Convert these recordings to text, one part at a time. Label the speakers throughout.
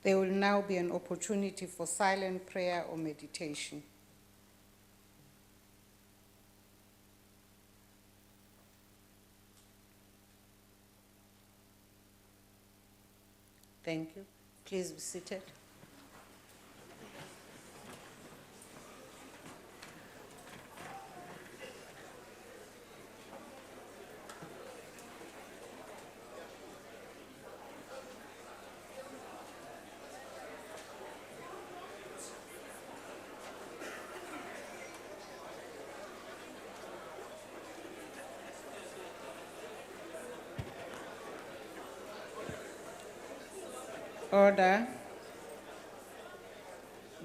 Speaker 1: There will now be an opportunity for silent prayer or meditation. Thank you. Please be seated. Order.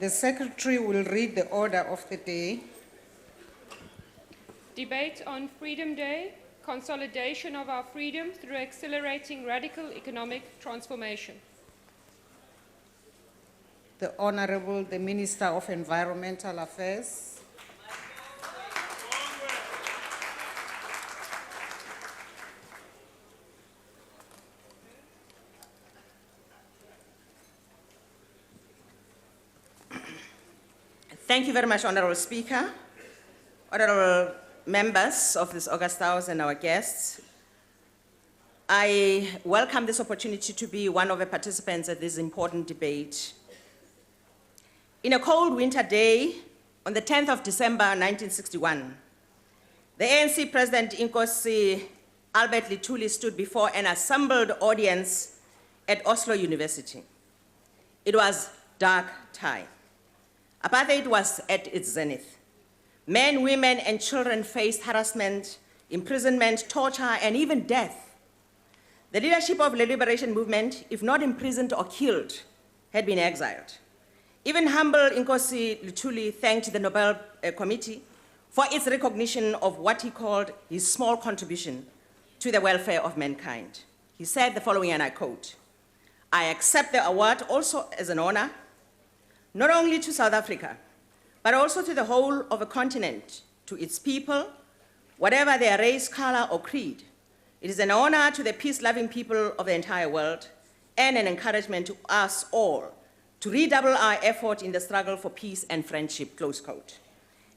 Speaker 1: The Secretary will read the order of the day.
Speaker 2: Debate on Freedom Day, consolidation of our freedom through accelerating radical economic transformation.
Speaker 1: The Honorable, the Minister of Environmental Affairs.
Speaker 3: Thank you very much, Honorable Speaker, honorable members of this August House and our guests. I welcome this opportunity to be one of the participants at this important debate. In a cold winter day, on the 10th of December, 1961, the ANC President eNCA Albert Lithuli stood before an assembled audience at Oslo University. It was dark time. Apartheid was at its zenith. Men, women, and children faced harassment, imprisonment, torture, and even death. The leadership of the liberation movement, if not imprisoned or killed, had been exiled. Even humble Nkosi Lithuli thanked the Nobel Committee for its recognition of what he called his small contribution to the welfare of mankind. He said the following, and I quote, "I accept the award also as an honor, not only to South Africa, but also to the whole of a continent, to its people, whatever their race, color, or creed. It is an honor to the peace-loving people of the entire world and an encouragement to us all to redouble our effort in the struggle for peace and friendship," close quote.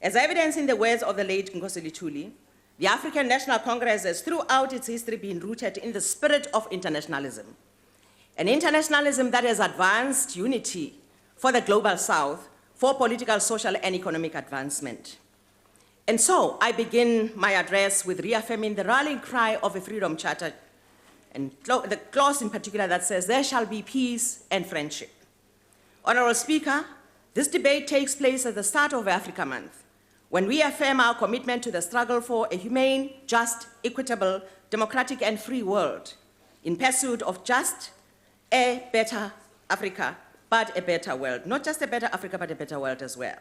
Speaker 3: As evidence in the words of the late Nkosi Lithuli, the African National Congress has throughout its history been rooted in the spirit of internationalism, an internationalism that has advanced unity for the global South, for political, social, and economic advancement. And so I begin my address with reaffirming the rallying cry of a Freedom Charter, and the clause in particular that says, "There shall be peace and friendship." Honorable Speaker, this debate takes place at the start of Africa Month, when we affirm our commitment to the struggle for a humane, just, equitable, democratic, and free world, in pursuit of just a better Africa, but a better world. Not just a better Africa, but a better world as well.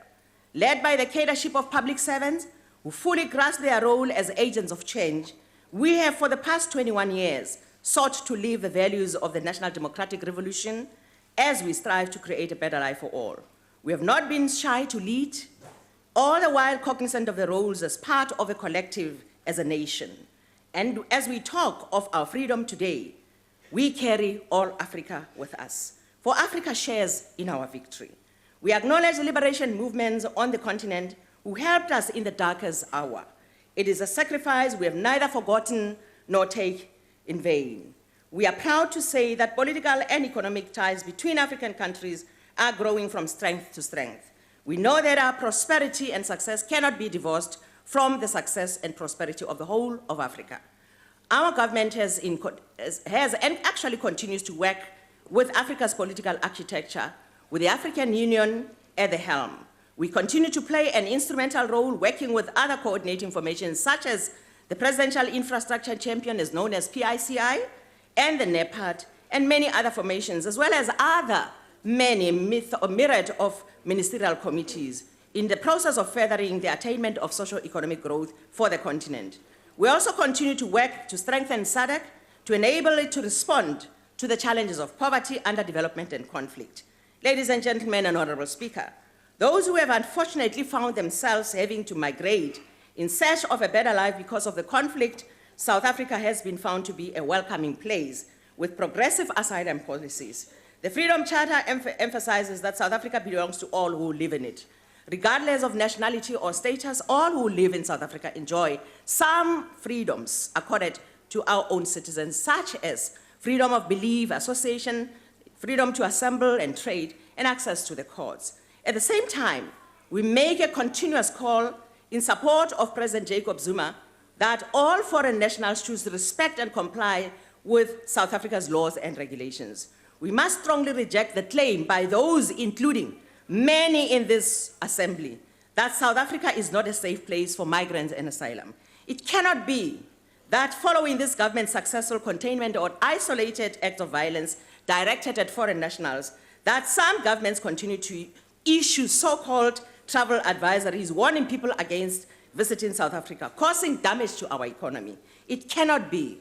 Speaker 3: Led by the cadreship of public servants who fully grasp their role as agents of change, we have for the past 21 years sought to live the values of the National Democratic Revolution as we strive to create a better life for all. We have not been shy to lead, all the while cognizant of the roles as part of a collective as a nation. And as we talk of our freedom today, we carry all Africa with us. For Africa shares in our victory. We acknowledge the liberation movements on the continent who helped us in the darkest hour. It is a sacrifice we have neither forgotten nor take in vain. We are proud to say that political and economic ties between African countries are growing from strength to strength. We know that our prosperity and success cannot be divorced from the success and prosperity of the whole of Africa. Our government has and actually continues to work with Africa's political architecture, with the African Union at the helm. We continue to play an instrumental role working with other coordinating formations such as the Presidential Infrastructure Champion, is known as PICI, and the NEPAD, and many other formations, as well as other myriad of ministerial committees in the process of furthering the attainment of socio-economic growth for the continent. We also continue to work to strengthen SADC to enable it to respond to the challenges of poverty, underdevelopment, and conflict. Ladies and gentlemen, and Honorable Speaker, those who have unfortunately found themselves having to migrate in search of a better life because of the conflict, South Africa has been found to be a welcoming place with progressive asylum policies. The Freedom Charter emphasizes that South Africa belongs to all who live in it. Regardless of nationality or status, all who live in South Africa enjoy some freedoms accorded to our own citizens, such as freedom of belief, association, freedom to assemble and trade, and access to the courts. At the same time, we make a continuous call in support of President Jacob Zuma that all foreign nationals should respect and comply with South Africa's laws and regulations. We must strongly reject the claim by those, including many in this assembly, that South Africa is not a safe place for migrants and asylum. It cannot be that following this government's successful containment or isolated acts of violence directed at foreign nationals, that some governments continue to issue so-called travel advisories warning people against visiting South Africa, causing damage to our economy. It cannot be,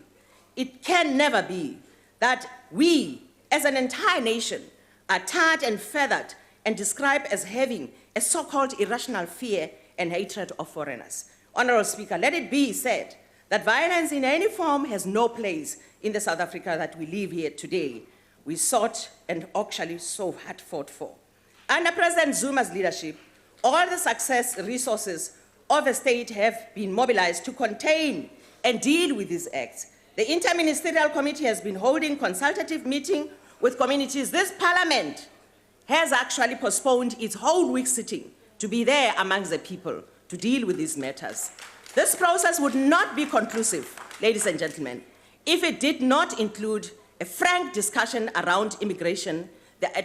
Speaker 3: it can never be that we, as an entire nation, are tarred and feathered and described as having a so-called irrational fear and hatred of foreigners. Honorable Speaker, let it be said that violence in any form has no place in the South Africa that we live here today. We sought and actually so hard fought for. Under President Zuma's leadership, all the success resources of the state have been mobilized to contain and deal with these acts. The Interministerial Committee has been holding consultative meetings with communities. This Parliament has actually postponed its whole week sitting to be there amongst the people to deal with these matters. This process would not be conclusive, ladies and gentlemen, if it did not include a frank discussion around immigration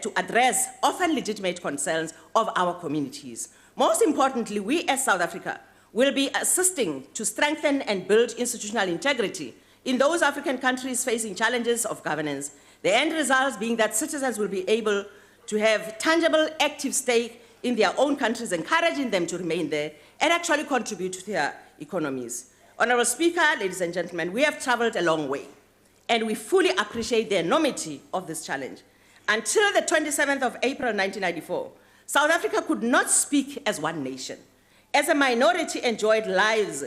Speaker 3: to address often legitimate concerns of our communities. Most importantly, we as South Africa will be assisting to strengthen and build institutional integrity in those African countries facing challenges of governance, the end result being that citizens will be able to have tangible, active stake in their own countries, encouraging them to remain there and actually contribute to their economies. Honorable Speaker, ladies and gentlemen, we have traveled a long way, and we fully appreciate the enormity of this challenge. Until the 27th of April 1994, South Africa could not speak as one nation. As a minority enjoyed lives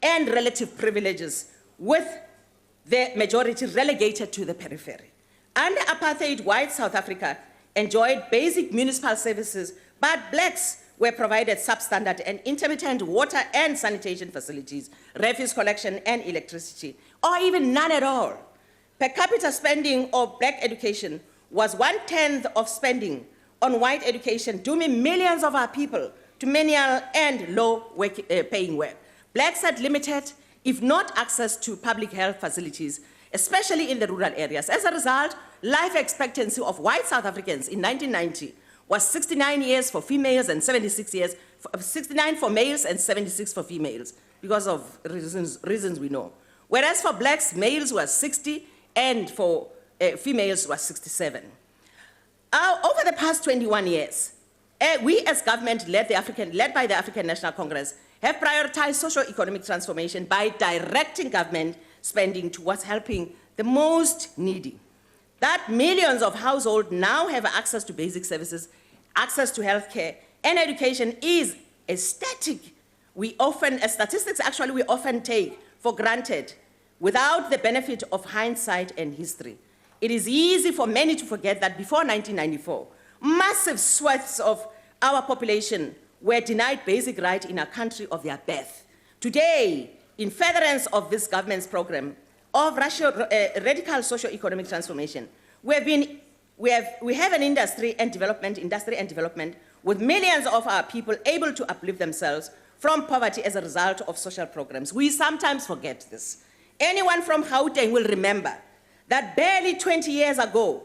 Speaker 3: and relative privileges, with the majority relegated to the periphery. Under apartheid, white South Africa enjoyed basic municipal services, but blacks were provided substandard and intermittent water and sanitation facilities, refuse collection and electricity, or even none at all. Per capita spending of black education was 1/10 of spending on white education, dooming millions of our people to menial and low-paying work. Blacks had limited, if not access to public health facilities, especially in the rural areas. As a result, life expectancy of white South Africans in 1990 was 69 years for females and 76 years, 69 for males and 76 for females, because of reasons we know. Whereas for blacks, males were 60 and for females were 67. Over the past 21 years, we as government led by the African National Congress have prioritized socio-economic transformation by directing government spending towards helping the most needy. That millions of households now have access to basic services, access to healthcare, and education is a statistics we often take for granted without the benefit of hindsight and history. It is easy for many to forget that before 1994, massive swaths of our population were denied basic rights in a country of their birth. Today, in furtherance of this government's program of radical socio-economic transformation, we have an industry and development with millions of our people able to uplift themselves from poverty as a result of social programs. We sometimes forget this. Anyone from Gauteng will remember that barely 20 years ago,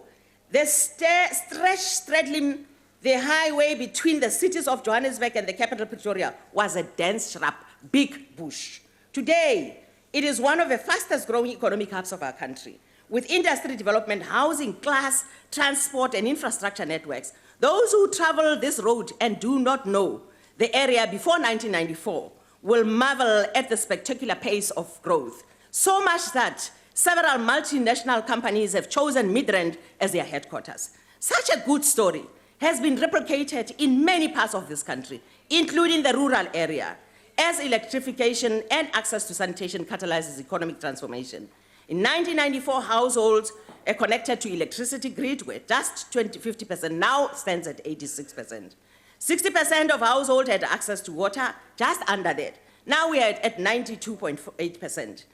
Speaker 3: the stretch straddling the highway between the cities of Johannesburg and the capital Pretoria was a dense shrub, big bush. Today, it is one of the fastest growing economic hubs of our country, with industry development, housing, class, transport, and infrastructure networks. Those who travel this road and do not know the area before 1994 will marvel at the spectacular pace of growth, so much that several multinational companies have chosen Midrand as their headquarters. Such a good story has been replicated in many parts of this country, including the rural area, as electrification and access to sanitation catalyzes economic transformation. In 1994, households connected to electricity grid were just 50%, now stands at 86%. 60% of households had access to water, just under that. Now we are at 92.8%.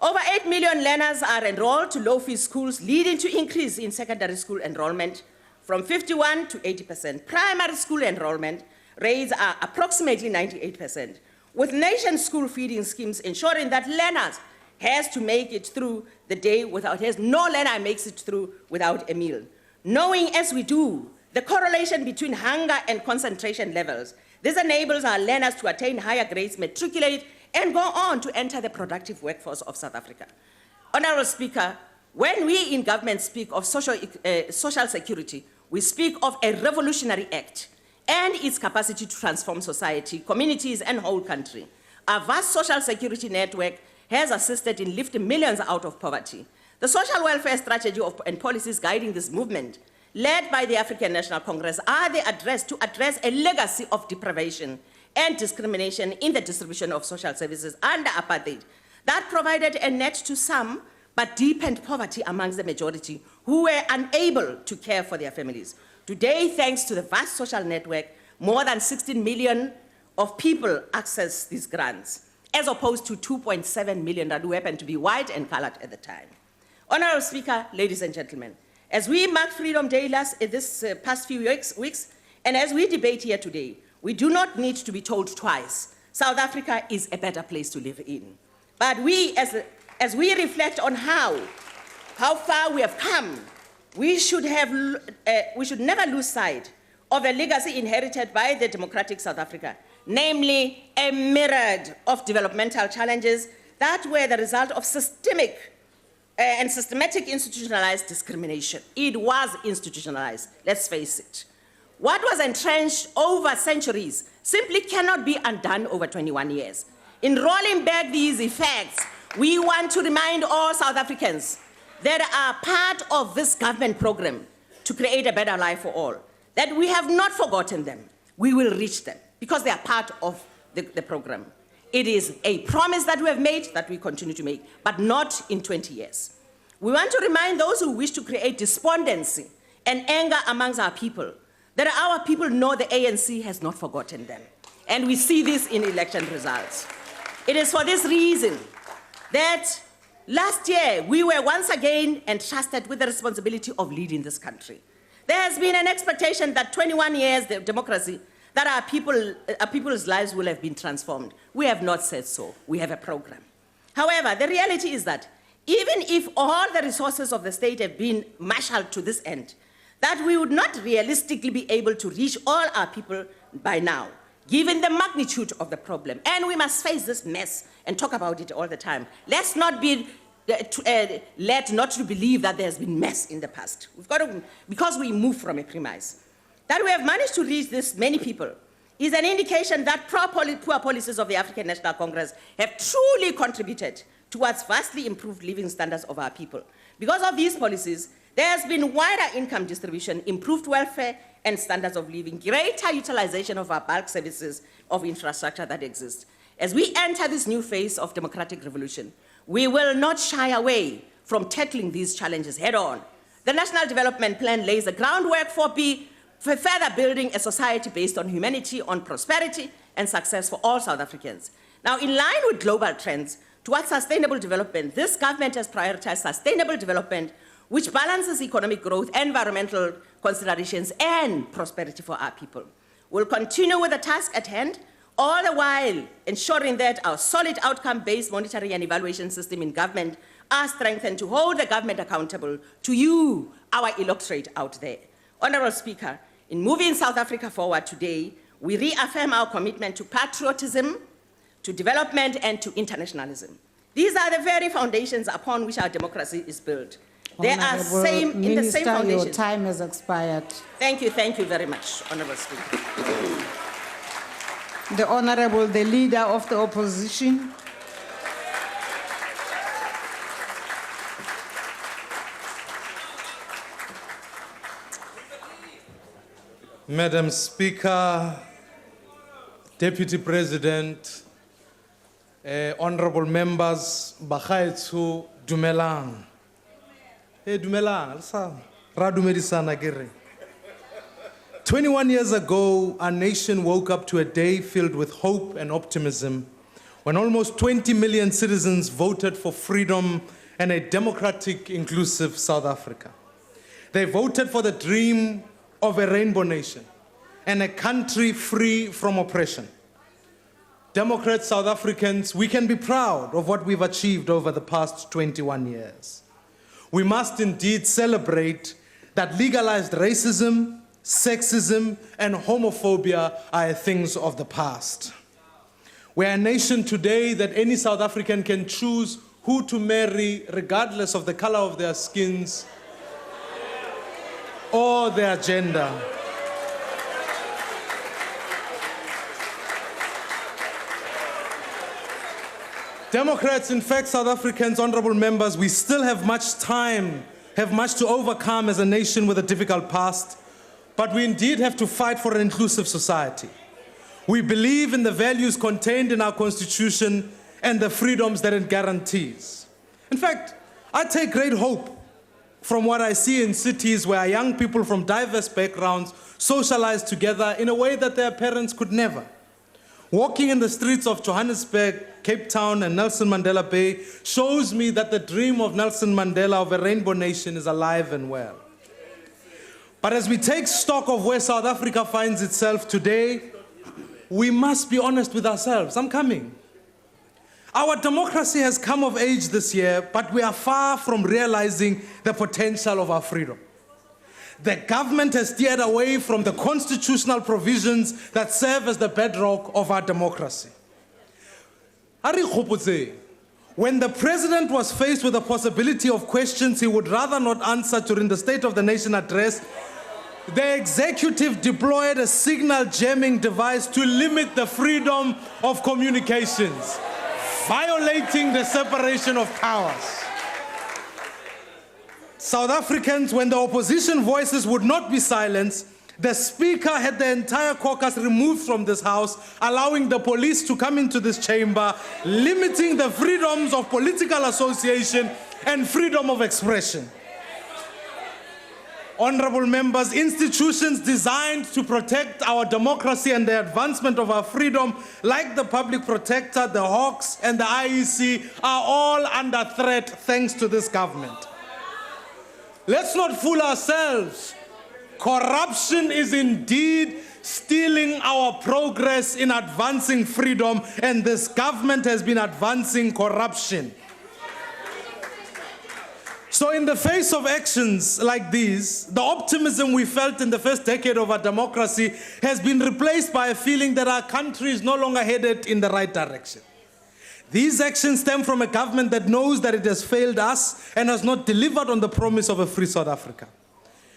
Speaker 3: Over 8 million learners are enrolled to low-fee schools, leading to increase in secondary school enrollment from 51 to 80%. Primary school enrollment rates are approximately 98%, with nation school feeding schemes ensuring that learners has to make it through the day without, no learner makes it through without a meal. Knowing as we do the correlation between hunger and concentration levels, this enables our learners to attain higher grades, matriculate, and go on to enter the productive workforce of South Africa. Honorable Speaker, when we in government speak of social security, we speak of a revolutionary act and its capacity to transform society, communities, and whole country. Our vast social security network has assisted in lifting millions out of poverty. The social welfare strategy and policies guiding this movement, led by the African National Congress, are to address a legacy of deprivation and discrimination in the distribution of social services under apartheid that provided a net to some but deepened poverty amongst the majority who were unable to care for their families. Today, thanks to the vast social network, more than 16 million of people access these grants, as opposed to 2.7 million that who happened to be white and colored at the time. Honorable Speaker, ladies and gentlemen, as we mark Freedom Day this past few weeks, and as we debate here today, we do not need to be told twice, South Africa is a better place to live in. But we, as we reflect on how far we have come, we should never lose sight of a legacy inherited by the democratic South Africa, namely a myriad of developmental challenges that were the result of systematic institutionalized discrimination. It was institutionalized, let's face it. What was entrenched over centuries simply cannot be undone over 21 years. In rolling back these effects, we want to remind all South Africans that are part of this government program to create a better life for all, that we have not forgotten them. We will reach them because they are part of the program. It is a promise that we have made that we continue to make, but not in 20 years. We want to remind those who wish to create despondency and anger amongst our people that our people know the ANC has not forgotten them. And we see this in election results. It is for this reason that last year we were once again entrusted with the responsibility of leading this country. There has been an expectation that 21 years of democracy, that our people's lives will have been transformed. We have not said so. We have a program. However, the reality is that even if all the resources of the state have been marshaled to this end, that we would not realistically be able to reach all our people by now, given the magnitude of the problem. And we must face this mess and talk about it all the time. Let's not be led not to believe that there has been mess in the past. We've got to, because we move from a premise. That we have managed to reach this many people is an indication that poor policies of the African National Congress have truly contributed towards vastly improved living standards of our people. Because of these policies, there has been wider income distribution, improved welfare and standards of living, greater utilization of our bulk services of infrastructure that exist. As we enter this new phase of democratic revolution, we will not shy away from tackling these challenges head on. The National Development Plan lays the groundwork for further building a society based on humanity, on prosperity and success for all South Africans. Now, in line with global trends towards sustainable development, this government has prioritized sustainable development which balances economic growth, environmental considerations, and prosperity for our people. We'll continue with the task at hand, all the while ensuring that our solid outcome-based monitoring and evaluation system in government are strengthened to hold the government accountable to you, our electorate out there. Honorable Speaker, in moving South Africa forward today, we reaffirm our commitment to patriotism, to development, and to internationalism. These are the very foundations upon which our democracy is built. They are in the same foundation.
Speaker 1: Your time has expired.
Speaker 3: Thank you very much, Honorable Speaker.
Speaker 1: The Leader of the Opposition.
Speaker 4: Madam Speaker, Deputy President, honorable members, Bagaetsu, Dumelang. Hey, dumelang. Ra dumedisana ke re. 21 years ago, our nation woke up to a day filled with hope and optimism when almost 20 million citizens voted for freedom and a democratic, inclusive South Africa. They voted for the dream of a rainbow nation and a country free from oppression. Democrats, South Africans, we can be proud of what we've achieved over the past 21 years. We must indeed celebrate that legalized racism, sexism, and homophobia are things of the past. We're a nation today that any South African can choose who to marry regardless of the color of their skins or their gender. Democrats, in fact, South Africans, honorable members, we still have much time, have much to overcome as a nation with a difficult past, but we indeed have to fight for an inclusive society. We believe in the values contained in our Constitution and the freedoms that it guarantees. In fact, I take great hope from what I see in cities where young people from diverse backgrounds socialize together in a way that their parents could never. Walking in the streets of Johannesburg, Cape Town, and Nelson Mandela Bay shows me that the dream of Nelson Mandela of a rainbow nation is alive and well. But as we take stock of where South Africa finds itself today, we must be honest with ourselves. I'm coming. Our democracy has come of age this year, but we are far from realizing the potential of our freedom. The government has steered away from the constitutional provisions that serve as the bedrock of our democracy. When the president was faced with the possibility of questions he would rather not answer during the State of the Nation address, the executive deployed a signal jamming device to limit the freedom of communications, violating the separation of powers. South Africans, when the opposition voices would not be silenced, the speaker had the entire caucus removed from this house, allowing the police to come into this chamber, limiting the freedoms of political association and freedom of expression. Honorable members, institutions designed to protect our democracy and the advancement of our freedom, like the Public Protector, the Hawks, and the IEC, are all under threat thanks to this government. Let's not fool ourselves. Corruption is indeed stealing our progress in advancing freedom, and this government has been advancing corruption. So in the face of actions like these, the optimism we felt in the first decade of our democracy has been replaced by a feeling that our country is no longer headed in the right direction. These actions stem from a government that knows that it has failed us and has not delivered on the promise of a free South Africa.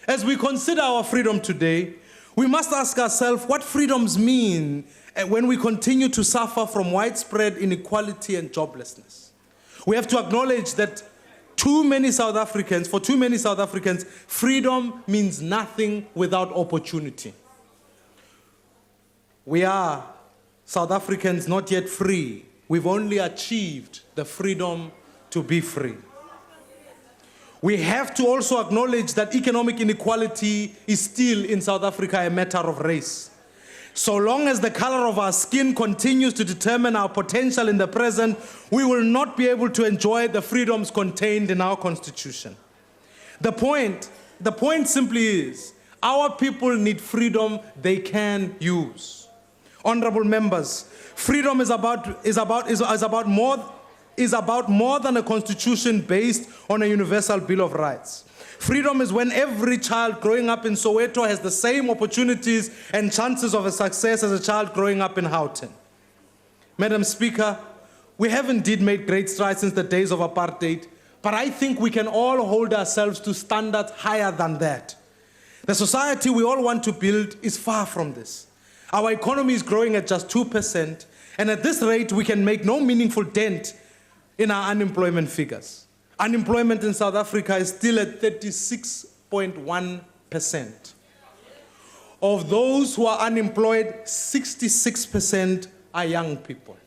Speaker 4: As we consider our freedom today, we must ask ourselves what freedoms mean when we continue to suffer from widespread inequality and joblessness. We have to acknowledge that for too many South Africans, freedom means nothing without opportunity. We are South Africans not yet free. We've only achieved the freedom to be free. We have to also acknowledge that economic inequality is still in South Africa a matter of race. So long as the color of our skin continues to determine our potential in the present, we will not be able to enjoy the freedoms contained in our Constitution. The point simply is, our people need freedom they can use. Honorable members, freedom is about more than a constitution based on a universal Bill of Rights. Freedom is when every child growing up in Soweto has the same opportunities and chances of a success as a child growing up in Gauteng. Madam Speaker, we have indeed made great strides since the days of apartheid, but I think we can all hold ourselves to standards higher than that. The society we all want to build is far from this. Our economy is growing at just 2%, and at this rate, we can make no meaningful dent in our unemployment figures. Unemployment in South Africa is still at 36.1%. Of those who are unemployed, 66% are young people.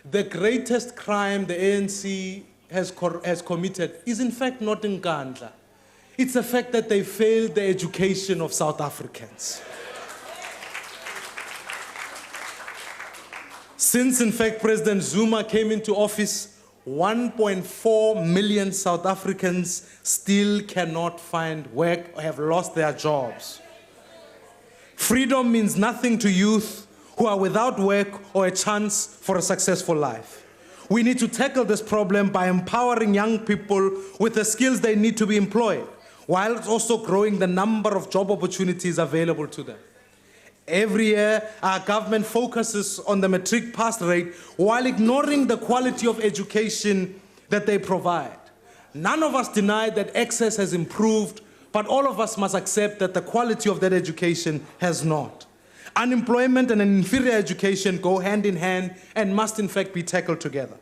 Speaker 4: the greatest crime the ANC has committed is in fact not Nkandla. It's the fact that they failed the education of South Africans. Since, in fact, President Zuma came into office, 1.4 million South Africans still cannot find work or have lost their jobs. Freedom means nothing to youth who are without work or a chance for a successful life. We need to tackle this problem by empowering young people with the skills they need to be employed, while also growing the number of job opportunities available to them. Every year, our government focuses on the matric pass rate while ignoring the quality of education that they provide. None of us deny that access has improved, but all of us must accept that the quality of that education has not. Unemployment and an inferior education go hand in hand and must in fact be tackled together.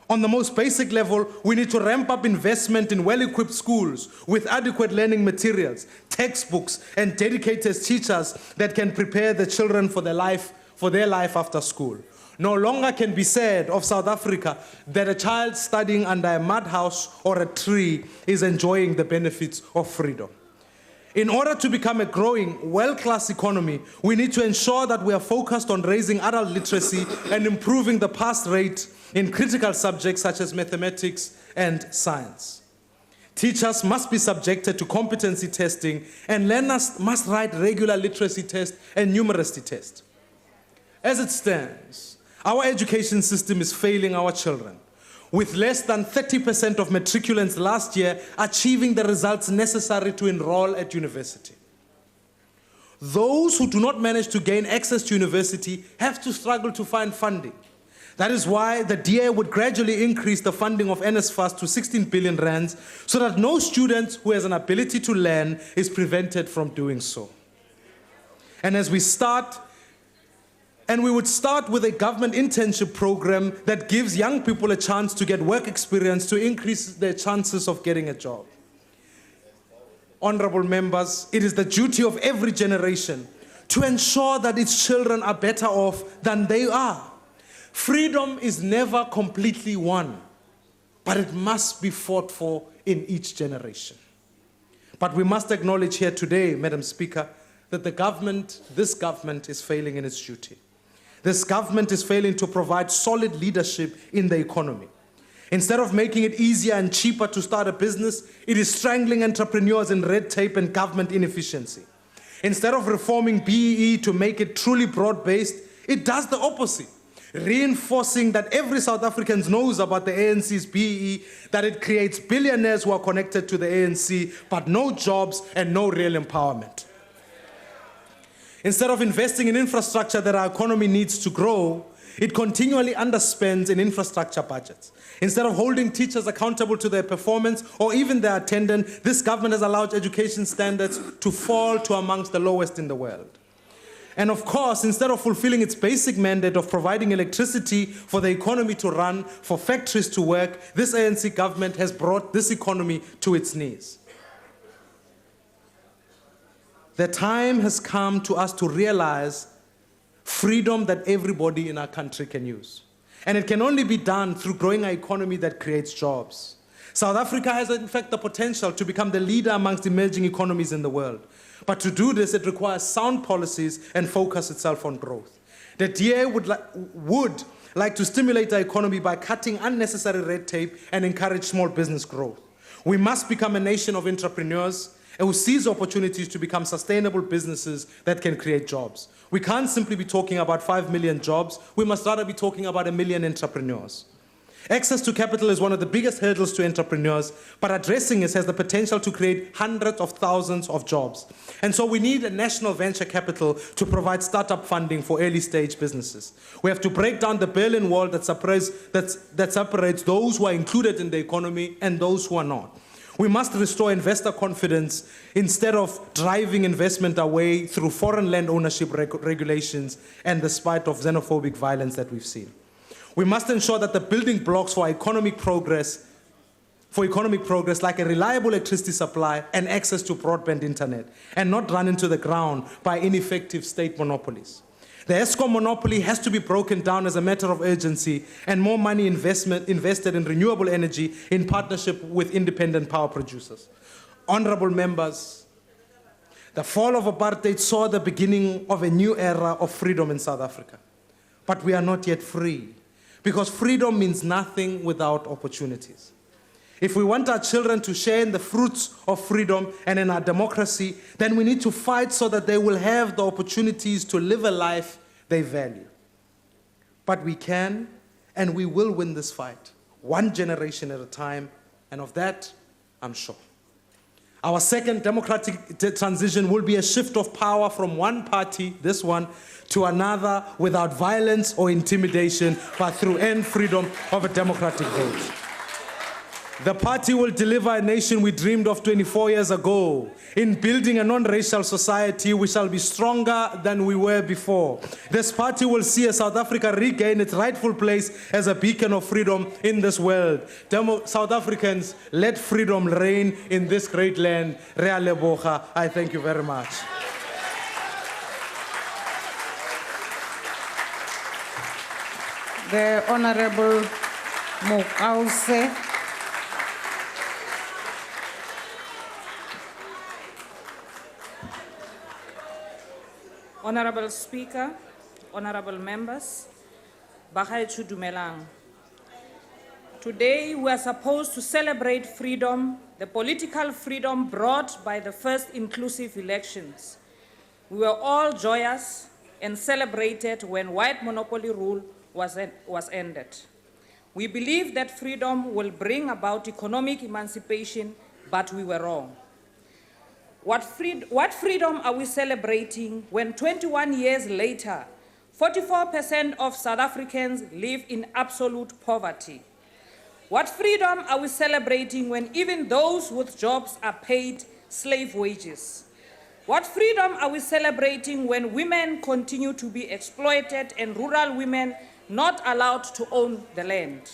Speaker 4: On the most basic level, we need to ramp up investment in well-equipped schools with adequate learning materials, textbooks, and dedicated teachers that can prepare the children for their life after school. No longer can be said of South Africa that a child studying under a mud house or a tree is enjoying the benefits of freedom. In order to become a growing, world-class economy, we need to ensure that we are focused on raising adult literacy and improving the pass rate in critical subjects such as mathematics and science. Teachers must be subjected to competency testing, and learners must write regular literacy tests and numeracy tests. As it stands, our education system is failing our children, with less than 30% of matriculants last year achieving the results necessary to enroll at university. Those who do not manage to gain access to university have to struggle to find funding. That is why the DA would gradually increase the funding of NSFAS to 16 billion rands so that no student who has an ability to learn is prevented from doing so. And we would start with a government internship program that gives young people a chance to get work experience to increase their chances of getting a job. Honorable members, it is the duty of every generation to ensure that its children are better off than they are. Freedom is never completely won, but it must be fought for in each generation. But we must acknowledge here today, Madam Speaker, that this government is failing in its duty. This government is failing to provide solid leadership in the economy. Instead of making it easier and cheaper to start a business, it is strangling entrepreneurs in red tape and government inefficiency. Instead of reforming BEE to make it truly broad-based, it does the opposite, reinforcing that every South African knows about the ANC's BEE, that it creates billionaires who are connected to the ANC, but no jobs and no real empowerment. Instead of investing in infrastructure that our economy needs to grow, it continually underspends in infrastructure budgets. Instead of holding teachers accountable to their performance or even their attendance, this government has allowed education standards to fall to amongst the lowest in the world. And of course, instead of fulfilling its basic mandate of providing electricity for the economy to run, for factories to work, this ANC government has brought this economy to its knees. The time has come to us to realize freedom that everybody in our country can use. And it can only be done through growing an economy that creates jobs. South Africa has, in fact, the potential to become the leader amongst emerging economies in the world. But to do this, it requires sound policies and focus itself on growth. The DA would like to stimulate the economy by cutting unnecessary red tape and encourage small business growth. We must become a nation of entrepreneurs who seize opportunities to become sustainable businesses that can create jobs. We can't simply be talking about 5 million jobs. We must rather be talking about 1 million entrepreneurs. Access to capital is one of the biggest hurdles to entrepreneurs, but addressing it has the potential to create hundreds of thousands of jobs. And so we need a national venture capital to provide startup funding for early stage businesses. We have to break down the Berlin Wall that separates those who are included in the economy and those who are not. We must restore investor confidence instead of driving investment away through foreign land ownership regulations and the spite of xenophobic violence that we've seen. We must ensure that the building blocks for economic progress like a reliable electricity supply and access to broadband internet, and not run into the ground by ineffective state monopolies. The ESCOM monopoly has to be broken down as a matter of urgency, and more money invested in renewable energy in partnership with independent power producers. Honorable members, the fall of apartheid saw the beginning of a new era of freedom in South Africa. But we are not yet free, because freedom means nothing without opportunities. If we want our children to share in the fruits of freedom and in our democracy, then we need to fight so that they will have the opportunities to live a life they value. But we can and we will win this fight, one generation at a time, and of that, I'm sure. Our second democratic transition will be a shift of power from one party, this one, to another without violence or intimidation, but through end freedom of a democratic vote. The party will deliver a nation we dreamed of 24 years ago. In building a non-racial society, we shall be stronger than we were before. This party will see South Africa regain its rightful place as a beacon of freedom in this world. South Africans, let freedom reign in this great land. Rea leboga. I thank you very much.
Speaker 1: The Honorable Mokause.
Speaker 5: Honorable Speaker, honorable members, Bagaetsho dumelang. Today we are supposed to celebrate freedom, the political freedom brought by the first inclusive elections. We were all joyous and celebrated when white monopoly rule was ended. We believe that freedom will bring about economic emancipation, but we were wrong. What freedom are we celebrating when 21 years later, 44% of South Africans live in absolute poverty? What freedom are we celebrating when even those with jobs are paid slave wages? What freedom are we celebrating when women continue to be exploited and rural women not allowed to own the land?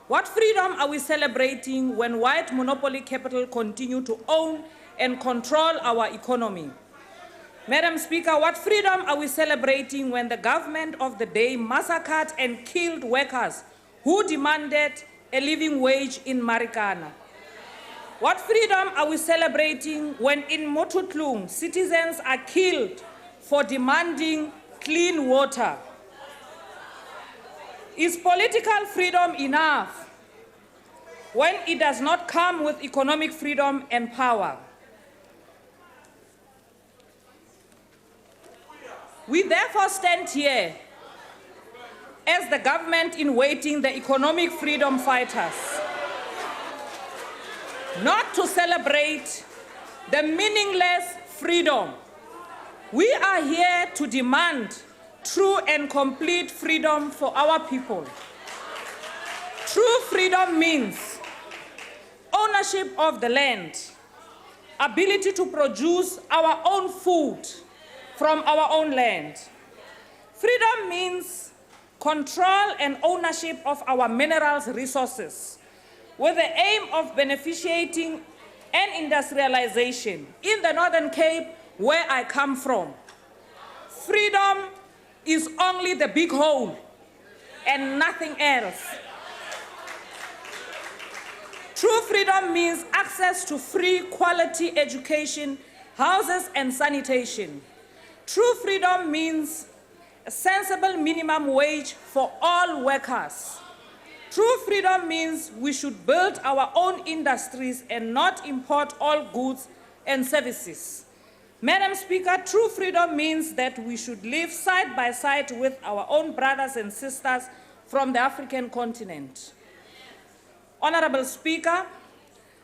Speaker 5: What freedom are we celebrating when white monopoly capital continue to own and control our economy? Madam Speaker, what freedom are we celebrating when the government of the day massacred and killed workers who demanded a living wage in Marikana? What freedom are we celebrating when in Mothutlung citizens are killed for demanding clean water? Is political freedom enough when it does not come with economic freedom and power? We therefore stand here as the government in waiting, the economic freedom fighters, not to celebrate the meaningless freedom. We are here to demand true and complete freedom for our people. True freedom means ownership of the land, ability to produce our own food from our own land. Freedom means control and ownership of our minerals resources with the aim of beneficiating and industrialization in the Northern Cape, where I come from. Freedom is only the big hole and nothing else. True freedom means access to free quality education, houses and sanitation. True freedom means a sensible minimum wage for all workers. True freedom means we should build our own industries and not import all goods and services. Madam Speaker, true freedom means that we should live side by side with our own brothers and sisters from the African continent. Honorable Speaker,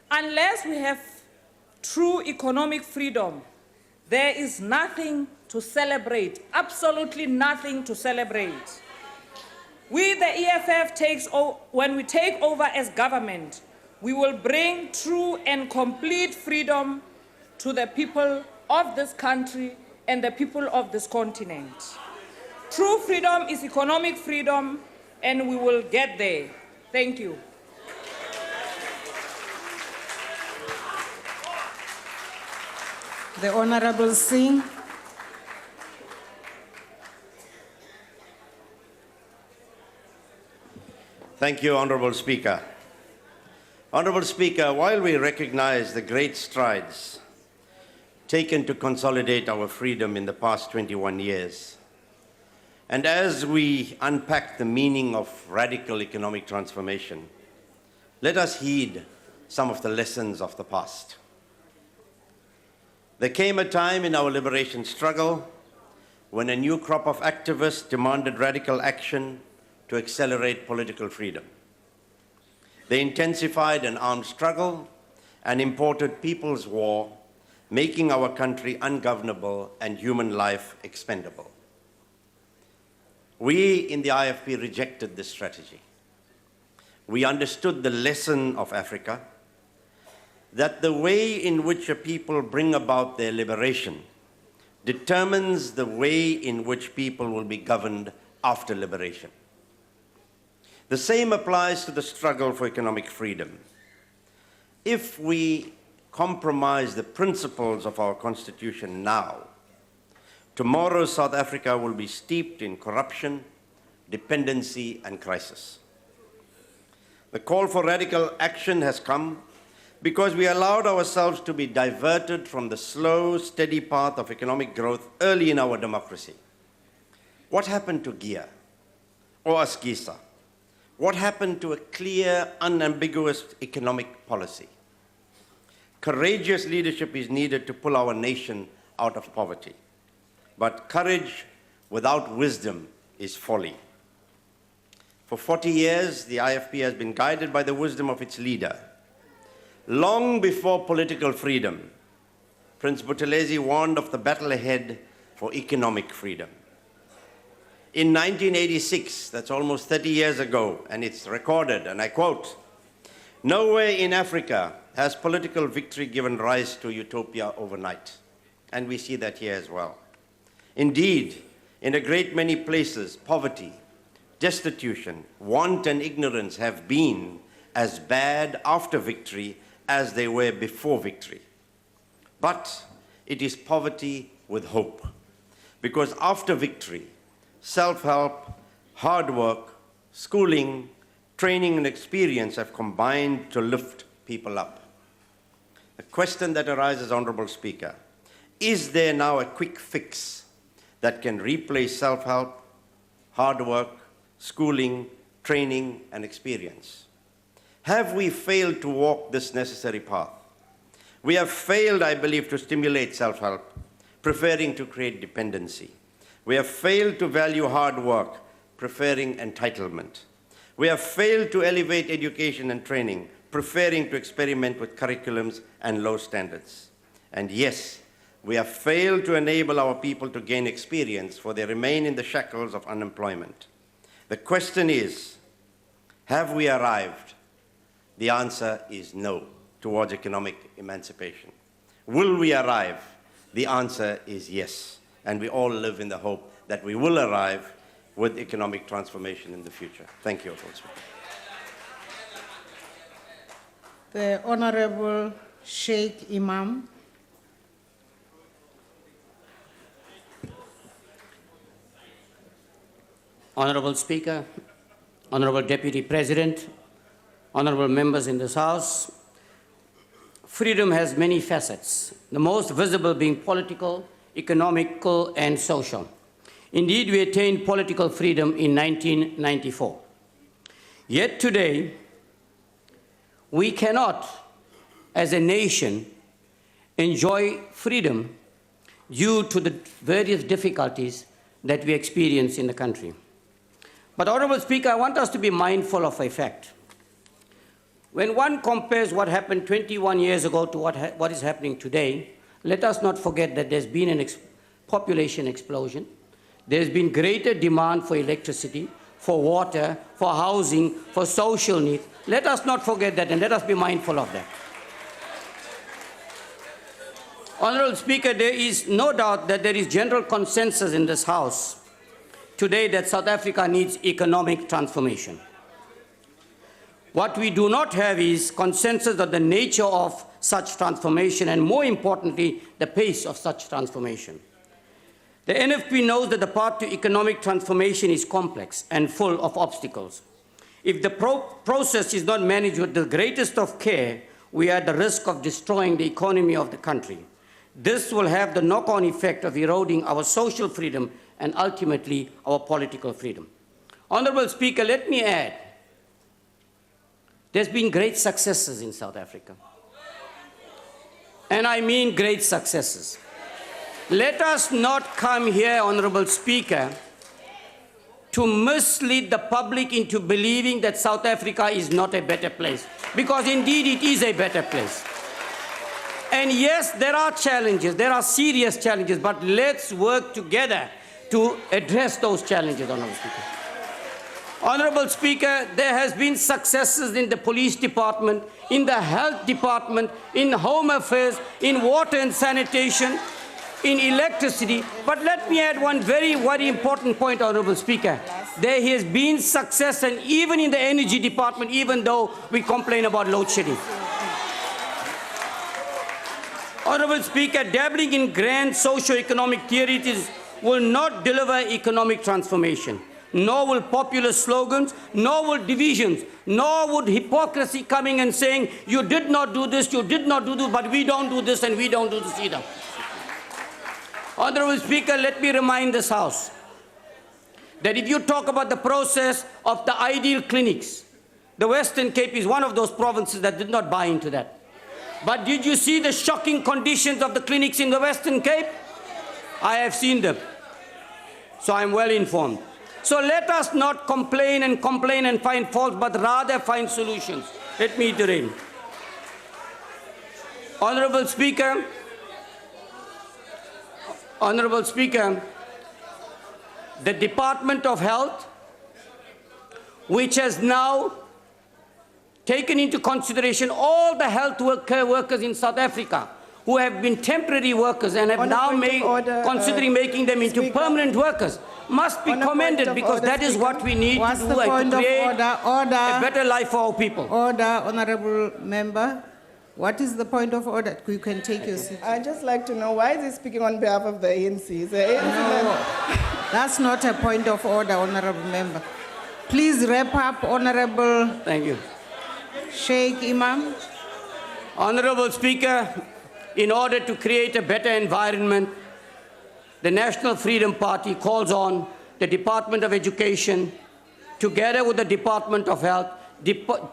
Speaker 5: unless we have true economic freedom, there is nothing to celebrate, absolutely nothing to celebrate. We, the EFF, when we take over as government, we will bring true and complete freedom to the people of this country and the people of this continent. True freedom is economic freedom, and we will get there. Thank you.
Speaker 1: The Honorable Singh.
Speaker 6: Thank you, Honourable Speaker. Honourable Speaker, while we recognize the great strides taken to consolidate our freedom in the past 21 years, and as we unpack the meaning of radical economic transformation, let us heed some of the lessons of the past. There came a time in our liberation struggle when a new crop of activists demanded radical action to accelerate political freedom. They intensified an armed struggle and imported people's war, making our country ungovernable and human life expendable. We in the IFP rejected this strategy. We understood the lesson of Africa, that the way in which a people bring about their liberation determines the way in which people will be governed after liberation. The same applies to the struggle for economic freedom. If we compromise the principles of our Constitution now, tomorrow South Africa will be steeped in corruption, dependency, and crisis. The call for radical action has come because we allowed ourselves to be diverted from the slow, steady path of economic growth early in our democracy. What happened to GIA or ASGISA? What happened to a clear, unambiguous economic policy? Courageous leadership is needed to pull our nation out of poverty. But courage without wisdom is folly. For 40 years, the IFP has been guided by the wisdom of its leader. Long before political freedom, Prince Buthelezi warned of the battle ahead for economic freedom. In 1986, that's almost 30 years ago, and it's recorded, and I quote, "Nowhere in Africa has political victory given rise to utopia overnight." And we see that here as well. Indeed, in a great many places, poverty, destitution, want, and ignorance have been as bad after victory as they were before victory. But it is poverty with hope, because after victory, self-help, hard work, schooling, training, and experience have combined to lift people up. The question that arises, Honourable Speaker, is there now a quick fix that can replace self-help, hard work, schooling, training, and experience? Have we failed to walk this necessary path? We have failed, I believe, to stimulate self-help, preferring to create dependency. We have failed to value hard work, preferring entitlement. We have failed to elevate education and training, preferring to experiment with curriculums and low standards. And yes, we have failed to enable our people to gain experience, for they remain in the shackles of unemployment. The question is, have we arrived? The answer is no towards economic emancipation. Will we arrive? The answer is yes. And we all live in the hope that we will arrive with economic transformation in the future. Thank you, Honourable Speaker.
Speaker 1: The Honorable Sheikh Imam.
Speaker 7: Honourable Speaker, Honourable Deputy President, Honourable members in this House, freedom has many facets, the most visible being political, economical, and social. Indeed, we attained political freedom in 1994. Yet today, we cannot, as a nation, enjoy freedom due to the various difficulties that we experience in the country. But, Honourable Speaker, I want us to be mindful of a fact. When one compares what happened 21 years ago to what is happening today, let us not forget that there's been a population explosion. There's been greater demand for electricity, for water, for housing, for social needs. Let us not forget that, and let us be mindful of that. Honourable Speaker, there is no doubt that there is general consensus in this House today that South Africa needs economic transformation. What we do not have is consensus of the nature of such transformation and, more importantly, the pace of such transformation. The NFP knows that the path to economic transformation is complex and full of obstacles. If the process is not managed with the greatest of care, we are at the risk of destroying the economy of the country. This will have the knock-on effect of eroding our social freedom and ultimately our political freedom. Honorable Speaker, let me add, there's been great successes in South Africa. And I mean great successes. Let us not come here, Honorable Speaker, to mislead the public into believing that South Africa is not a better place, because indeed it is a better place. And yes, there are challenges, there are serious challenges, but let's work together to address those challenges, Honorable Speaker. Honorable Speaker, there has been successes in the police department, in the health department, in home affairs, in water and sanitation, in electricity. But let me add one very important point, Honorable Speaker. There has been success, and even in the energy department, even though we complain about load shedding. Honorable Speaker, dabbling in grand socio-economic theories will not deliver economic transformation, nor will populist slogans, nor will divisions, nor would hypocrisy coming and saying, you did not do this, you did not do this, but we don't do this and we don't do this either. Honorable Speaker, let me remind this House that if you talk about the process of the ideal clinics, the Western Cape is one of those provinces that did not buy into that. But did you see the shocking conditions of the clinics in the Western Cape? I have seen them. So I'm well informed. So let us not complain and find faults, but rather find solutions. Let me iterate. Honorable Speaker, the Department of Health, which has now taken into consideration all the health workers in South Africa who have been temporary workers and have now considering making them into permanent workers, must be commended, because that is what we need to do to create a better life for our people.
Speaker 1: Order, Honorable Member. What is the point of order? You can take your seat.
Speaker 8: I'd just like to know, why is he speaking on behalf of the ANC? Is the ANC
Speaker 1: No, that's not a point of order, Honorable Member. Please wrap up, Honorable
Speaker 7: Thank you.
Speaker 1: Sheikh Imam.
Speaker 7: Honorable Speaker, in order to create a better environment, the National Freedom Party calls on the Department of Education, together with the Department of Health,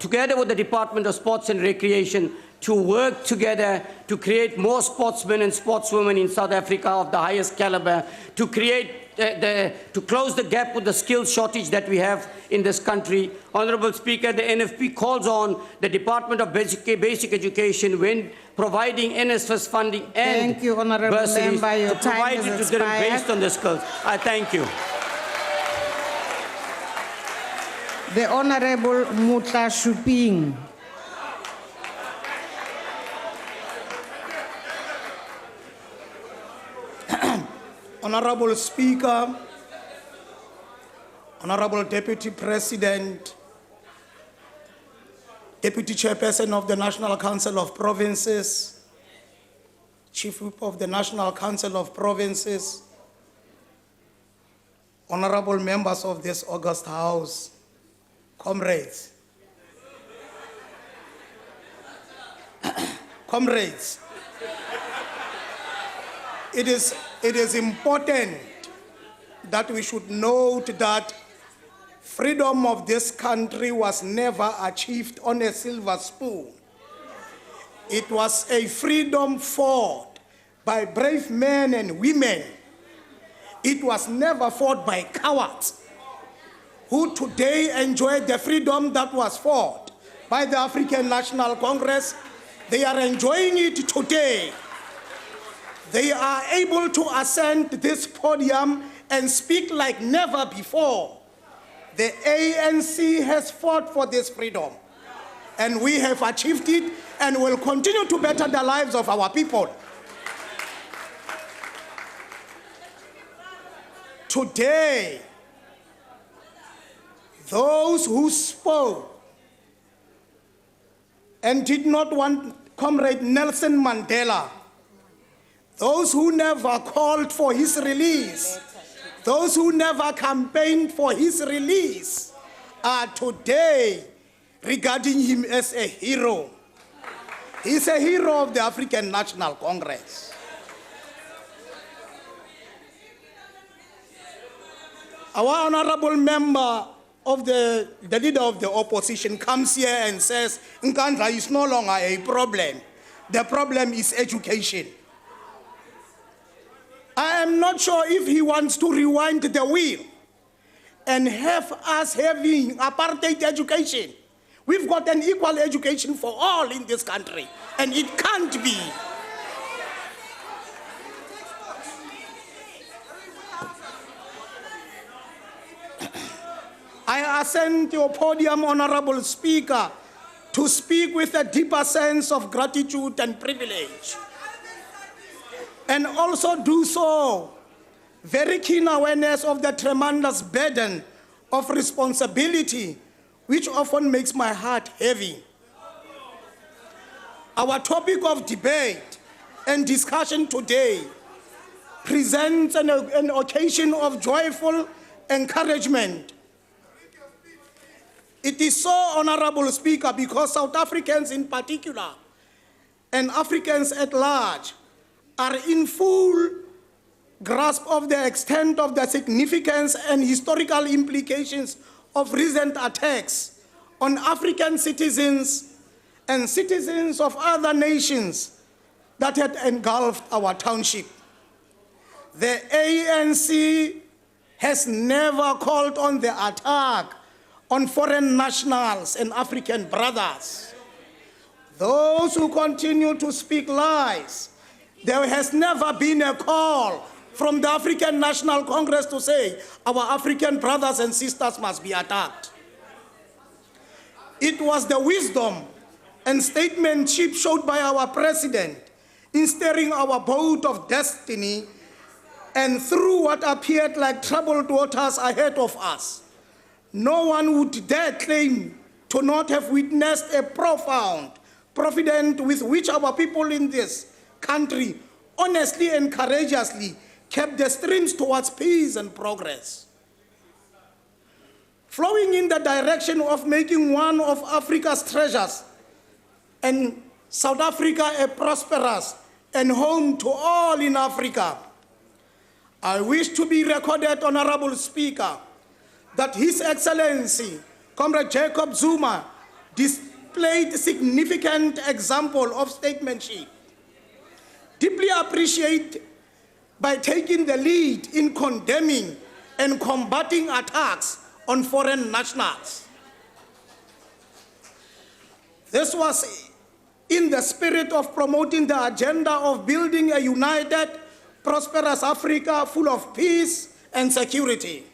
Speaker 7: together with the Department of Sports and Recreation, to work together to create more sportsmen and sportswomen in South Africa of the highest caliber, to create to close the gap with the skills shortage that we have in this country. Honorable Speaker, the NFP calls on the Department of Basic Education, when providing NSFAS funding and
Speaker 1: Thank you, Honorable
Speaker 7: bursaries,
Speaker 1: Member. Your
Speaker 7: to provide
Speaker 1: time
Speaker 7: it
Speaker 1: has
Speaker 7: to them
Speaker 1: expired.
Speaker 7: based on the skills. I thank you.
Speaker 1: The Honorable Mutla Shuping.
Speaker 9: Honorable Speaker, Honorable Deputy President, Deputy Chairperson of the National Council of Provinces, Chief Whip of the National Council of Provinces, honorable members of this august House, comrades, comrades, it is important that we should note that freedom of this country was never achieved on a silver spoon. It was a freedom fought by brave men and women. It was never fought by cowards who today enjoy the freedom that was fought by the African National Congress. They are enjoying it today. They are able to ascend this podium and speak like never before. The ANC has fought for this freedom, and we have achieved it and will continue to better the lives of our people. Today, those who spoke and did not want Comrade Nelson Mandela, those who never called for his release, those who never campaigned for his release, are today regarding him as a hero. He's a hero of the African National Congress. Our honorable member of the leader of the opposition comes here and says, Nkandla is no longer a problem. The problem is education. I am not sure if he wants to rewind the wheel and have us having apartheid education. We've got an equal education for all in this country, and it can't be. I ascend your podium, Honorable Speaker, to speak with a deeper sense of gratitude and privilege, and also do so very keen awareness of the tremendous burden of responsibility which often makes my heart heavy. Our topic of debate and discussion today presents an occasion of joyful encouragement. It is so, Honorable Speaker, because South Africans in particular and Africans at large are in full grasp of the extent of the significance and historical implications of recent attacks on African citizens and citizens of other nations that had engulfed our township. The ANC has never called on the attack on foreign nationals and African brothers. Those who continue to speak lies, there has never been a call from the African National Congress to say our African brothers and sisters must be attacked. It was the wisdom and statesmanship showed by our president in steering our boat of destiny and through what appeared like troubled waters ahead of us. No one would dare claim to not have witnessed a profound providence with which our people in this country honestly and courageously kept the streams towards peace and progress. Flowing in the direction of making one of Africa's treasures and South Africa a prosperous and home to all in Africa, I wish to be recorded, Honorable Speaker, that His Excellency, Comrade Jacob Zuma, displayed a significant example of statesmanship. Deeply appreciate by taking the lead in condemning and combating attacks on foreign nationals. This was in the spirit of promoting the agenda of building a united, prosperous Africa full of peace and security.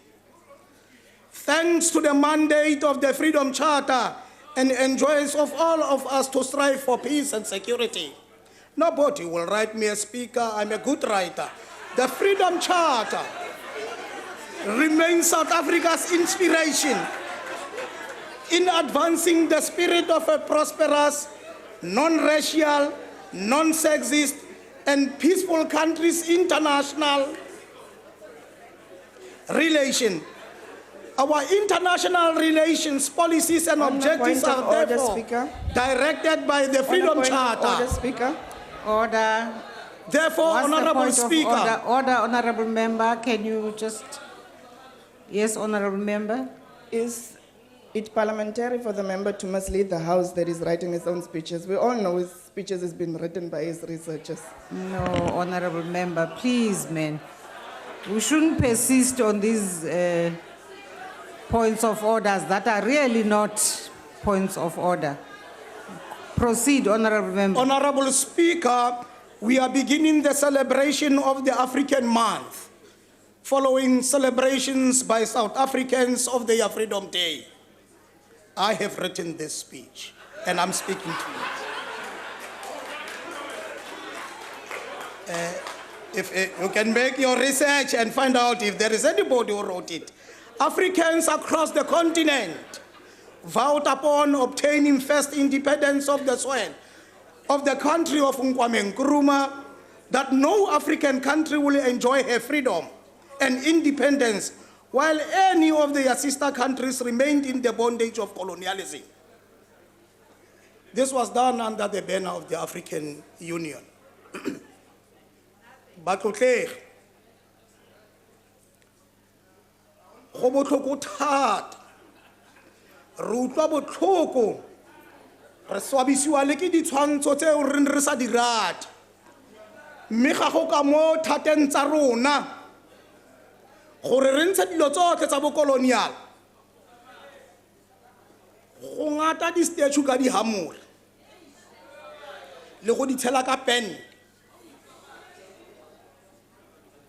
Speaker 9: Thanks to the mandate of the Freedom Charter and enjoys of all of us to strive for peace and security. Nobody will write me a speaker, I'm a good writer. The Freedom Charter remains South Africa's inspiration in advancing the spirit of a prosperous, non-racial, non-sexist, and peaceful country's international relation. Our international relations, policies, and objectives are therefore directed by the Freedom Charter.
Speaker 1: Order, Speaker. Order.
Speaker 9: Therefore,
Speaker 1: What's the
Speaker 9: Honorable
Speaker 1: point of
Speaker 9: Speaker.
Speaker 1: Order, Honorable Member. Can you just... Yes, Honorable Member.
Speaker 8: Is it parliamentary for the member to mislead the House that is writing his own speeches? We all know his speeches has been written by his researchers.
Speaker 1: No, Honorable Member, please, man. We shouldn't persist on these points of orders that are really not points of order. Proceed, Honorable Member.
Speaker 9: Honorable Speaker, we are beginning the celebration of the African Month, following celebrations by South Africans of their Freedom Day. I have written this speech, and I'm speaking to it. If you can make your research and find out if there is anybody who wrote it. Africans across the continent vowed upon obtaining first independence of the soil of the country of Nkwame Nkrumah that no African country will enjoy her freedom and independence while any of their sister countries remained in the bondage of colonialism. This was done under the banner of the African Union. But okay, go botlhoko thata, re utlwa botlhoko, re swabisiwa le ke ditshwantsho tseo re sa di rate, mme ga go ka mo thateng tsa rona gore re ntshe dilo tsotlhe tsa bokolonial go ngata di-statue ka dihamore le go di tshela ka pen.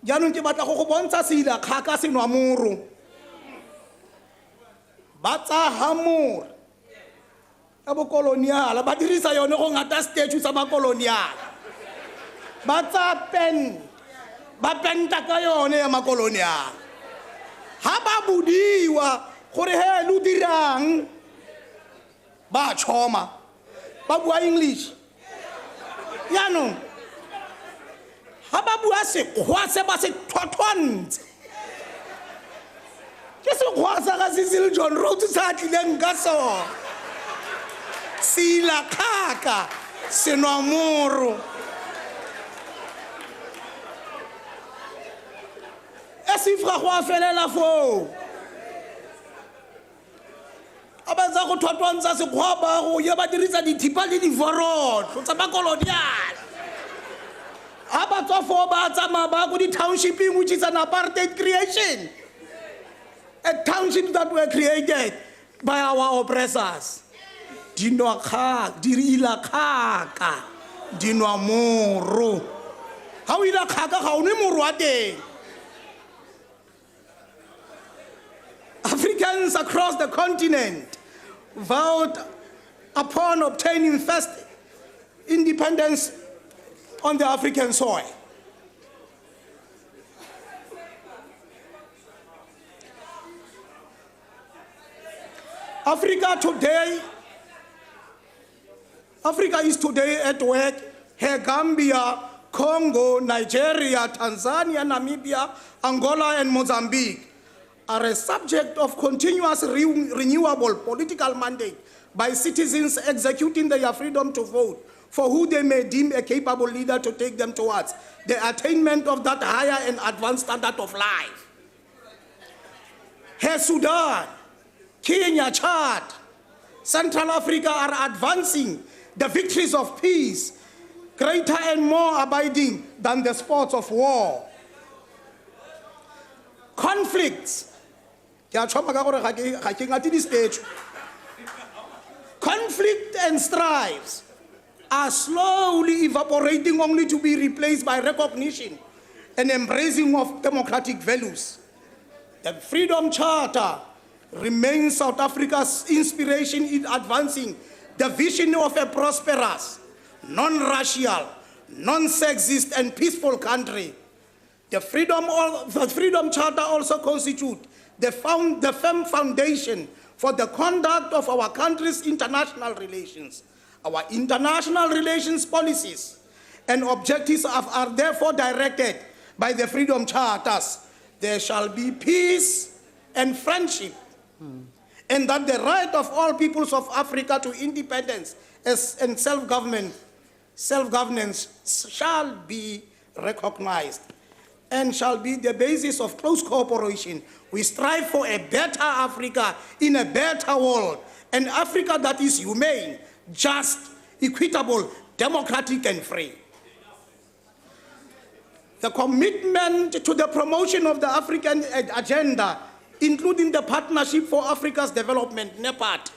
Speaker 9: Jaanong ke batla go bontsha seila kgaka senwamoro ba tsa hamore ya bokolonial ba dirisa yone go ngata statue tsa bakolonial, ba tsa pen ba penta ka yone ya makolonial. Ha ba budiwa gore he lo dirang ba choma ba bua English. Yaanong ha ba bua sekgwa se ba se thwathwantse ke sekgwa sa ga Cecil John Rhodes sa tlileng ka sona, sila kgaka senwamoro esifra go a felela foo. A ba tsa go thwathwantsa sekgwa ba go ya ba dirisa dithipa le divorotlo tsa bakolonial. Ha ba tswa foo ba tsamaya ba go di-townshiping, which is an apartheid creation, a township that were created by our oppressors. Dinwa kgaka, di ila kgaka, dinwa moro. Ha o ila kgaka ga o nwe moro wa teng. Africans across the continent vowed upon obtaining first independence on the African soil. Africa is today at work. Here Gambia, Congo, Nigeria, Tanzania, Namibia, Angola, and Mozambique are a subject of continuous renewable political mandate by citizens executing their freedom to vote for who they may deem a capable leader to take them towards the attainment of that higher and advanced standard of life. Here Sudan, Kenya, Chad, Central Africa are advancing the victories of peace, greater and more abiding than the sports of war. Conflicts, conflict and strives are slowly evaporating, only to be replaced by recognition and embracing of democratic values. The Freedom Charter remains South Africa's inspiration in advancing the vision of a prosperous, non-racial, non-sexist, and peaceful country. The Freedom Charter also constitutes the firm foundation for the conduct of our country's international relations. Our international relations policies and objectives are therefore directed by the Freedom Charters. There shall be peace and friendship, and that the right of all peoples of Africa to independence and self-governance shall be recognized and shall be the basis of close cooperation. We strive for a better Africa in a better world, an Africa that is humane, just, equitable, democratic, and free. The commitment to the promotion of the African agenda, including the Partnership for Africa's Development, NEPAD,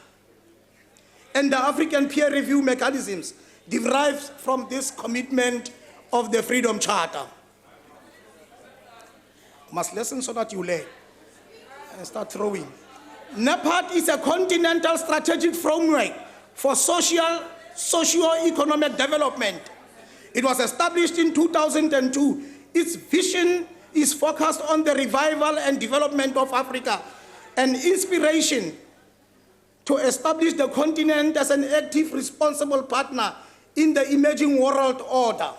Speaker 9: and the African peer review mechanisms, derives from this commitment of the Freedom Charter. Must listen so that you learn and start throwing. NEPAD is a continental strategic framework for socio-economic development. It was established in 2002. Its vision is focused on the revival and development of Africa, and inspiration to establish the continent as an active, responsible partner in the emerging world order.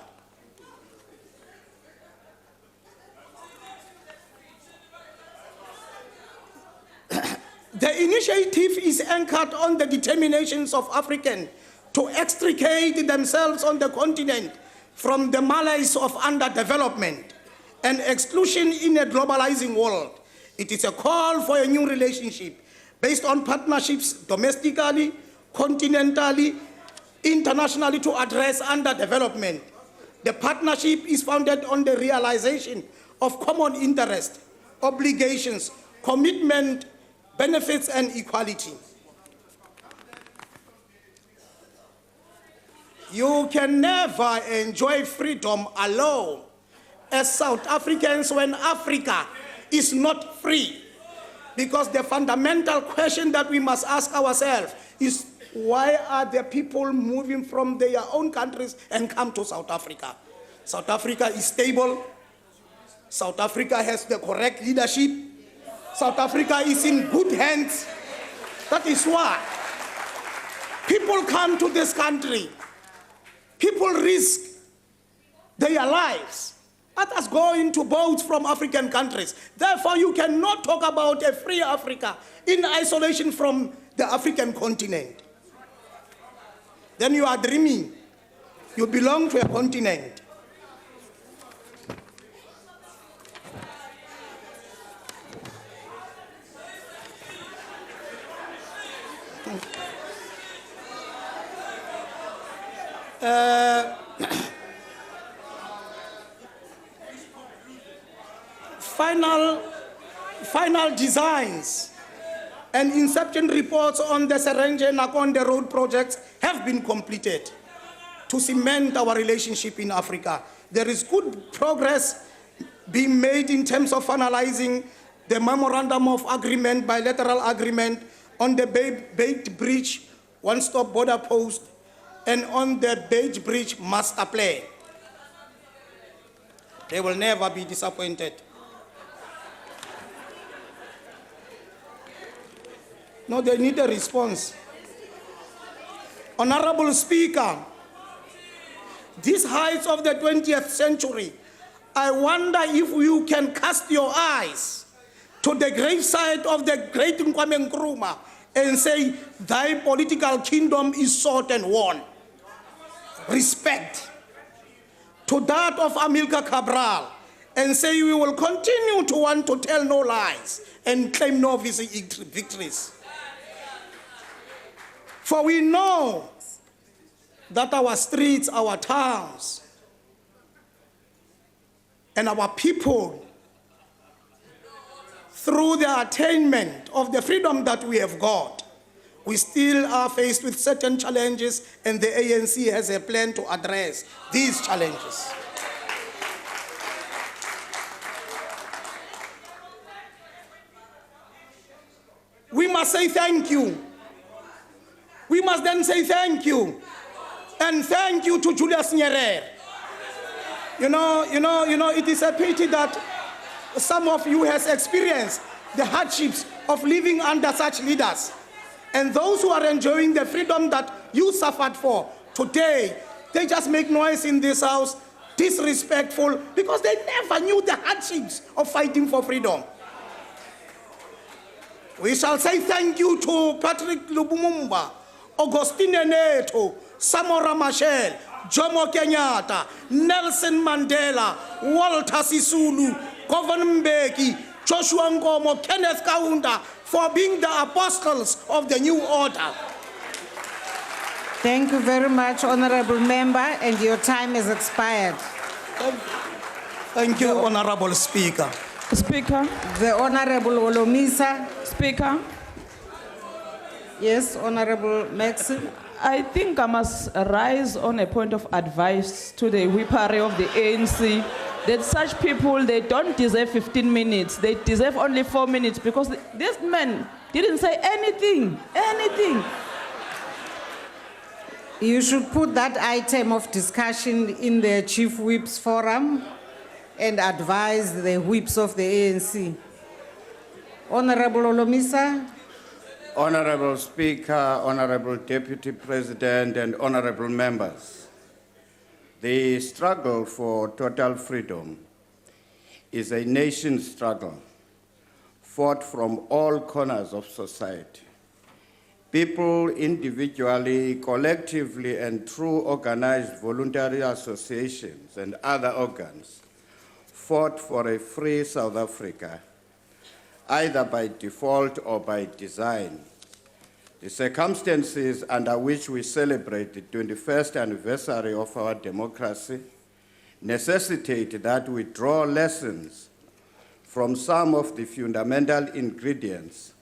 Speaker 9: The initiative is anchored on the determinations of Africans to extricate themselves on the continent from the malaise of underdevelopment and exclusion in a globalizing world. It is a call for a new relationship based on partnerships domestically, continentally, internationally to address underdevelopment. The partnership is founded on the realization of common interest, obligations, commitment, benefits, and equality. You can never enjoy freedom alone as South Africans when Africa is not free. Because the fundamental question that we must ask ourselves is, why are the people moving from their own countries and come to South Africa? South Africa is stable. South Africa has the correct leadership. South Africa is in good hands. That is why people come to this country. People risk their lives. Others go into boats from African countries. Therefore, you cannot talk about a free Africa in isolation from the African continent. Then you are dreaming. You belong to a continent. Final designs and inception reports on the Serenge and Nakonde road projects have been completed to cement our relationship in Africa. There is good progress being made in terms of finalizing the memorandum of agreement, bilateral agreement on the Beit Bridge one-stop border post and on the Beit Bridge master plan. They will never be disappointed. No, they need a response. Honorable Speaker, these heights of the 20th century, I wonder if you can cast your eyes to the graveside of the great Kwame Nkrumah and say, thy political kingdom is sought and won. Respect to that of Amilcar Cabral and say we will continue to want to tell no lies and claim no victories. For we know that our streets, our towns, and our people, through the attainment of the freedom that we have got, we still are faced with certain challenges, and the ANC has a plan to address these challenges. We must say thank you. We must then say thank you. And thank you to Julius Nyerere. You know, it is a pity that some of you has experienced the hardships of living under such leaders. And those who are enjoying the freedom that you suffered for today, they just make noise in this house, disrespectful, because they never knew the hardships of fighting for freedom. We shall say thank you to Patrick Lumumba, Augustine Neto, Samora Machel, Jomo Kenyatta, Nelson Mandela, Walter Sisulu, Govan Mbeki, Joshua Nkomo, Kenneth Kaunda, for being the apostles of the new order.
Speaker 1: Thank you very much, Honorable Member, and your time has expired.
Speaker 9: Thank you, Honorable Speaker.
Speaker 5: Speaker.
Speaker 1: The Honorable Olomisa.
Speaker 5: Speaker.
Speaker 1: Yes, Honorable Maxim.
Speaker 5: I think I must rise on a point of advice to the whippery of the ANC that such people, they don't deserve 15 minutes. They deserve only 4 minutes because this man didn't say anything.
Speaker 1: You should put that item of discussion in the Chief Whips Forum and advise the whips of the ANC. Honorable Olomisa.
Speaker 10: Honorable Speaker, Honorable Deputy President, and honorable members, the struggle for total freedom is a nation struggle fought from all corners of society. People individually, collectively, and through organized voluntary associations and other organs fought for a free South Africa, either by default or by design. The circumstances under which we celebrate the 21st anniversary of our democracy necessitate that we draw lessons from some of the fundamental ingredients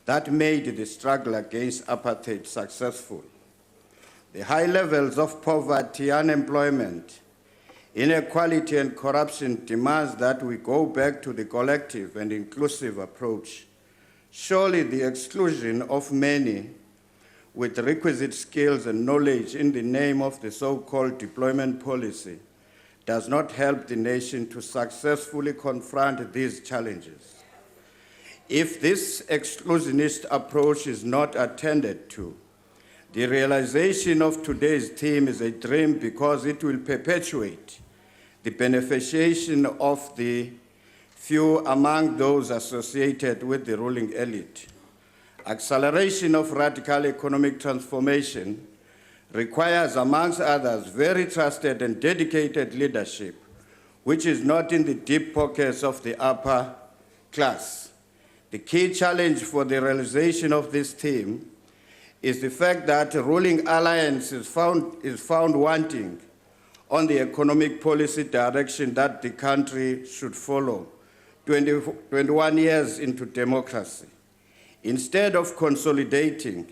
Speaker 10: that made the struggle against apartheid successful. The high levels of poverty, unemployment, inequality, and corruption demands that we go back to the collective and inclusive approach. Surely the exclusion of many with requisite skills and knowledge in the name of the so-called deployment policy does not help the nation to successfully confront these challenges. If this exclusionist approach is not attended to, the realization of today's theme is a dream because it will perpetuate the beneficiation of the few among those associated with the ruling elite. Acceleration of radical economic transformation requires, amongst others, very trusted and dedicated leadership, which is not in the deep pockets of the upper class. The key challenge for the realization of this theme is the fact that a ruling alliance is found wanting on the economic policy direction that the country should follow 21 years into democracy. Instead of consolidating,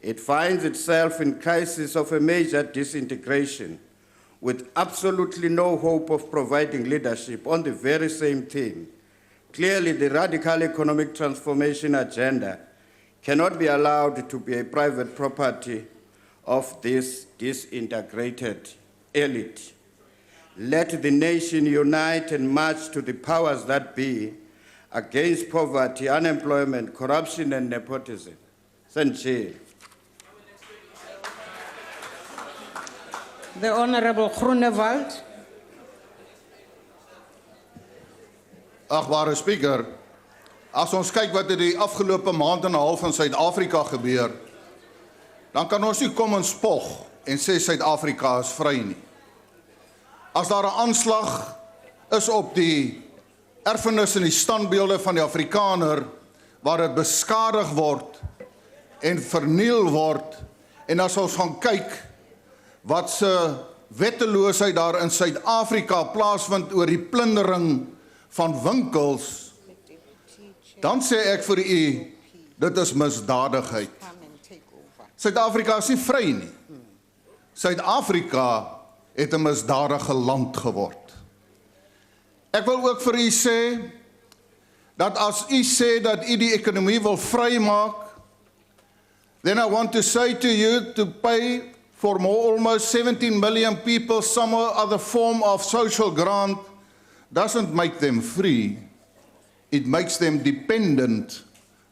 Speaker 10: it finds itself in crisis of a major disintegration with absolutely no hope of providing leadership on the very same theme. Clearly, the radical economic transformation agenda cannot be allowed to be a private property of this disintegrated elite. Let the nation unite and march to the powers that be against poverty, unemployment, corruption, and nepotism. Sanjay.
Speaker 1: The Honorable Groenewald.
Speaker 11: Agbare Speaker, as ons kyk wat die afgelope maand en 'n half in Suid-Afrika gebeur, dan kan ons nie kom en spog en sê Suid-Afrika is vry nie. As daar 'n aanslag is op die erfenis en die standbeelde van die Afrikaner, waar dit beskadig word en verniel word, en as ons gaan kyk wat se wetteloosheid daar in Suid-Afrika plaasvind oor die plundering van winkels, dan sê ek vir u, dit is misdadigheid. Suid-Afrika is nie vry nie. Suid-Afrika het 'n misdadige land geword. Ek wil ook vir u sê, dat as u sê dat u die ekonomie wil vrymaak, then I want to say to you to pay for almost 17 million people some other form of social grant doesn't make them free. It makes them dependent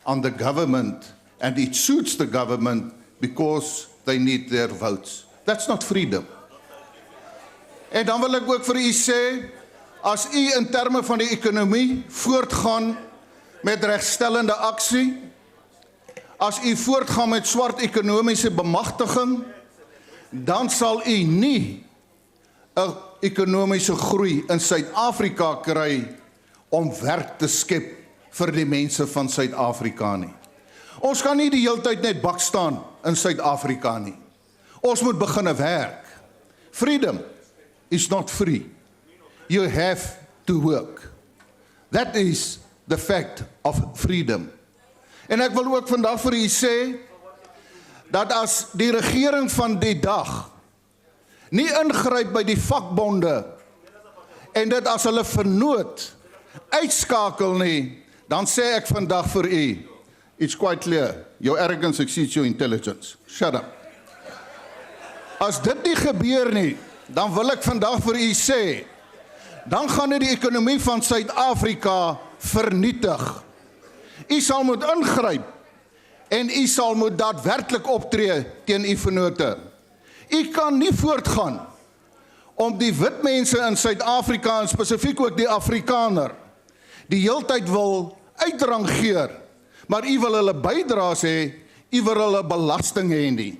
Speaker 11: on the government, and it suits the government because they need their votes. That's not freedom. En dan wil ek ook vir u sê, as u in terme van die ekonomie voortgaan met regstellende aksie, as u voortgaan met swart ekonomiese bemagtiging, dan sal u nie 'n ekonomiese groei in Suid-Afrika kry om werk te skep vir die mense van Suid-Afrika nie. Ons kan nie die hele tyd net bak staan in Suid-Afrika nie. Ons moet begin werk. Freedom is not free. You have to work. That is the fact of freedom. En ek wil ook vandag vir u sê, dat as die regering van die dag nie ingryp by die vakbonde en dit as hulle vernoot uitskakel nie, dan sê ek vandag vir u, it's quite clear, your arrogance exceeds your intelligence. Shut up. As dit nie gebeur nie, dan wil ek vandag vir u sê, dan gaan dit die ekonomie van Suid-Afrika vernietig. U sal moet ingryp en u sal moet daadwerklik optree teen u vennote. U kan nie voortgaan om die wit mense in Suid-Afrika en spesifiek ook die Afrikaner die heeltyd wil uitrangeer, maar u wil hulle bydraes hê, u wil hulle belasting hê nie.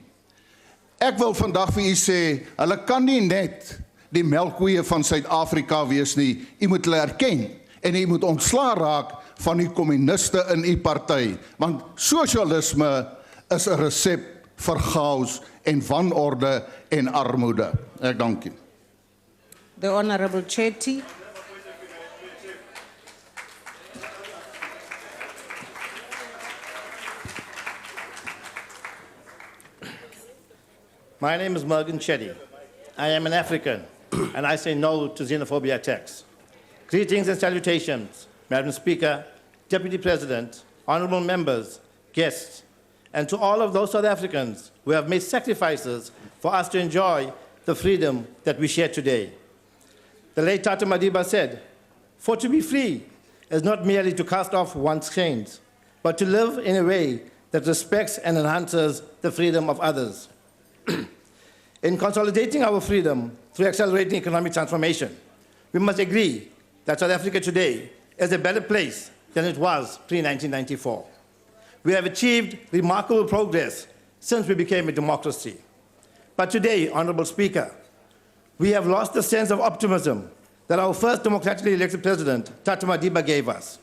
Speaker 11: Ek wil vandag vir u sê, hulle kan nie net die melkkoeie van Suid-Afrika wees nie, u moet hulle erken, en u moet ontslaa raak van die kommuniste in u party, want sosialisme is 'n resep vir chaos en wanorde en armoede. Ek dank u.
Speaker 1: The Honorable Chetty.
Speaker 12: My name is Morgan Chetty. I am an African, and I say no to xenophobia attacks. Greetings and salutations, Madam Speaker, Deputy President, honorable members, guests, and to all of those South Africans who have made sacrifices for us to enjoy the freedom that we share today. The late Tata Madiba said, "For to be free is not merely to cast off one's chains, but to live in a way that respects and enhances the freedom of others." In consolidating our freedom through accelerating economic transformation, we must agree that South Africa today is a better place than it was pre-1994. We have achieved remarkable progress since we became a democracy. But today, Honorable Speaker, we have lost the sense of optimism that our first democratically elected president, Tata Madiba, gave us.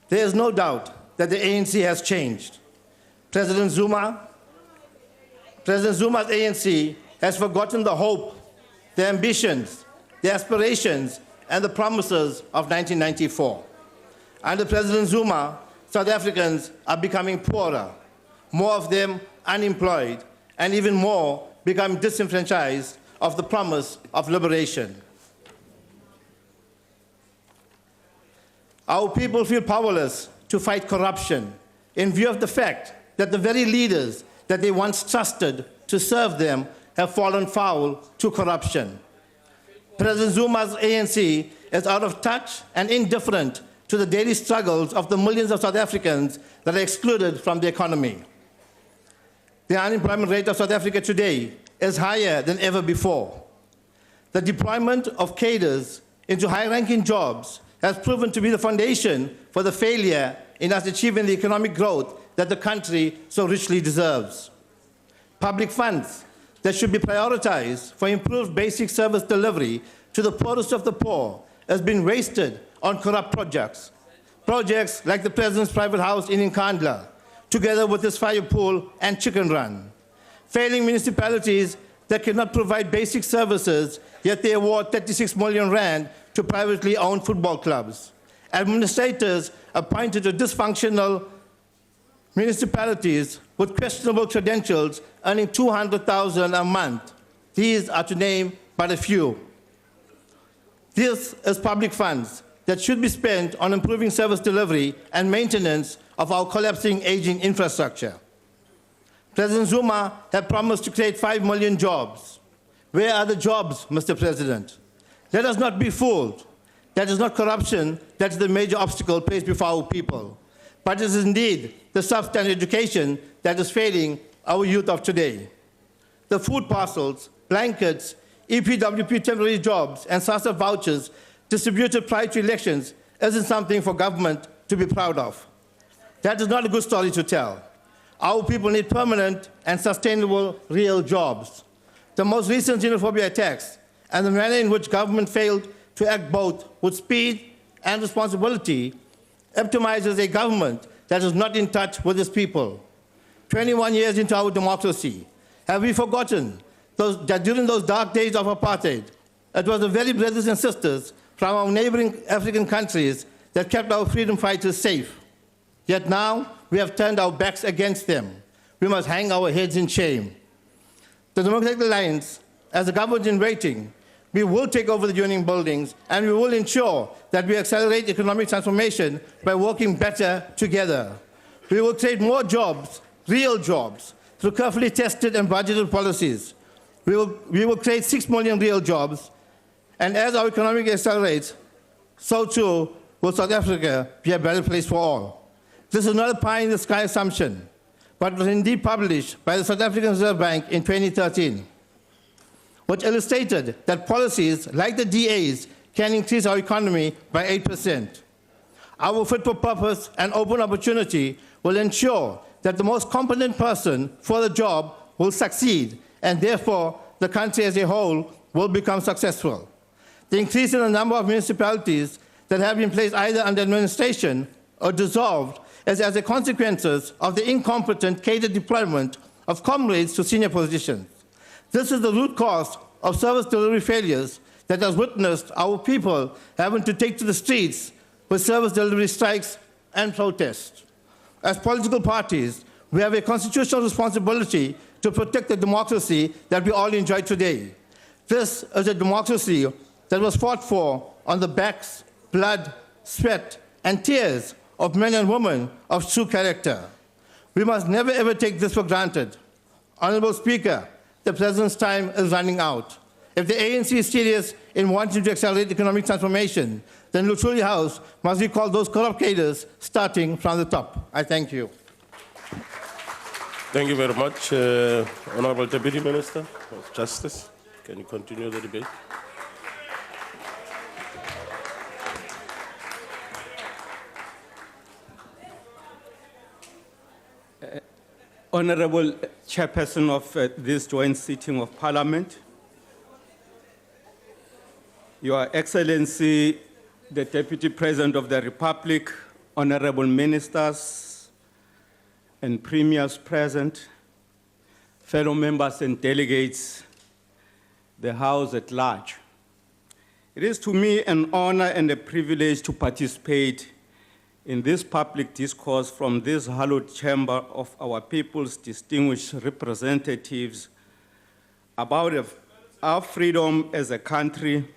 Speaker 12: There is no doubt that the ANC has changed. President Zuma's ANC has forgotten the hope, the ambitions, the aspirations, and the promises of 1994. Under President Zuma, South Africans are becoming poorer, more of them unemployed, and even more becoming disenfranchised of the promise of liberation. Our people feel powerless to fight corruption in view of the fact that the very leaders that they once trusted to serve them have fallen foul to corruption. President Zuma's ANC is out of touch and indifferent to the daily struggles of the millions of South Africans that are excluded from the economy. The unemployment rate of South Africa today is higher than ever before. The deployment of cadres into high-ranking jobs has proven to be the foundation for the failure in us achieving the economic growth that the country so richly deserves. Public funds that should be prioritized for improved basic service delivery to the poorest of the poor has been wasted on corrupt projects. Projects like the President's private house in eNCA, together with his fire pool and chicken run. Failing municipalities that cannot provide basic services, yet they award 36 million rand to privately owned football clubs. Administrators appointed to dysfunctional municipalities with questionable credentials earning 200,000 a month. These are to name but a few. This is public funds that should be spent on improving service delivery and maintenance of our collapsing aging infrastructure. President Zuma had promised to create 5 million jobs. Where are the jobs, Mr. President? Let us not be fooled. That is not corruption that is the major obstacle placed before our people, but it is indeed the substandard education that is failing our youth of today. The food parcels, blankets, EPWP temporary jobs, and SASSA vouchers distributed prior to elections isn't something for government to be proud of. That is not a good story to tell. Our people need permanent and sustainable real jobs. The most recent xenophobia attacks and the manner in which government failed to act both with speed and responsibility epitomizes a government that is not in touch with its people. 21 years into our democracy, have we forgotten that during those dark days of apartheid, it was the very brothers and sisters from our neighboring African countries that kept our freedom fighters safe? Yet now, we have turned our backs against them. We must hang our heads in shame. The Democratic Alliance, as a government in waiting, we will take over the union buildings and we will ensure that we accelerate economic transformation by working better together. We will create more jobs, real jobs, through carefully tested and budgeted policies. We will create 6 million real jobs, and as our economy accelerates, so too will South Africa be a better place for all. This is not a pie-in-the-sky assumption, but was indeed published by the South African Reserve Bank in 2013, which illustrated that policies like the DA's can increase our economy by 8%. Our fit for purpose and open opportunity will ensure that the most competent person for the job will succeed, and therefore the country as a whole will become successful. The increase in the number of municipalities that have been placed either under administration or dissolved as a consequence of the incompetent catered deployment of comrades to senior positions. This is the root cause of service delivery failures that has witnessed our people having to take to the streets with service delivery strikes and protests. As political parties, we have a constitutional responsibility to protect the democracy that we all enjoy today. This is a democracy that was fought for on the backs, blood, sweat, and tears of men and women of true character. We must never ever take this for granted. Honorable Speaker, the President's time is running out. If the ANC is serious in wanting to accelerate economic transformation, then Luthuli House must recall those corrupt cadres starting from the top. I thank you.
Speaker 13: Thank you very much, Honorable Deputy Minister of Justice. Can you continue the debate?
Speaker 14: Honorable Chairperson of this joint sitting of Parliament, Your Excellency, the Deputy President of the Republic, Honorable Ministers and Premiers present, fellow members and delegates, the House at large. It is to me an honor and a privilege to participate in this public discourse from this hallowed chamber of our people's distinguished representatives about our freedom as a country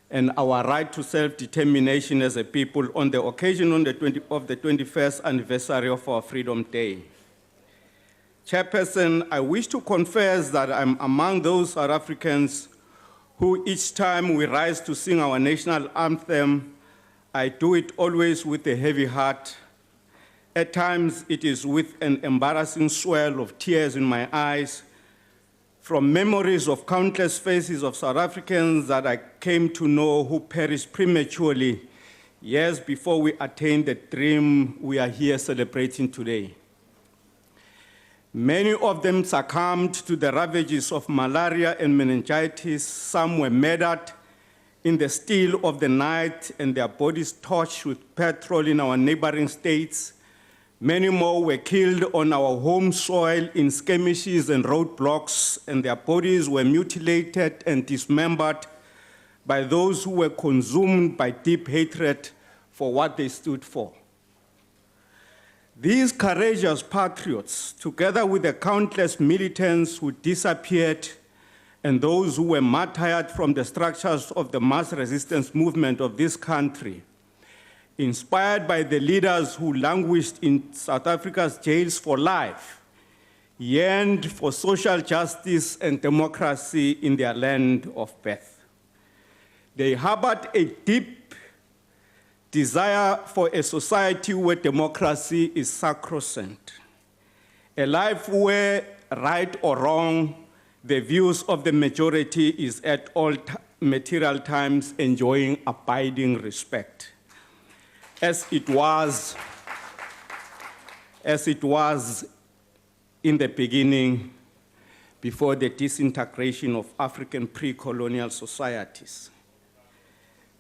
Speaker 14: and our right to self-determination as a people on the occasion of the 21st anniversary of our Freedom Day. Chairperson, I wish to confess that I'm among those South Africans who each time we rise to sing our national anthem, I do it always with a heavy heart. At times, it is with an embarrassing swell of tears in my eyes from memories of countless faces of South Africans that I came to know who perished prematurely years before we attained the dream we are here celebrating today. Many of them succumbed to the ravages of malaria and meningitis. Some were murdered in the still of the night and their bodies torched with petrol in our neighboring states. Many more were killed on our home soil in skirmishes and roadblocks, and their bodies were mutilated and dismembered by those who were consumed by deep hatred for what they stood for. These courageous patriots, together with the countless militants who disappeared and those who were martyred from the structures of the mass resistance movement of this country, inspired by the leaders who languished in South Africa's jails for life, yearned for social justice and democracy in their land of birth. They harbored a deep desire for a society where democracy is sacrosanct, a life where, right or wrong, the views of the majority is at all material times enjoying abiding respect, as it was in the beginning before the disintegration of African pre-colonial societies.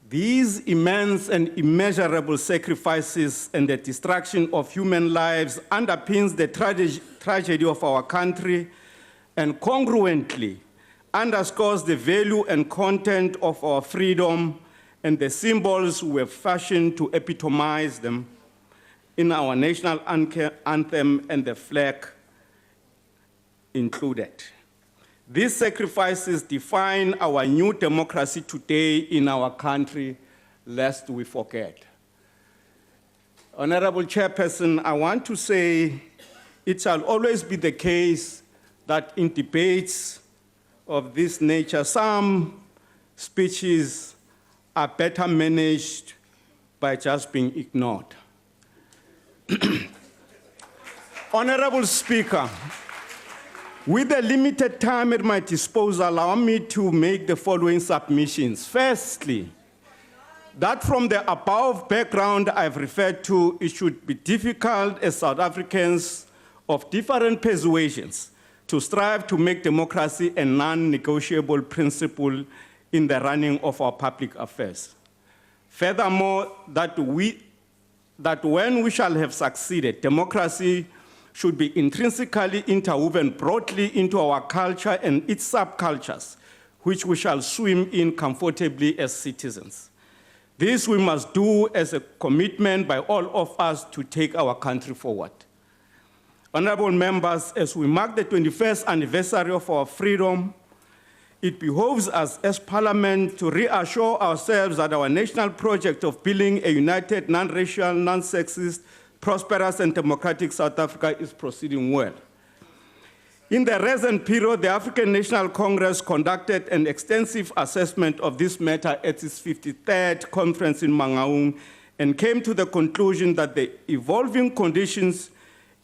Speaker 14: These immense and immeasurable sacrifices and the destruction of human lives underpins the tragedy of our country and congruently underscores the value and content of our freedom and the symbols we have fashioned to epitomize them in our national anthem and the flag included. These sacrifices define our new democracy today in our country, lest we forget. Honorable Chairperson, I want to say it shall always be the case that in debates of this nature, some speeches are better managed by just being ignored. Honorable Speaker, with the limited time at my disposal, allow me to make the following submissions. Firstly, That from the above background I've referred to, it should be difficult as South Africans of different persuasions to strive to make democracy a non-negotiable principle in the running of our public affairs. Furthermore, that when we shall have succeeded, democracy should be intrinsically interwoven broadly into our culture and its subcultures, which we shall swim in comfortably as citizens. This we must do as a commitment by all of us to take our country forward. Honorable members, as we mark the 21st anniversary of our freedom, it behoves us as Parliament to reassure ourselves that our national project of building a united, non-racial, non-sexist, prosperous and democratic South Africa is proceeding well. In the recent period, the African National Congress conducted an extensive assessment of this matter at its 53rd conference in Mangaung and came to the conclusion that the evolving conditions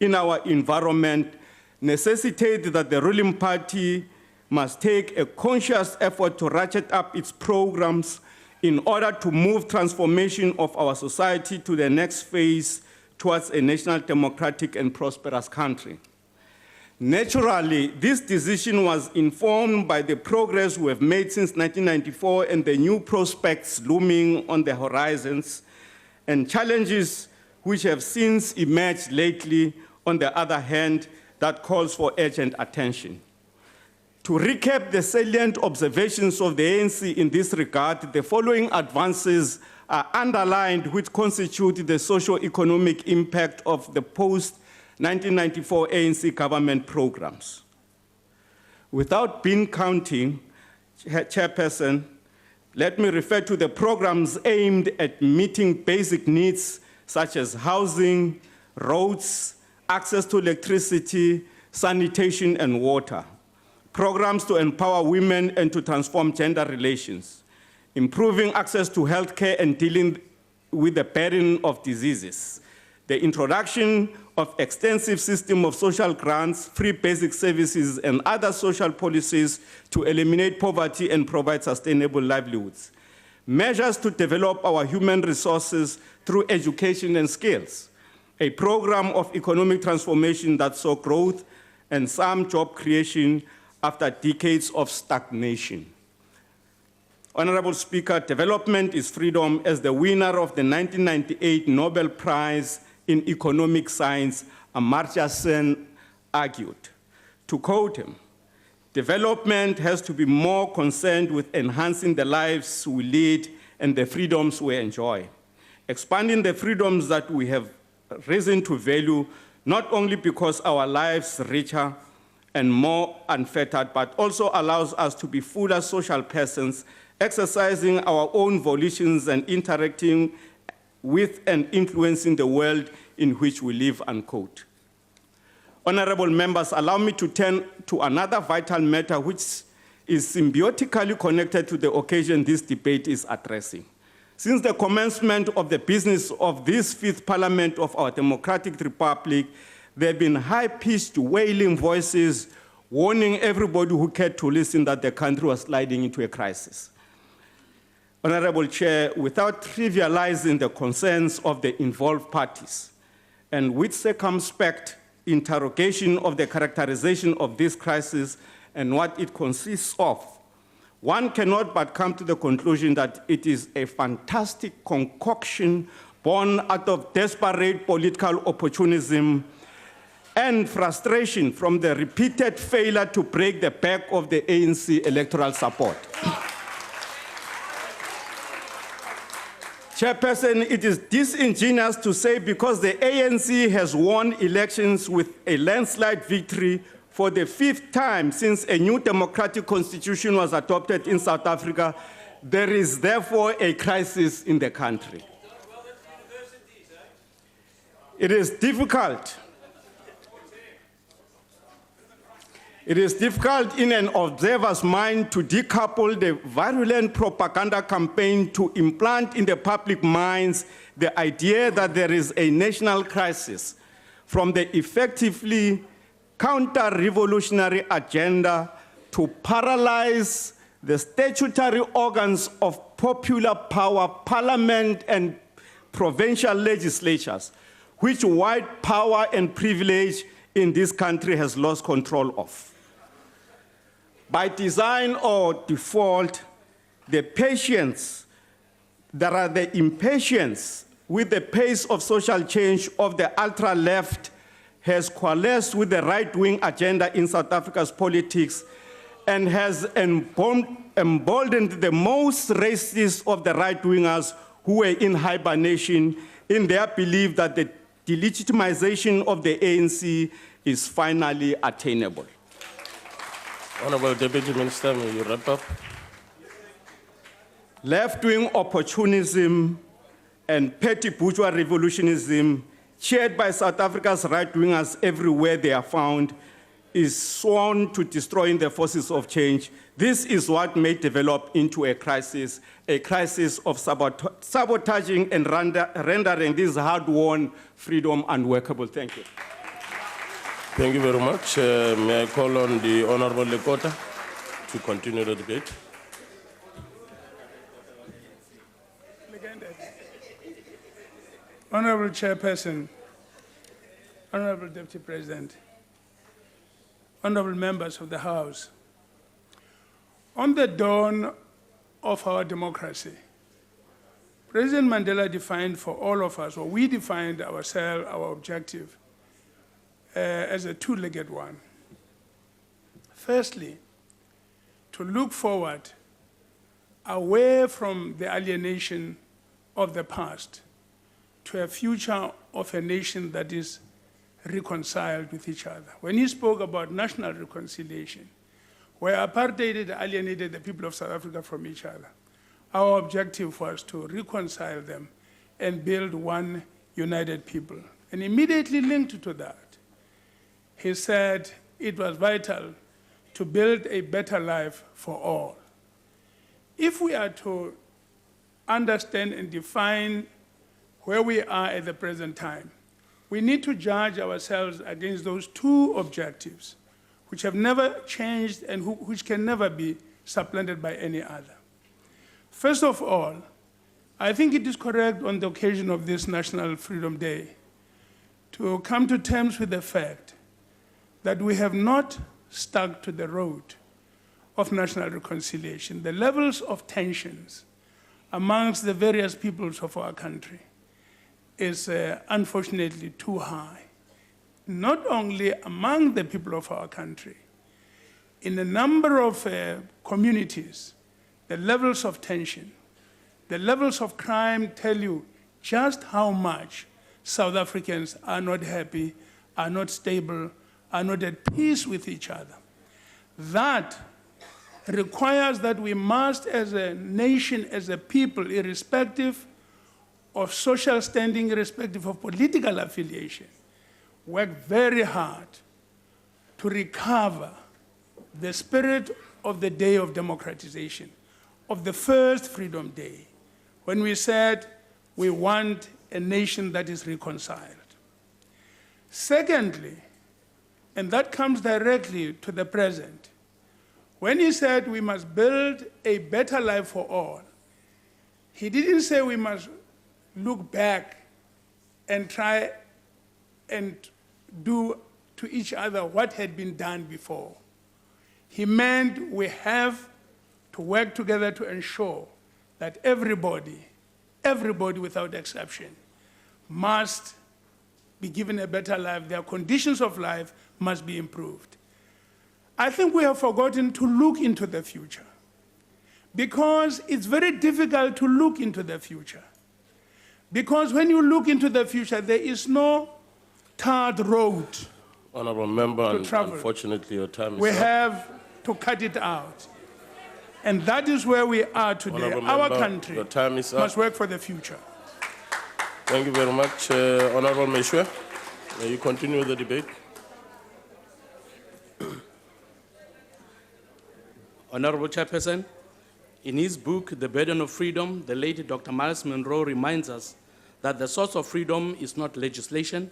Speaker 14: in our environment necessitate that the ruling party must take a conscious effort to ratchet up its programs in order to move transformation of our society to the next phase towards a national, democratic, and prosperous country. Naturally, this decision was informed by the progress we have made since 1994 and the new prospects looming on the horizons and challenges which have since emerged lately, on the other hand, that calls for urgent attention. To recap the salient observations of the ANC in this regard, the following advances are underlined which constitute the socio-economic impact of the post-1994 ANC government programs. Without bean counting, Chairperson, let me refer to the programs aimed at meeting basic needs such as housing, roads, access to electricity, sanitation, and water. Programs to empower women and to transform gender relations, improving access to healthcare and dealing with the burden of diseases, the introduction of extensive system of social grants, free basic services, and other social policies to eliminate poverty and provide sustainable livelihoods, measures to develop our human resources through education and skills, a program of economic transformation that saw growth and some job creation after decades of stagnation. Honorable Speaker, development is freedom, as the winner of the 1998 Nobel Prize in Economic Science, Amartya Sen, argued. To quote him, development has to be more concerned with enhancing the lives we lead and the freedoms we enjoy, expanding the freedoms that we have reason to value, not only because our lives are richer and more unfettered, but also allows us to be fuller social persons, exercising our own volitions and interacting with and influencing the world in which we live, unquote. Honorable members, allow me to turn to another vital matter which is symbiotically connected to the occasion this debate is addressing. Since the commencement of the business of this fifth parliament of our democratic republic, there have been high-pitched wailing voices warning everybody who cared to listen that the country was sliding into a crisis. Honorable Chair, without trivializing the concerns of the involved parties, and with circumspect interrogation of the characterization of this crisis and what it consists of, one cannot but come to the conclusion that it is a fantastic concoction born out of desperate political opportunism and frustration from the repeated failure to break the back of the ANC electoral support. Chairperson, it is disingenuous to say because the ANC has won elections with a landslide victory for the fifth time since a new democratic constitution was adopted in South Africa, there is therefore a crisis in the country. It is difficult. It is difficult in an observer's mind to decouple the virulent propaganda campaign to implant in the public minds the idea that there is a national crisis from the effectively counter-revolutionary agenda to paralyze the statutory organs of popular power, parliament and provincial legislatures, which white power and privilege in this country has lost control of. By design or default, the impatience with the pace of social change of the ultra-left has coalesced with the right-wing agenda in South Africa's politics and has emboldened the most racist of the right-wingers who were in hibernation in their belief that the delegitimization of the ANC is finally attainable.
Speaker 13: Honorable Deputy Minister, may you wrap up?
Speaker 14: Left-wing opportunism and petty bourgeois revolutionism, shared by South Africa's right-wingers everywhere they are found, is sworn to destroying the forces of change. This is what may develop into a crisis of sabotaging and rendering this hard-won freedom unworkable. Thank you.
Speaker 13: Thank you very much. May I call on the Honorable Lekota to continue the debate?
Speaker 15: Honorable Chairperson, Honorable Deputy President, honorable members of the House, on the dawn of our democracy, President Mandela defined for all of us, or we defined ourselves, our objective, as a two-legged one. Firstly, to look forward away from the alienation of the past to a future of a nation that is reconciled with each other. When he spoke about national reconciliation, where apartheid had alienated the people of South Africa from each other, our objective was to reconcile them and build one united people. And immediately linked to that, he said it was vital to build a better life for all. If we are to understand and define where we are at the present time, we need to judge ourselves against those two objectives, which have never changed and which can never be supplanted by any other. First of all, I think it is correct on the occasion of this National Freedom Day to come to terms with the fact that we have not stuck to the road of national reconciliation. The levels of tensions amongst the various peoples of our country is unfortunately too high, not only among the people of our country. In a number of communities, the levels of tension, the levels of crime tell you just how much South Africans are not happy, are not stable, are not at peace with each other. That requires that we must, as a nation, as a people, irrespective of social standing, irrespective of political affiliation, work very hard to recover the spirit of the day of democratization, of the first Freedom Day, when we said we want a nation that is reconciled. Secondly, and that comes directly to the present, when he said we must build a better life for all, he didn't say we must look back and try and do to each other what had been done before. He meant we have to work together to ensure that everybody without exception, must be given a better life. Their conditions of life must be improved. I think we have forgotten to look into the future, because it's very difficult to look into the future. Because when you look into the future, there is no tarred road.
Speaker 13: Honorable Member, unfortunately your time is up.
Speaker 15: We have to cut it out. And that is where we are today. Our country must work for the future.
Speaker 13: Thank you very much. Honorable Meshwe, may you continue the debate?
Speaker 16: Honorable Chairperson, in his book, The Burden of Freedom, the late Dr. Miles Monroe reminds us that the source of freedom is not legislation,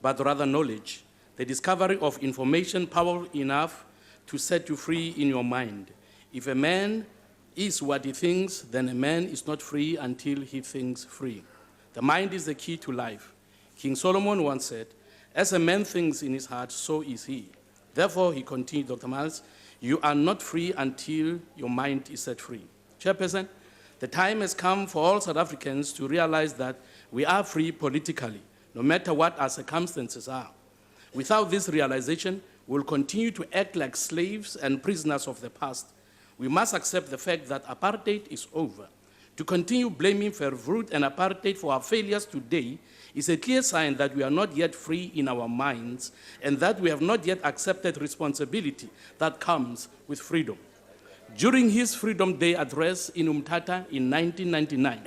Speaker 16: but rather knowledge, the discovery of information powerful enough to set you free in your mind. If is what he thinks, then a man is not free until he thinks free. The mind is the key to life. King Solomon once said, "As a man thinks in his heart, so is he." Therefore, he continued, Dr. Miles, you are not free until your mind is set free. Chairperson, the time has come for all South Africans to realize that we are free politically, no matter what our circumstances are. Without this realization, we'll continue to act like slaves and prisoners of the past. We must accept the fact that apartheid is over. To continue blaming Verwoerd and apartheid for our failures today is a clear sign that we are not yet free in our minds and that we have not yet accepted responsibility that comes with freedom. During his Freedom Day address in Umtata in 1999,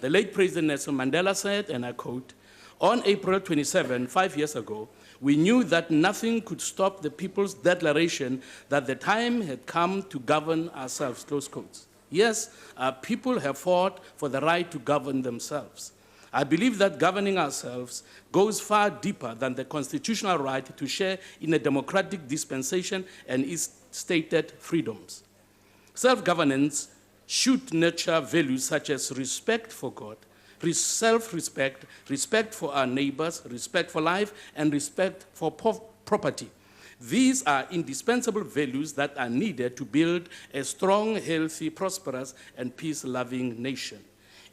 Speaker 16: the late President Nelson Mandela said, and I quote, "On April 27, 5 years ago, we knew that nothing could stop the people's declaration that the time had come to govern ourselves," close quotes. Yes, our people have fought for the right to govern themselves. I believe that governing ourselves goes far deeper than the constitutional right to share in a democratic dispensation and its stated freedoms. Self-governance should nurture values such as respect for God, self-respect, respect for our neighbors, respect for life, and respect for property. These are indispensable values that are needed to build a strong, healthy, prosperous, and peace-loving nation.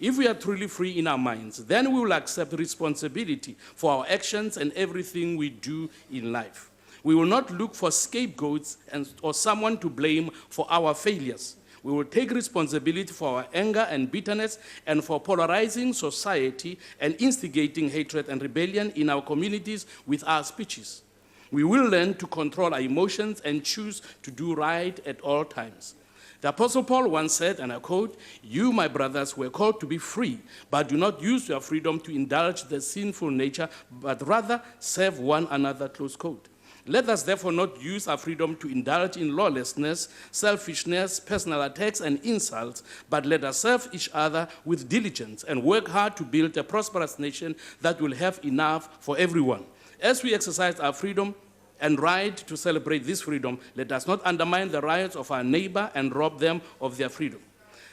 Speaker 16: If we are truly free in our minds, then we will accept responsibility for our actions and everything we do in life. We will not look for scapegoats or someone to blame for our failures. We will take responsibility for our anger and bitterness and for polarizing society and instigating hatred and rebellion in our communities with our speeches. We will learn to control our emotions and choose to do right at all times. The Apostle Paul once said, and I quote, "You, my brothers, were called to be free, but do not use your freedom to indulge the sinful nature, but rather serve one another," close quote. Let us therefore not use our freedom to indulge in lawlessness, selfishness, personal attacks, and insults, but let us serve each other with diligence and work hard to build a prosperous nation that will have enough for everyone. As we exercise our freedom and right to celebrate this freedom, let us not undermine the rights of our neighbor and rob them of their freedom.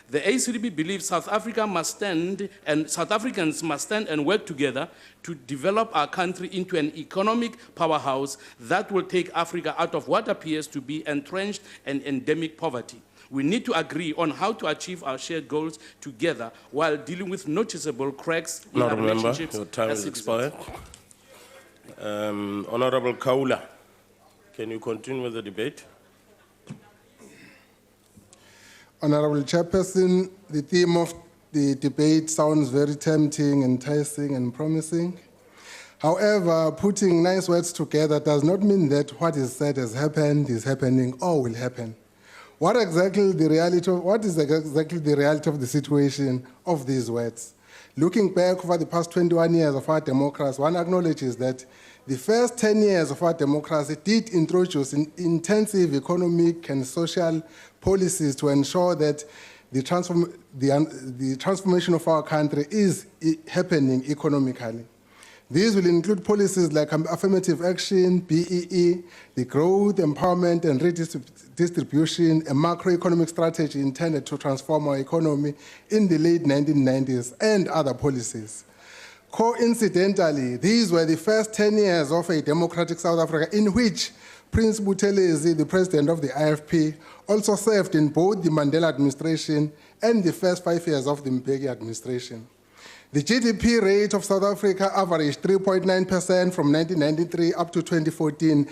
Speaker 16: The ACDP believes South Africans must stand and work together to develop our country into an economic powerhouse that will take Africa out of what appears to be entrenched and endemic poverty. We need to agree on how to achieve our shared goals together while dealing with noticeable cracks in our relationships.
Speaker 13: Your time has expired. Honorable Kaula, can you continue with the debate?
Speaker 17: Honorable Chairperson, the theme of the debate sounds very tempting, enticing, and promising. However, putting nice words together does not mean that what is said has happened, is happening, or will happen. What is exactly the reality of the situation of these words? Looking back over the past 21 years of our democracy, one acknowledges that the first 10 years of our democracy did introduce intensive economic and social policies to ensure that the transformation of our country is happening economically. These will include policies like affirmative action, BEE, the growth, empowerment, and redistribution, a macroeconomic strategy intended to transform our economy in the late 1990s, and other policies. Coincidentally, these were the first 10 years of a democratic South Africa in which Prince Buthelezi, the president of the IFP, also served in both the Mandela administration and the first 5 years of the Mbeki administration. The GDP rate of South Africa averaged 3.9% from 1993 up to 2014,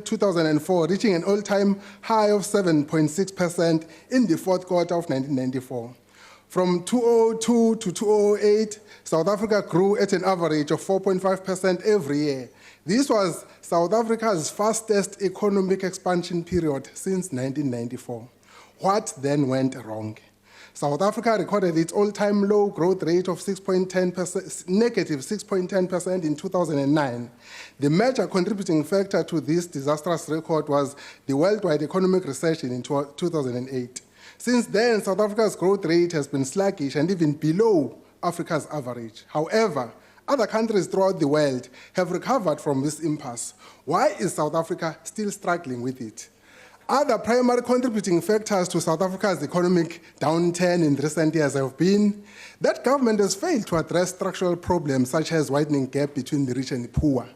Speaker 17: 2004, reaching an all-time high of 7.6% in the fourth quarter of 1994. From 2002 to 2008, South Africa grew at an average of 4.5% every year. This was South Africa's fastest economic expansion period since 1994. What then went wrong? South Africa recorded its all-time low growth rate of negative 6.10% in 2009. The major contributing factor to this disastrous record was the worldwide economic recession in 2008. Since then, South Africa's growth rate has been sluggish and even below Africa's average. However, other countries throughout the world have recovered from this impasse. Why is South Africa still struggling with it? Other primary contributing factors to South Africa's economic downturn in recent years have been that government has failed to address structural problems such as widening gap between the rich and the poor,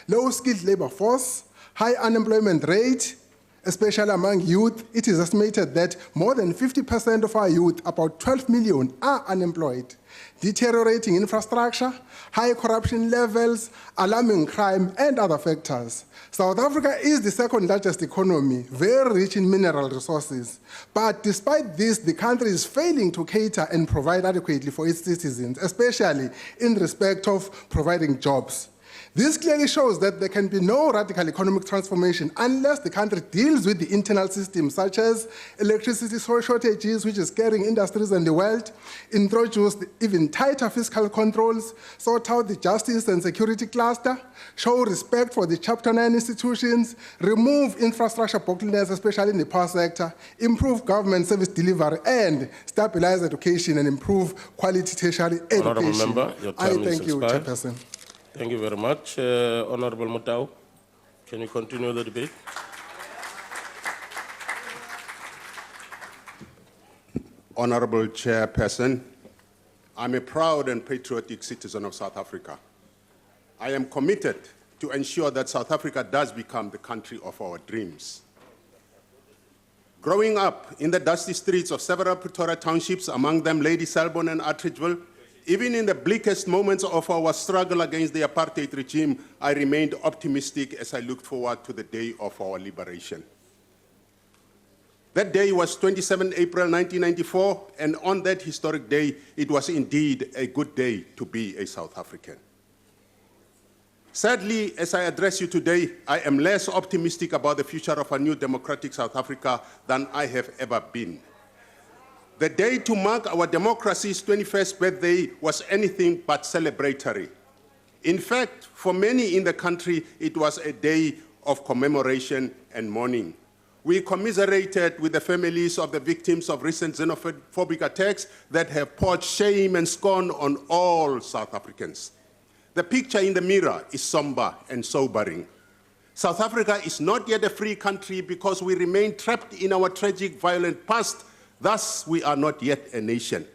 Speaker 17: low-skilled labor force, high unemployment rate, especially among youth. It is estimated that more than 50% of our youth, about 12 million, are unemployed. Deteriorating infrastructure, high corruption levels, alarming crime, and other factors. South Africa is the second largest economy, very rich in mineral resources. But despite this, the country is failing to cater and provide adequately for its citizens, especially in respect of providing jobs. This clearly shows that there can be no radical economic transformation unless the country deals with the internal systems, such as electricity shortages, which is scaring industries and the world, introduce even tighter fiscal controls, sort out the justice and security cluster, show respect for the Chapter 9 institutions, remove infrastructure bottlenecks, especially in the power sector, improve government service delivery, and stabilize education and improve quality tertiary education.
Speaker 13: Honourable Member, your time is
Speaker 17: thank you,
Speaker 13: expired.
Speaker 17: Chairperson.
Speaker 13: Thank you very much. Honourable Mutau, can you continue the debate?
Speaker 18: Honourable Chairperson, I'm a proud and patriotic citizen of South Africa. I am committed to ensure that South Africa does become the country of our dreams. Growing up in the dusty streets of several Pretoria townships, among them Lady Selborne and Attridgeville, even in the bleakest moments of our struggle against the apartheid regime, I remained optimistic as I looked forward to the day of our liberation. That day was 27 April 1994, and on that historic day, it was indeed a good day to be a South African. Sadly, as I address you today, I am less optimistic about the future of a new democratic South Africa than I have ever been. The day to mark our democracy's 21st birthday was anything but celebratory. In fact, for many in the country, it was a day of commemoration and mourning. We commiserated with the families of the victims of recent xenophobic attacks that have poured shame and scorn on all South Africans. The picture in the mirror is somber and sobering. South Africa is not yet a free country because we remain trapped in our tragic, violent past. Thus, we are not yet a nation.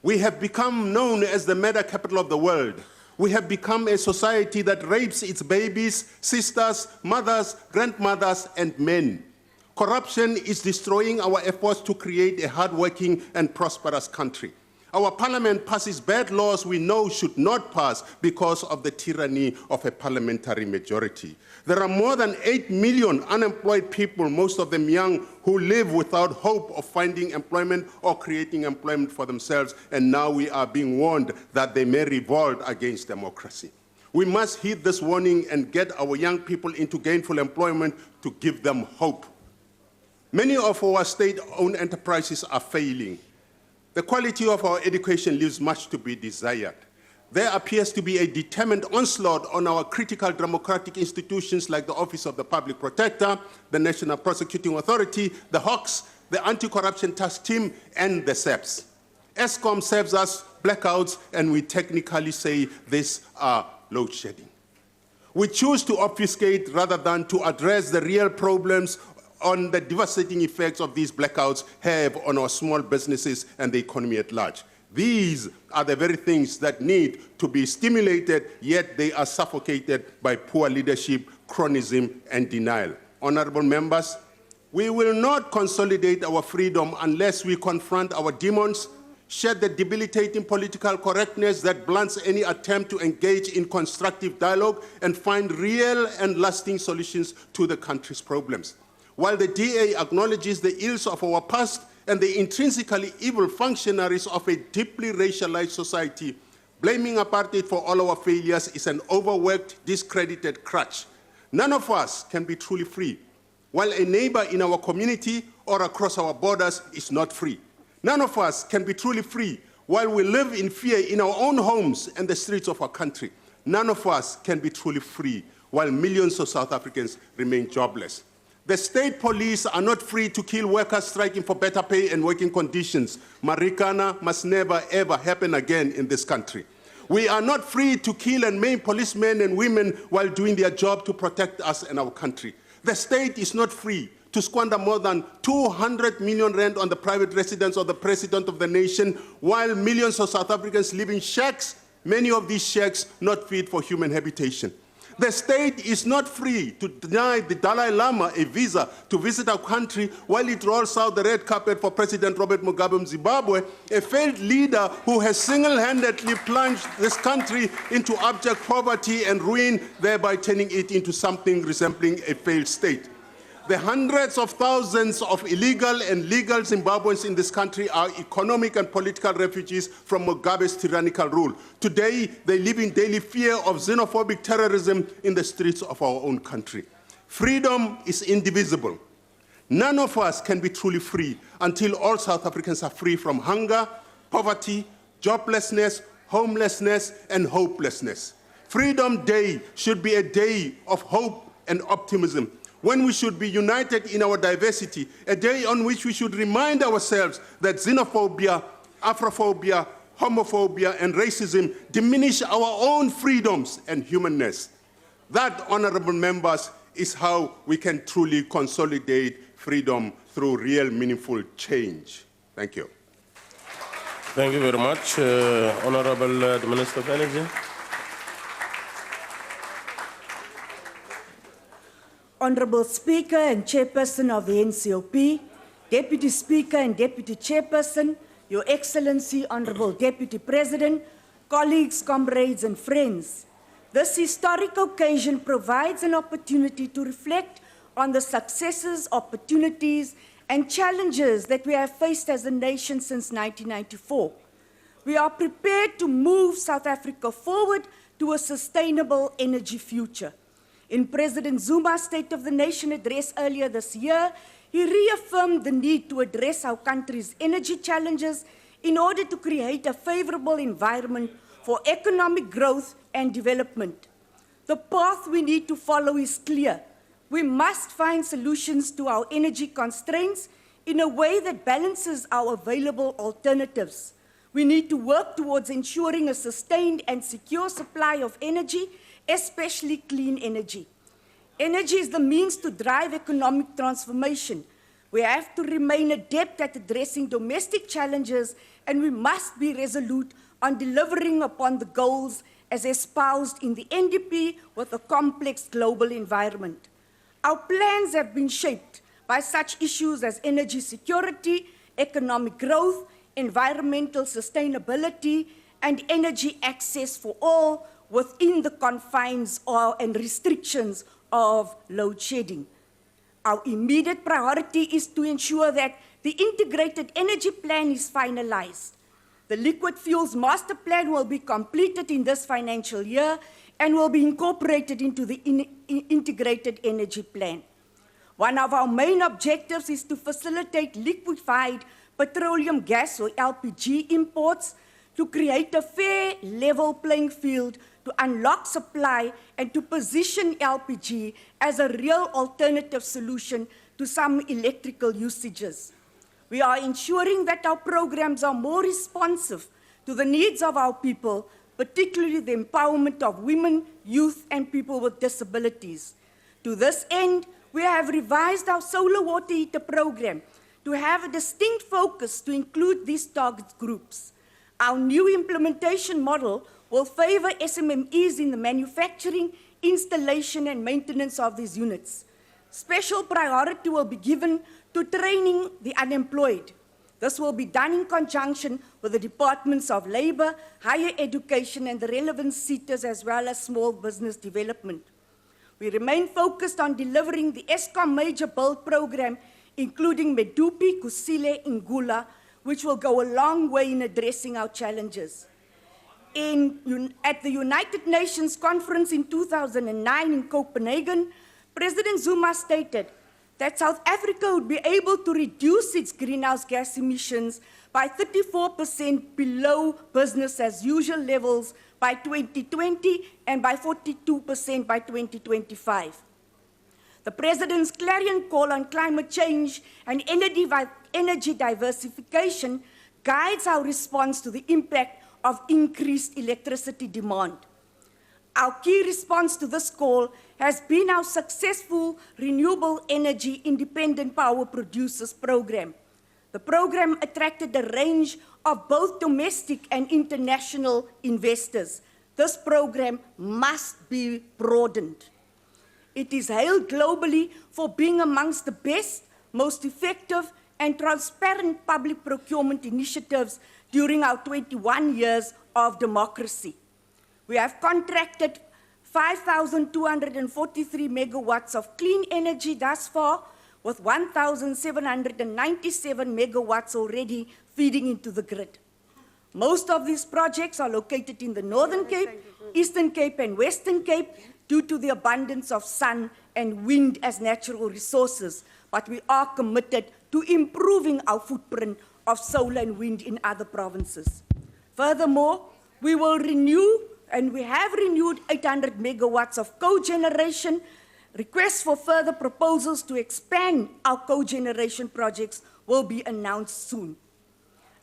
Speaker 18: We have become known as the murder capital of the world. We have become a society that rapes its babies, sisters, mothers, grandmothers, and men. Corruption is destroying our efforts to create a hardworking and prosperous country. Our parliament passes bad laws we know should not pass because of the tyranny of a parliamentary majority. There are more than 8 million unemployed people, most of them young, who live without hope of finding employment or creating employment for themselves, and now we are being warned that they may revolt against democracy. We must heed this warning and get our young people into gainful employment to give them hope. Many of our state-owned enterprises are failing. The quality of our education leaves much to be desired. There appears to be a determined onslaught on our critical democratic institutions like the Office of the Public Protector, the National Prosecuting Authority, the Hawks, the Anti-Corruption Task Team, and the SAPS. ESCOM serves us blackouts, and we technically say these are load shedding. We choose to obfuscate rather than to address the real problems on the devastating effects of these blackouts have on our small businesses and the economy at large. These are the very things that need to be stimulated, yet they are suffocated by poor leadership, chronism, and denial. Honorable members, we will not consolidate our freedom unless we confront our demons, shed the debilitating political correctness that blunts any attempt to engage in constructive dialogue, and find real and lasting solutions to the country's problems. While the DA acknowledges the ills of our past and the intrinsically evil functionaries of a deeply racialized society, blaming apartheid for all our failures is an overworked, discredited crutch. None of us can be truly free, while a neighbor in our community or across our borders is not free. None of us can be truly free while we live in fear in our own homes and the streets of our country. None of us can be truly free while millions of South Africans remain jobless. The state police are not free to kill workers striking for better pay and working conditions. Marikana must never, ever happen again in this country. We are not free to kill and maim policemen and women while doing their job to protect us and our country. The state is not free to squander more than 200 million rand on the private residence of the President of the nation, while millions of South Africans live in shacks, many of these shacks not fit for human habitation. The state is not free to deny the Dalai Lama a visa to visit our country while it rolls out the red carpet for President Robert Mugabe of Zimbabwe, a failed leader who has single-handedly plunged this country into abject poverty and ruin, thereby turning it into something resembling a failed state. The hundreds of thousands of illegal and legal Zimbabweans in this country are economic and political refugees from Mugabe's tyrannical rule. Today, they live in daily fear of xenophobic terrorism in the streets of our own country. Freedom is indivisible. None of us can be truly free until all South Africans are free from hunger, poverty, joblessness, homelessness, and hopelessness. Freedom Day should be a day of hope and optimism, when we should be united in our diversity, a day on which we should remind ourselves that xenophobia, Afrophobia, homophobia, and racism diminish our own freedoms and humanness. That, honorable members, is how we can truly consolidate freedom through real, meaningful change. Thank you.
Speaker 13: Thank you very much, Honorable the Minister of Energy.
Speaker 19: Honourable Speaker and Chairperson of the NCOP, Deputy Speaker and Deputy Chairperson, Your Excellency, Honourable Deputy President, colleagues, comrades and friends. This historic occasion provides an opportunity to reflect on the successes, opportunities and challenges that we have faced as a nation since 1994. We are prepared to move South Africa forward to a sustainable energy future. In President Zuma's State of the Nation address earlier this year, he reaffirmed the need to address our country's energy challenges in order to create a favorable environment for economic growth and development. The path we need to follow is clear. We must find solutions to our energy constraints in a way that balances our available alternatives. We need to work towards ensuring a sustained and secure supply of energy, especially clean energy. Energy is the means to drive economic transformation. We have to remain adept at addressing domestic challenges, and we must be resolute on delivering upon the goals as espoused in the NDP with a complex global environment. Our plans have been shaped by such issues as energy security, economic growth, environmental sustainability, and energy access for all, within the confines and restrictions of load shedding. Our immediate priority is to ensure that the integrated energy plan is finalized. The liquid fuels master plan will be completed in this financial year and will be incorporated into the integrated energy plan. One of our main objectives is to facilitate liquefied petroleum gas or LPG imports to create a fair, level playing field to unlock supply and to position LPG as a real alternative solution to some electrical usages. We are ensuring that our programs are more responsive to the needs of our people, particularly the empowerment of women, youth, and people with disabilities. To this end, we have revised our solar water heater program to have a distinct focus to include these target groups. Our new implementation model will favor SMMEs in the manufacturing, installation, and maintenance of these units. Special priority will be given to training the unemployed. This will be done in conjunction with the Departments of Labour, Higher Education, and the relevant sectors, as well as small business development. We remain focused on delivering the Eskom Major Build Program, including Medupi, Kusile, and Ngula, which will go a long way in addressing our challenges. At the United Nations Conference in 2009 in Copenhagen, President Zuma stated that South Africa would be able to reduce its greenhouse gas emissions by 34% below business as usual levels by 2020 and by 42% by 2025. The President's clarion call on climate change and energy diversification guides our response to the impact of increased electricity demand. Our key response to this call has been our successful Renewable Energy Independent Power Producers Program. The program attracted a range of both domestic and international investors. This program must be broadened. It is hailed globally for being amongst the best, most effective, and transparent public procurement initiatives during our 21 years of democracy. We have contracted 5,243 megawatts of clean energy thus far, with 1,797 megawatts already feeding into the grid. Most of these projects are located in the Northern Cape, Eastern Cape, and Western Cape due to the abundance of sun and wind as natural resources, but we are committed to improving our footprint of solar and wind in other provinces. Furthermore, we will renew, and we have renewed 800 megawatts of cogeneration. Requests for further proposals to expand our cogeneration projects will be announced soon.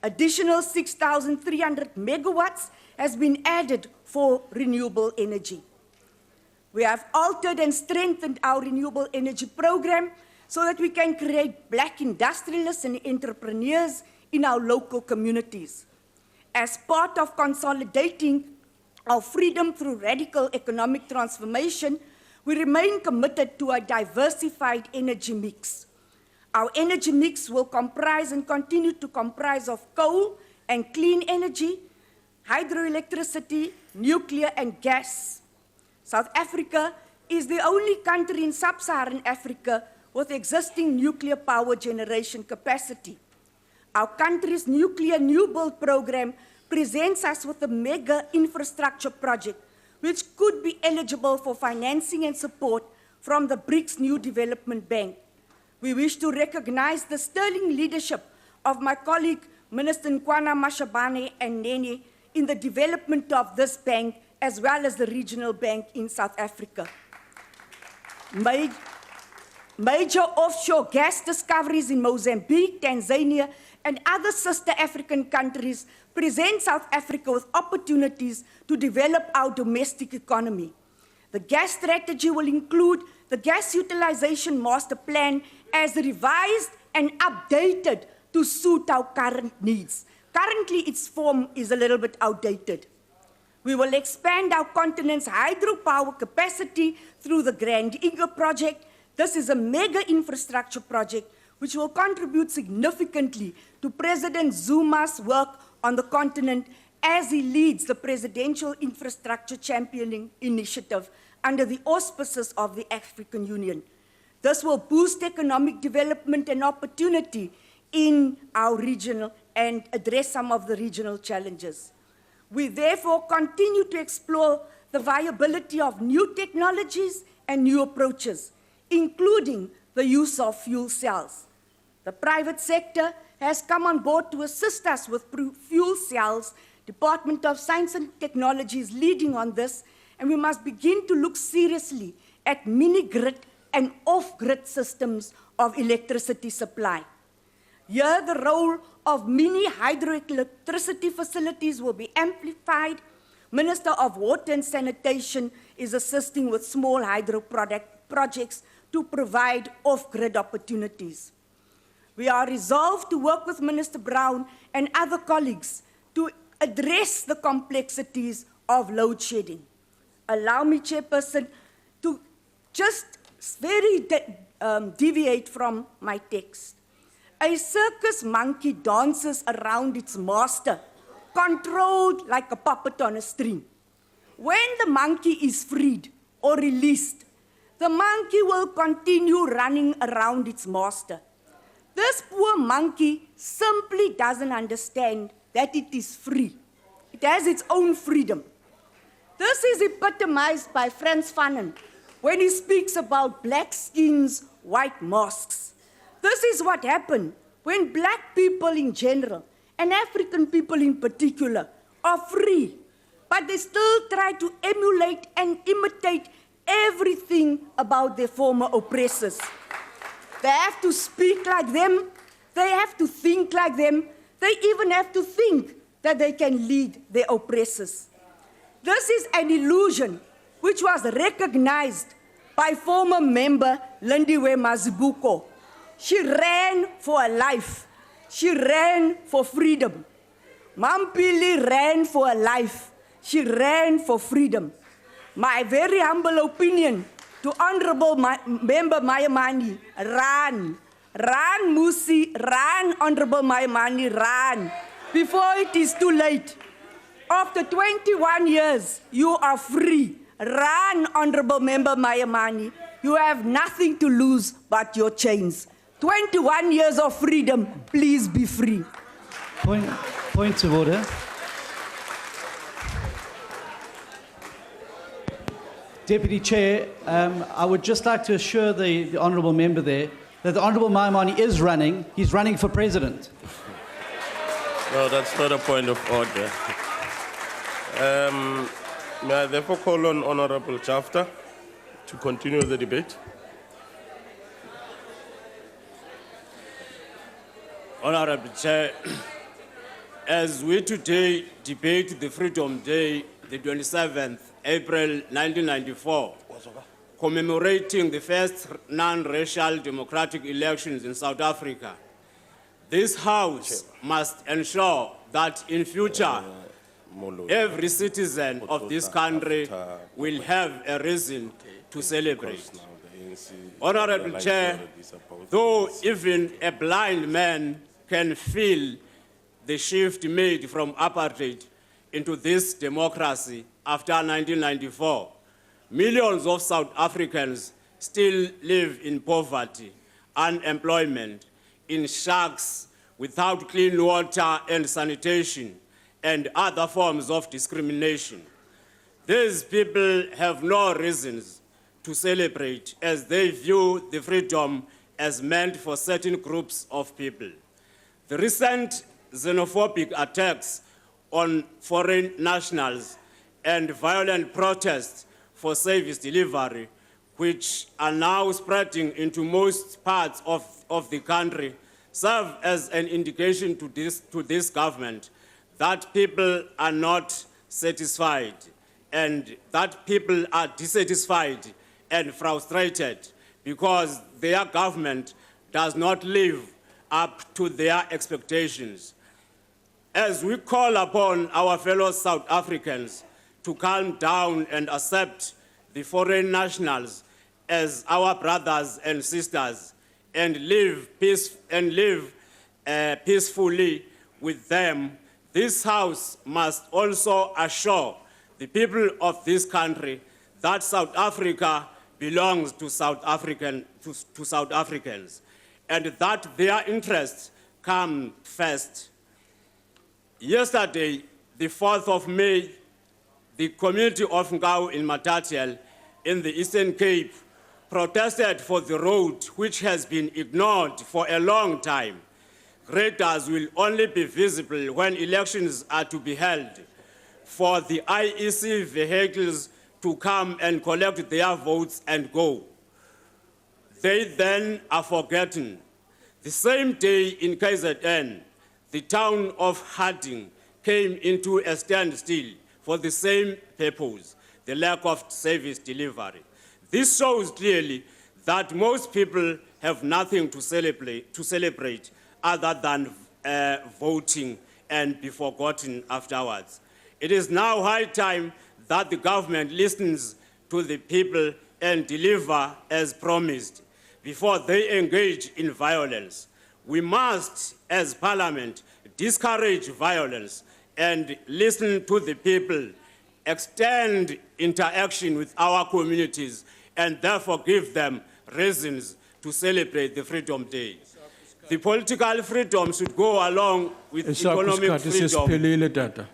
Speaker 19: Additional 6,300 megawatts has been added for renewable energy. We have altered and strengthened our renewable energy program so that we can create black industrialists and entrepreneurs in our local communities. As part of consolidating our freedom through radical economic transformation, we remain committed to a diversified energy mix. Our energy mix will comprise and continue to comprise of coal and clean energy, hydroelectricity, nuclear, and gas. South Africa is the only country in sub-Saharan Africa with existing nuclear power generation capacity. Our country's nuclear new build program presents us with a mega infrastructure project which could be eligible for financing and support from the BRICS New Development Bank. We wish to recognize the sterling leadership of my colleague, Minister Nkwana Mashabane and Nene, in the development of this bank, as well as the regional bank in South Africa. Major offshore gas discoveries in Mozambique, Tanzania, and other sister African countries present South Africa with opportunities to develop our domestic economy. The gas strategy will include the gas utilization master plan as revised and updated to suit our current needs. Currently, its form is a little bit outdated. We will expand our continent's hydropower capacity through the Grand Inga project. This is a mega infrastructure project which will contribute significantly to President Zuma's work on the continent as he leads the Presidential Infrastructure Championing Initiative under the auspices of the African Union. This will boost economic development and opportunity in our region and address some of the regional challenges. We therefore continue to explore the viability of new technologies and new approaches, including the use of fuel cells. The private sector has come on board to assist us with fuel cells. Department of Science and Technology is leading on this, and we must begin to look seriously at mini-grid and off-grid systems of electricity supply. Here, the role of mini hydroelectricity facilities will be amplified. Minister of Water and Sanitation is assisting with small hydro projects to provide off-grid opportunities. We are resolved to work with Minister Brown and other colleagues to address the complexities of load shedding. Allow me, Chairperson, to just deviate from my text. A circus monkey dances around its master, controlled like a puppet on a string. When the monkey is freed or released, the monkey will continue running around its master. This poor monkey simply doesn't understand that it is free. It has its own freedom. This is epitomized by Frantz Fanon when he speaks about black skins, white masks. This is what happened when black people in general and African people in particular are free, but they still try to emulate and imitate everything about their former oppressors. They have to speak like them, they have to think like them, they even have to think that they can lead their oppressors. This is an illusion which was recognized by former member Lindiwe Mazibuko. She ran for her life. She ran for freedom. Mampili ran for her life. She ran for freedom. My very humble opinion to Honorable Member Mayamani, run. Run, Musi, run, Honorable Mayamani, run. Before it is too late. After 21 years, you are free. Run, Honorable Member Mayamani. You have nothing to lose but your chains. 21 years of freedom, please be free.
Speaker 20: Point of order. Deputy Chair, I would just like to assure the honourable member there that the Honourable Mayamani is running. He's running for president.
Speaker 13: No, that's not a point of order. May I therefore call on Honourable Jafta to continue the debate?
Speaker 21: Honourable Chair, as we today debate the Freedom Day, the 27th April 1994, commemorating the first non-racial democratic elections in South Africa, this House must ensure that in future, every citizen of this country will have a reason to celebrate. Honourable Chair, though even a blind man can feel the shift made from apartheid into this democracy after 1994, millions of South Africans still live in poverty, unemployment, in shacks without clean water and sanitation, and other forms of discrimination. These people have no reasons to celebrate as they view the freedom as meant for certain groups of people. The recent xenophobic attacks on foreign nationals and violent protests for service delivery, which are now spreading into most parts of the country, serve as an indication to this government that people are not satisfied and that people are dissatisfied and frustrated because their government does not live up to their expectations. As we call upon our fellow South Africans to calm down and accept the foreign nationals as our brothers and sisters and live peacefully with them, this House must also assure the people of this country that South Africa belongs to South Africans and that their interests come first. Yesterday, the 4th of May, the community of Ngau in Matatiel in the Eastern Cape protested for the road which has been ignored for a long time. Graders will only be visible when elections are to be held for the IEC vehicles to come and collect their votes and go. They then are forgotten. The same day in KZN, the town of Harding came into a standstill for the same purpose, the lack of service delivery. This shows clearly that most people have nothing to celebrate other than voting and be forgotten afterwards. It is now high time that the government listens to the people and deliver as promised before they engage in violence. We must, as Parliament, discourage violence and listen to the people, extend interaction with our communities, and therefore give them reasons to celebrate the Freedom Day. The political freedom should go along with economic freedom.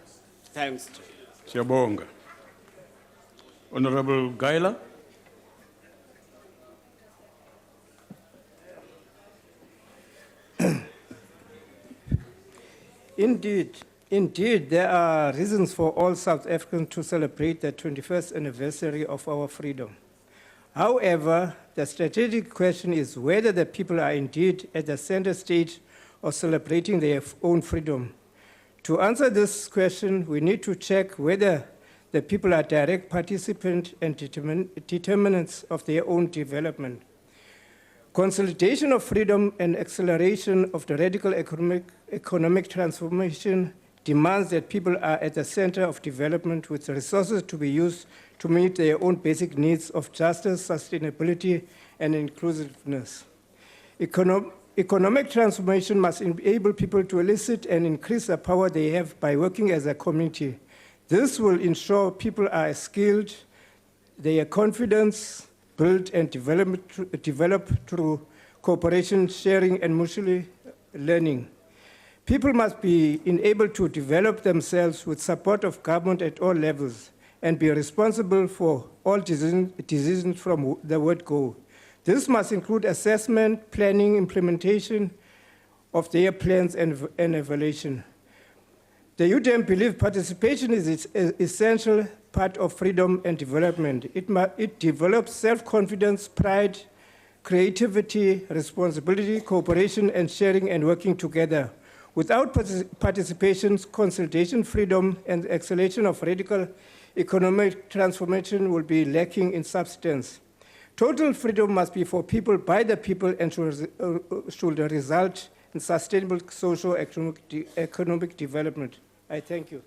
Speaker 21: Thanks.
Speaker 14: Siyabonga. Honorable Gaila.
Speaker 22: Indeed, there are reasons for all South Africans to celebrate the 21st anniversary of our freedom. However, the strategic question is whether the people are indeed at the center stage of celebrating their own freedom. To answer this question, we need to check whether the people are direct participants and determinants of their own development. Consolidation of freedom and acceleration of the radical economic transformation demands that people are at the center of development with resources to be used to meet their own basic needs of justice, sustainability, and inclusiveness. Economic transformation must enable people to elicit and increase the power they have by working as a community. This will ensure people are skilled, their confidence built and develop through cooperation, sharing, and mutually learning. People must be enabled to develop themselves with support of government at all levels and be responsible for all decisions from the word go. This must include assessment, planning, implementation of their plans, and evaluation. The UDM believes participation is an essential part of freedom and development. It develops self-confidence, pride, creativity, responsibility, cooperation, and sharing and working together. Without participation, consolidation, freedom, and acceleration of radical economic transformation will be lacking in substance. Total freedom must be for people, by the people, and should result in sustainable socio-economic development. I thank you.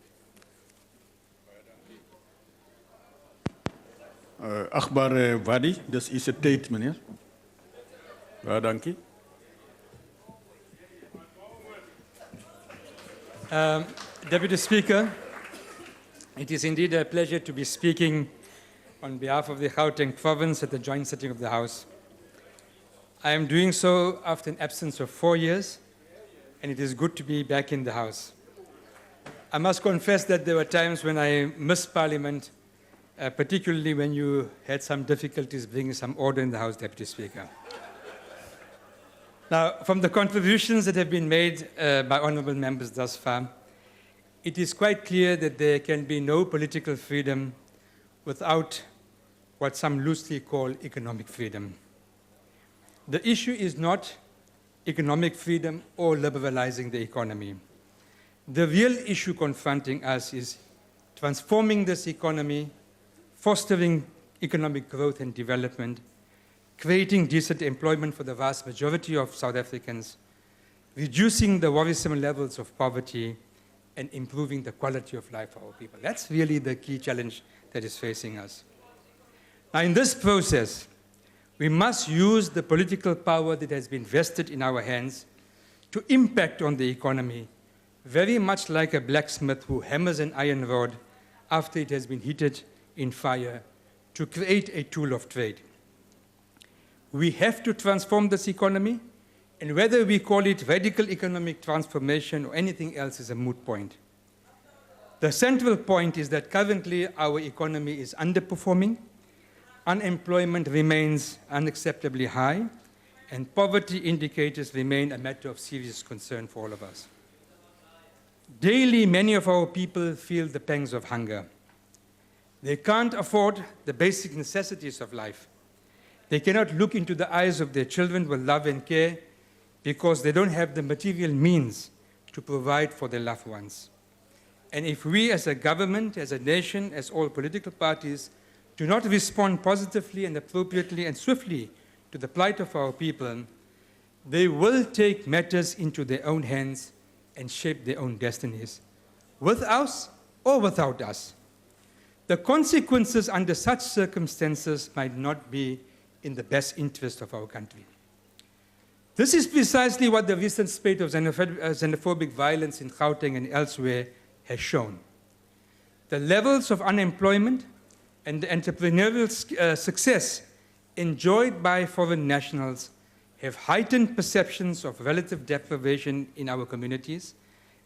Speaker 2: Achtbare Wadi, dus is het tijd, meneer. Ja, dank u.
Speaker 3: Deputy Speaker, it is indeed a pleasure to be speaking on behalf of the Gauteng province at the joint sitting of the House. I am doing so after an absence of 4 years, and it is good to be back in the House. I must confess that there were times when I missed Parliament, particularly when you had some difficulties bringing some order in the House, Deputy Speaker. Now, from the contributions that have been made by honourable members thus far, it is quite clear that there can be no political freedom without what some loosely call economic freedom. The issue is not economic freedom or liberalizing the economy. The real issue confronting us is transforming this economy, fostering economic growth and development, creating decent employment for the vast majority of South Africans, reducing the worrisome levels of poverty, and improving the quality of life for our people. That's really the key challenge that is facing us. Now, in this process, we must use the political power that has been vested in our hands to impact on the economy, very much like a blacksmith who hammers an iron rod after it has been heated in fire to create a tool of trade. We have to transform this economy, and whether we call it radical economic transformation or anything else is a moot point. The central point is that currently our economy is underperforming, unemployment remains unacceptably high, and poverty indicators remain a matter of serious concern for all of us. Daily, many of our people feel the pangs of hunger. They can't afford the basic necessities of life. They cannot look into the eyes of their children with love and care because they don't have the material means to provide for their loved ones. And if we as a government, as a nation, as all political parties, do not respond positively and appropriately and swiftly to the plight of our people, they will take matters into their own hands and shape their own destinies, with us or without us. The consequences under such circumstances might not be in the best interest of our country. This is precisely what the recent spate of xenophobic violence in Gauteng and elsewhere has shown. The levels of unemployment and the entrepreneurial success enjoyed by foreign nationals have heightened perceptions of relative deprivation in our communities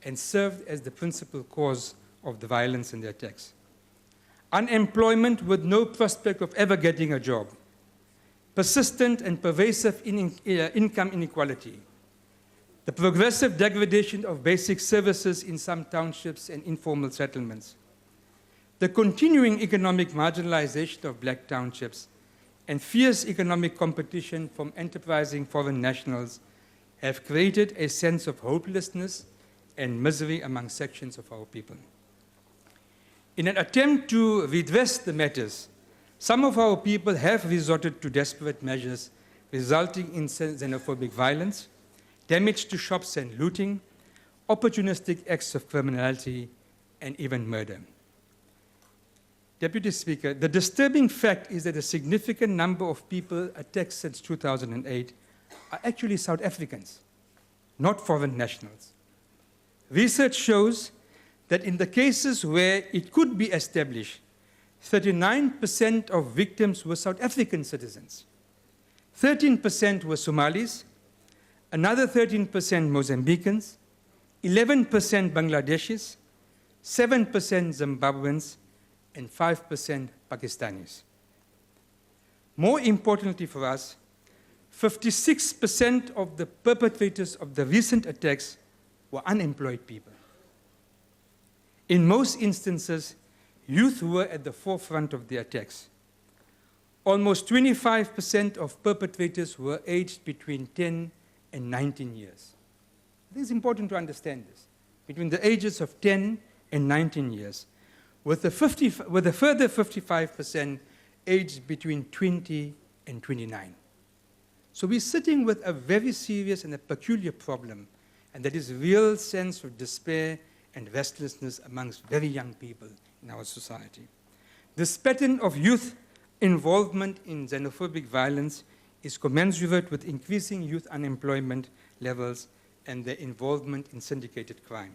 Speaker 3: and served as the principal cause of the violence and the attacks. Unemployment with no prospect of ever getting a job, persistent and pervasive income inequality, the progressive degradation of basic services in some townships and informal settlements, the continuing economic marginalization of black townships, and fierce economic competition from enterprising foreign nationals have created a sense of hopelessness and misery among sections of our people. In an attempt to redress the matters, some of our people have resorted to desperate measures resulting in xenophobic violence, damage to shops and looting, opportunistic acts of criminality, and even murder. Deputy Speaker, the disturbing fact is that a significant number of people attacked since 2008 are actually South Africans, not foreign nationals. Research shows that in the cases where it could be established, 39% of victims were South African citizens, 13% were Somalis, another 13% Mozambicans, 11% Bangladeshis, 7% Zimbabweans, and 5% Pakistanis. More importantly for us, 56% of the perpetrators of the recent attacks were unemployed people. In most instances, youth were at the forefront of the attacks. Almost 25% of perpetrators were aged between 10 and 19 years. It is important to understand this. Between the ages of 10 and 19 years, with a further 55% aged between 20 and 29. So we're sitting with a very serious and a peculiar problem, and that is a real sense of despair and restlessness amongst very young people in our society. This pattern of youth involvement in xenophobic violence is commensurate with increasing youth unemployment levels and their involvement in syndicated crime.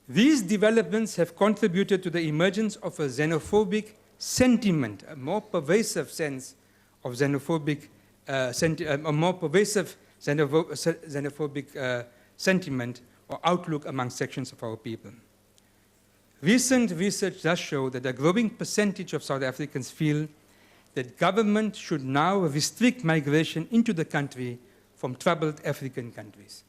Speaker 3: These developments have contributed to the emergence of a xenophobic sentiment, a more pervasive sense of xenophobic, xenophobic sentiment or outlook among sections of our people. Recent research does show that a growing percentage of South Africans feel that government should now restrict migration into the country from troubled African countries.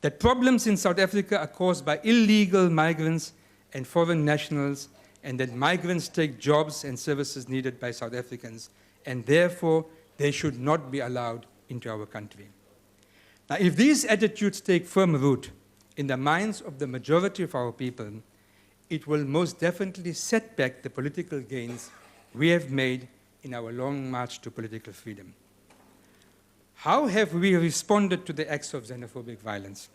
Speaker 3: That problems in South Africa are caused by illegal migrants and foreign nationals, and that migrants take jobs and services needed by South Africans, and therefore they should not be allowed into our country. Now, if these attitudes take firm root in the minds of the majority of our people, it will most definitely set back the political gains we have made in our long march to political freedom. How have we responded to the acts of xenophobic violence?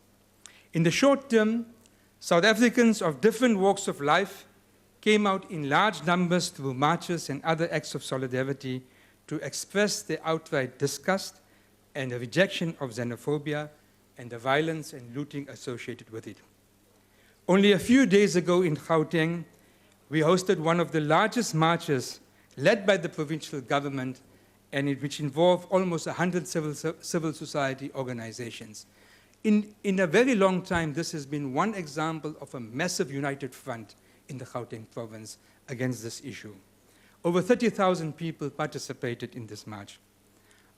Speaker 3: In the short term, South Africans of different walks of life came out in large numbers through marches and other acts of solidarity to express their outright disgust and a rejection of xenophobia and the violence and looting associated with it. Only a few days ago in Gauteng, we hosted one of the largest marches led by the provincial government, and which involved almost 100 civil society organizations. In a very long time, this has been one example of a massive united front in the Gauteng province against this issue. Over 30,000 people participated in this march.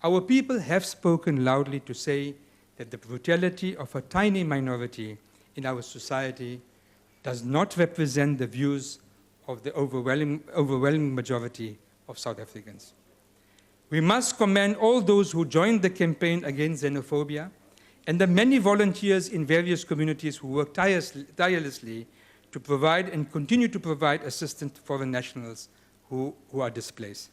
Speaker 3: Our people have spoken loudly to say that the brutality of a tiny minority in our society does not represent the views of the overwhelming majority of South Africans. We must commend all those who joined the campaign against xenophobia and the many volunteers in various communities who work tirelessly to provide and continue to provide assistance to foreign nationals who are displaced.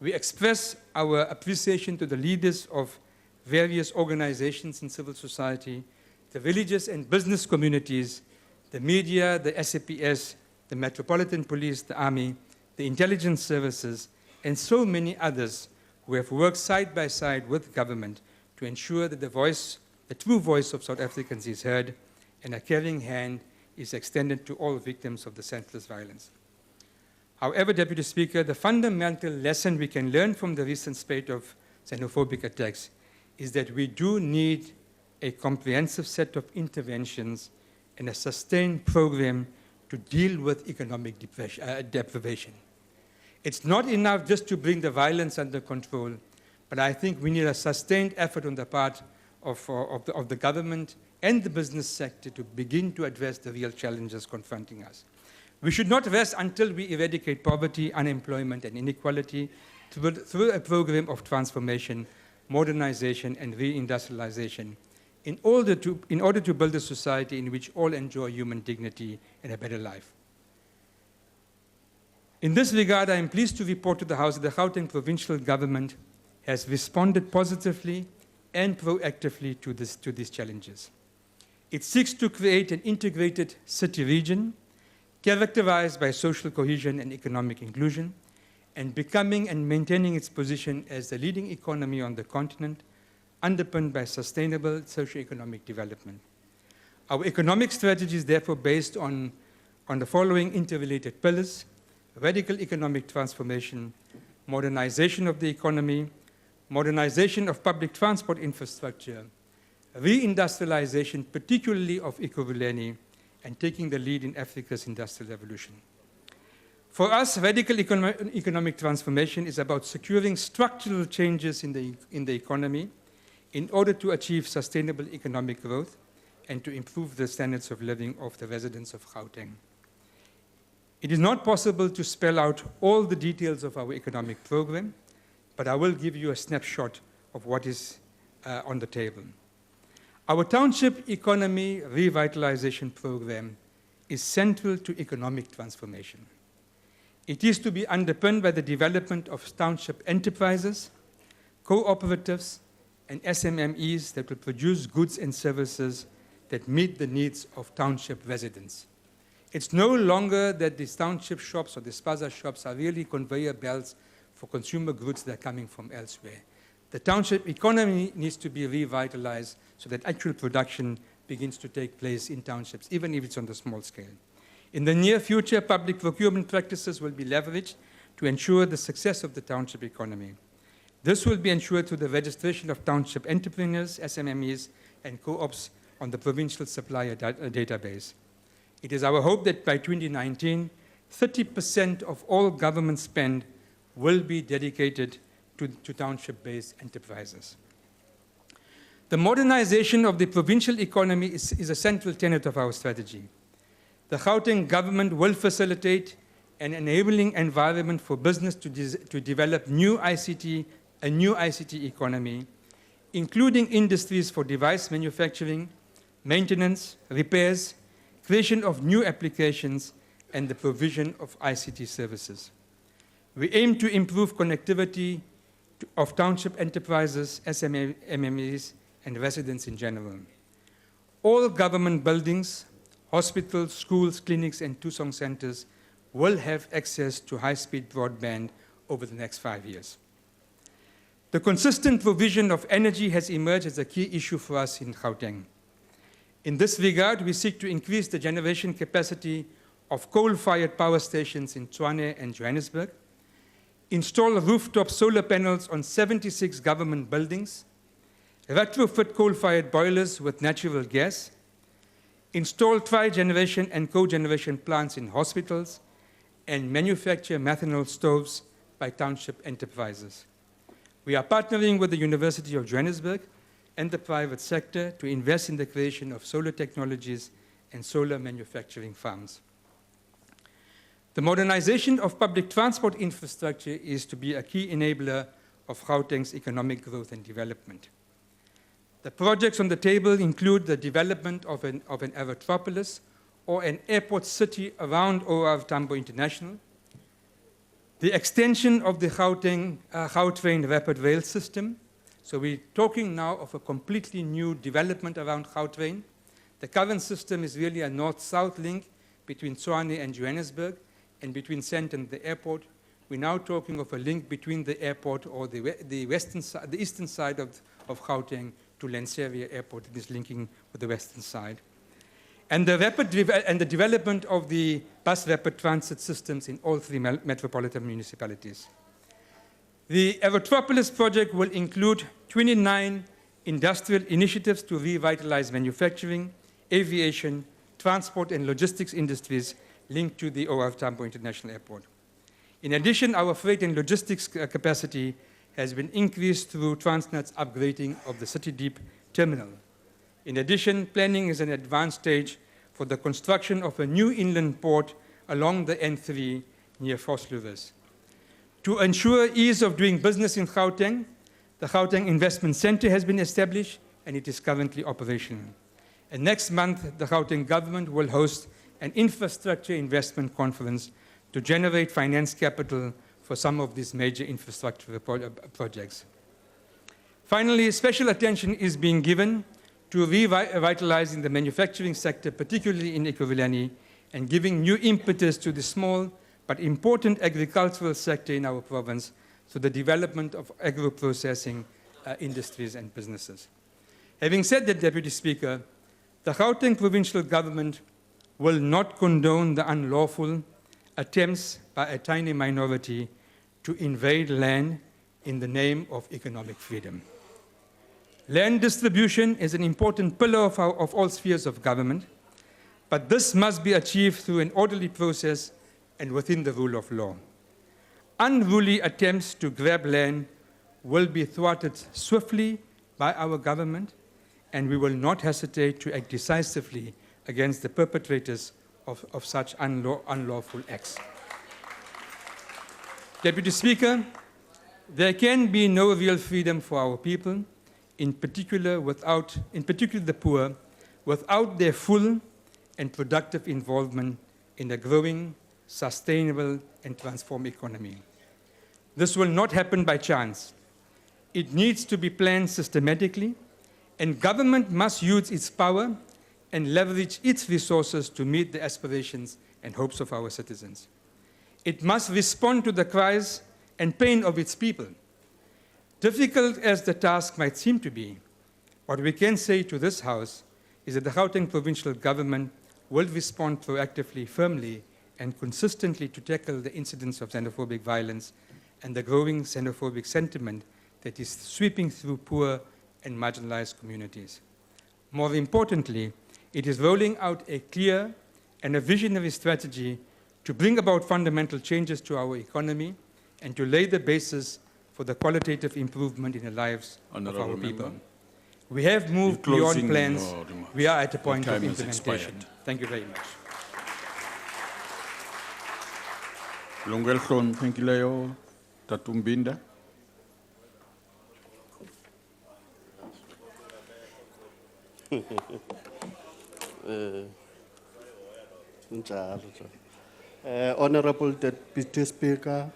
Speaker 3: We express our appreciation to the leaders of various organizations in civil society, the religious and business communities, the media, the SAPS, the Metropolitan Police, the Army, the intelligence services, and so many others who have worked side by side with government to ensure that the true voice of South Africans is heard and a caring hand is extended to all victims of the senseless violence. However, Deputy Speaker, the fundamental lesson we can learn from the recent spate of xenophobic attacks is that we do need a comprehensive set of interventions and a sustained program to deal with economic deprivation. It's not enough just to bring the violence under control, but I think we need a sustained effort on the part of the government and the business sector to begin to address the real challenges confronting us. We should not rest until we eradicate poverty, unemployment, and inequality through a program of transformation, modernization, and reindustrialization in order to build a society in which all enjoy human dignity and a better life. In this regard, I am pleased to report to the House that the Gauteng provincial government has responded positively and proactively to these challenges. It seeks to create an integrated city region characterized by social cohesion and economic inclusion, and becoming and maintaining its position as the leading economy on the continent, underpinned by sustainable socio-economic development. Our economic strategy is therefore based on the following interrelated pillars: radical economic transformation, modernization of the economy, modernization of public transport infrastructure, reindustrialization, particularly of Ekurhuleni, and taking the lead in Africa's industrial revolution. For us, radical economic transformation is about securing structural changes in the economy in order to achieve sustainable economic growth and to improve the standards of living of the residents of Gauteng. It is not possible to spell out all the details of our economic program, but I will give you a snapshot of what is on the table. Our township economy revitalization program is central to economic transformation. It is to be underpinned by the development of township enterprises, cooperatives, and SMMEs that will produce goods and services that meet the needs of township residents. It's no longer that these township shops or the spaza shops are really conveyor belts for consumer goods that are coming from elsewhere. The township economy needs to be revitalized so that actual production begins to take place in townships, even if it's on the small scale. In the near future, public procurement practices will be leveraged to ensure the success of the township economy. This will be ensured through the registration of township entrepreneurs, SMMEs, and co-ops on the provincial supplier database. It is our hope that by 2019, 30% of all government spend will be dedicated to township-based enterprises. The modernization of the provincial economy is a central tenet of our strategy. The Gauteng government will facilitate an enabling environment for business to develop a new ICT economy, including industries for device manufacturing, maintenance, repairs, creation of new applications, and the provision of ICT services. We aim to improve connectivity of township enterprises, SMMEs, and residents in general. All government buildings, hospitals, schools, clinics, and Tusong centers will have access to high-speed broadband over the next 5 years. The consistent provision of energy has emerged as a key issue for us in Gauteng. In this regard, we seek to increase the generation capacity of coal-fired power stations in Tshwane and Johannesburg, install rooftop solar panels on 76 government buildings, retrofit coal-fired boilers with natural gas, install tri-generation and co-generation plants in hospitals, and manufacture methanol stoves by township enterprises. We are partnering with the University of Johannesburg and the private sector to invest in the creation of solar technologies and solar manufacturing farms. The modernization of public transport infrastructure is to be a key enabler of Gauteng's economic growth and development. The projects on the table include the development of an aerotropolis or an airport city around OR Tambo International, the extension of the Gautrain rapid rail system. So we're talking now of a completely new development around Gautrain. The current system is really a north-south link between Tshwane and Johannesburg and between Sand and the airport. We're now talking of a link between the airport or the eastern side of Gauteng to Lanseria Airport. It is linking with the western side. And the development of the bus rapid transit systems in all 3 metropolitan municipalities. The Aerotropolis project will include 29 industrial initiatives to revitalize manufacturing, aviation, transport, and logistics industries linked to the OR Tambo International Airport. In addition, our freight and logistics capacity has been increased through Transnet's upgrading of the City Deep terminal. In addition, planning is an advanced stage for the construction of a new inland port along the N3 near Vosloorus. To ensure ease of doing business in Gauteng, the Gauteng Investment Center has been established and it is currently operational. And next month, the Gauteng government will host an infrastructure investment conference to generate finance capital for some of these major infrastructure projects. Finally, special attention is being given to revitalizing the manufacturing sector, particularly in Ekurhuleni, and giving new impetus to the small but important agricultural sector in our province through the development of agro-processing industries and businesses. Having said that, Deputy Speaker, the Gauteng provincial government will not condone the unlawful attempts by a tiny minority to invade land in the name of economic freedom. Land distribution is an important pillar of all spheres of government, but this must be achieved through an orderly process and within the rule of law. Unruly attempts to grab land will be thwarted swiftly by our government, and we will not hesitate to act decisively against the perpetrators of such unlawful acts. Deputy Speaker, there can be no real freedom for our people, in particular the poor, without their full and productive involvement in a growing, sustainable, and transformed economy. This will not happen by chance. It needs to be planned systematically, and government must use its power and leverage its resources to meet the aspirations and hopes of our citizens. It must respond to the cries and pain of its people. Difficult as the task might seem to be, what we can say to this House is that the Gauteng provincial government will respond proactively, firmly, and consistently to tackle the incidents of xenophobic violence and the growing xenophobic sentiment that is sweeping through poor and marginalized communities. More importantly, it is rolling out a clear and a visionary strategy to bring about fundamental changes to our economy and to lay the basis for the qualitative improvement in the lives of our people. We have moved beyond plans. We are at a point of implementation. Thank you very much.
Speaker 2: Longelson, thank you, Leo. Tatumbinda.
Speaker 4: Honorable Deputy Speaker,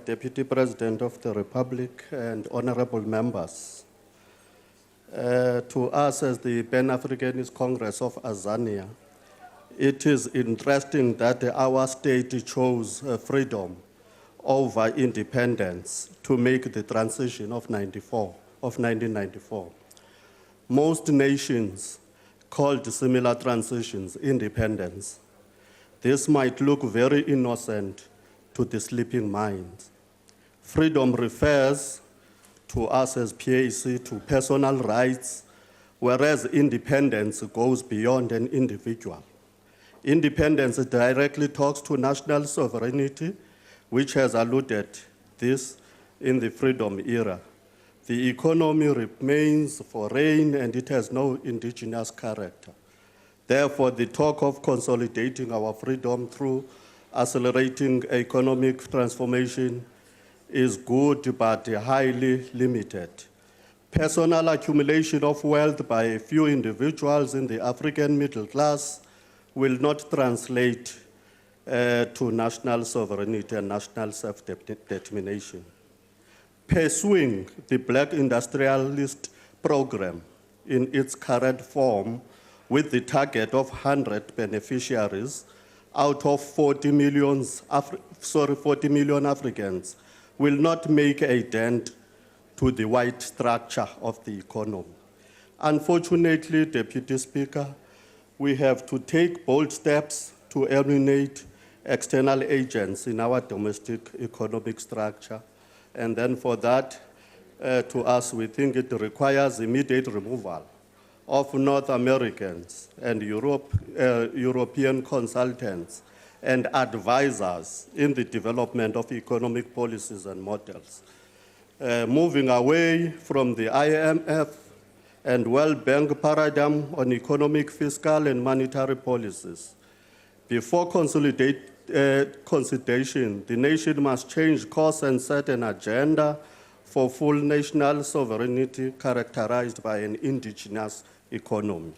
Speaker 4: Deputy President of the Republic, and honorable members, to us as the Pan-Africanist Congress of Azania, it is interesting that our state chose freedom over independence to make the transition of 1994. Most nations called similar transitions independence. This might look very innocent to the sleeping mind. Freedom refers to us as PAC to personal rights, whereas independence goes beyond an individual. Independence directly talks to national sovereignty, which has alluded this in the freedom era. The economy remains foreign and it has no indigenous character. Therefore, the talk of consolidating our freedom through accelerating economic transformation is good but highly limited. Personal accumulation of wealth by a few individuals in the African middle class will not translate to national sovereignty and national self-determination. Pursuing the Black Industrialist Program in its current form with the target of 100 beneficiaries out of 40 million Africans will not make a dent to the wide structure of the economy. Unfortunately, Deputy Speaker, we have to take bold steps to eliminate external agents in our domestic economic structure. And then for that, to us, we think it requires immediate removal of North Americans and European consultants and advisors in the development of economic policies and models. Moving away from the IMF and World Bank paradigm on economic, fiscal, and monetary policies. Before consolidation, the nation must change course and set an agenda for full national sovereignty characterized by an indigenous economy.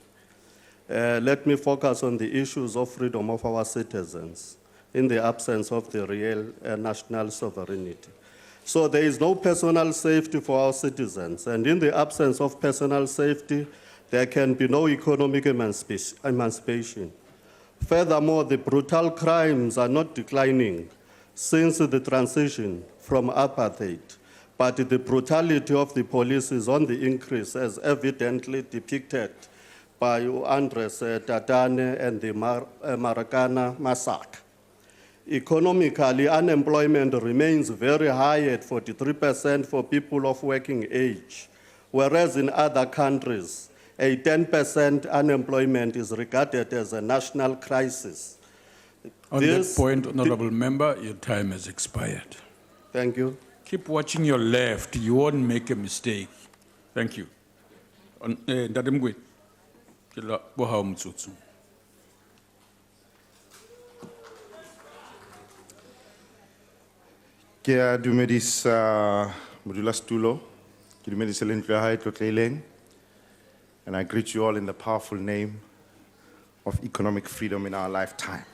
Speaker 4: Let me focus on the issues of freedom of our citizens in the absence of the real national sovereignty. So there is no personal safety for our citizens, and in the absence of personal safety, there can be no economic emancipation. Furthermore, the brutal crimes are not declining since the transition from apartheid, but the brutality of the police is on the increase, as evidently depicted by Andres Tatane and the Maracana massacre. Economically, unemployment remains very high at 43% for people of working age, whereas in other countries, a 10% unemployment is regarded as a national crisis.
Speaker 2: On that point, Honorable Member, your time has expired.
Speaker 4: Thank you.
Speaker 2: Keep watching your left. You won't make a mistake. Thank you. Ntate Mngwedi, ke leboha motsotso.
Speaker 6: Ke a dumedisa modulasetulo, ke dumedisa le ntlo ya hae tlotleileng, and I greet you all in the powerful name of economic freedom in our lifetime.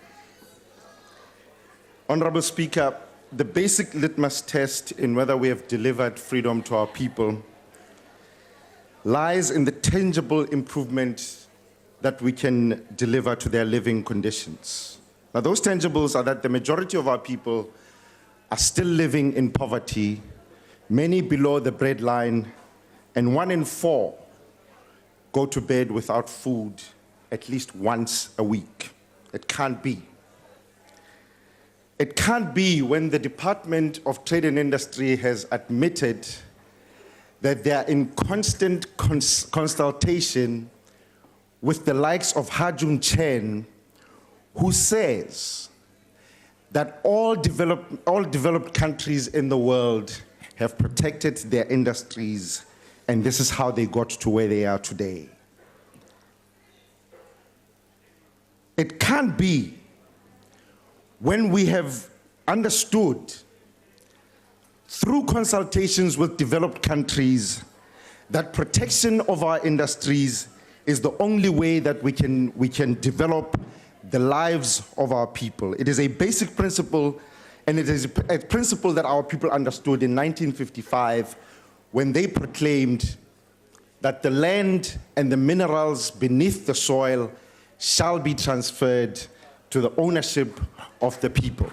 Speaker 6: Honorable Speaker, the basic litmus test in whether we have delivered freedom to our people lies in the tangible improvement that we can deliver to their living conditions. Now, those tangibles are that the majority of our people are still living in poverty, many below the breadline, and 1 in 4 go to bed without food at least once a week. It can't be. It can't be when the Department of Trade and Industry has admitted that they are in constant consultation with the likes of Hajun Chen, who says that all developed countries in the world have protected their industries, and this is how they got to where they are today. It can't be when we have understood through consultations with developed countries that protection of our industries is the only way that we can develop the lives of our people. It is a basic principle, and it is a principle that our people understood in 1955 when they proclaimed that the land and the minerals beneath the soil shall be transferred to the ownership of the people.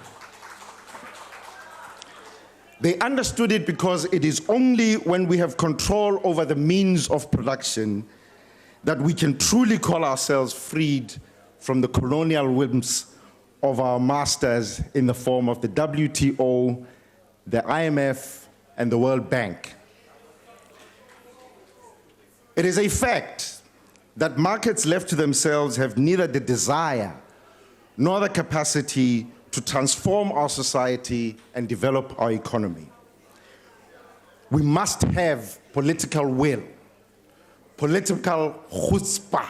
Speaker 6: They understood it because it is only when we have control over the means of production that we can truly call ourselves freed from the colonial whims of our masters in the form of the WTO, the IMF, and the World Bank. It is a fact that markets left to themselves have neither the desire nor the capacity to transform our society and develop our economy. We must have political will, political chutzpah,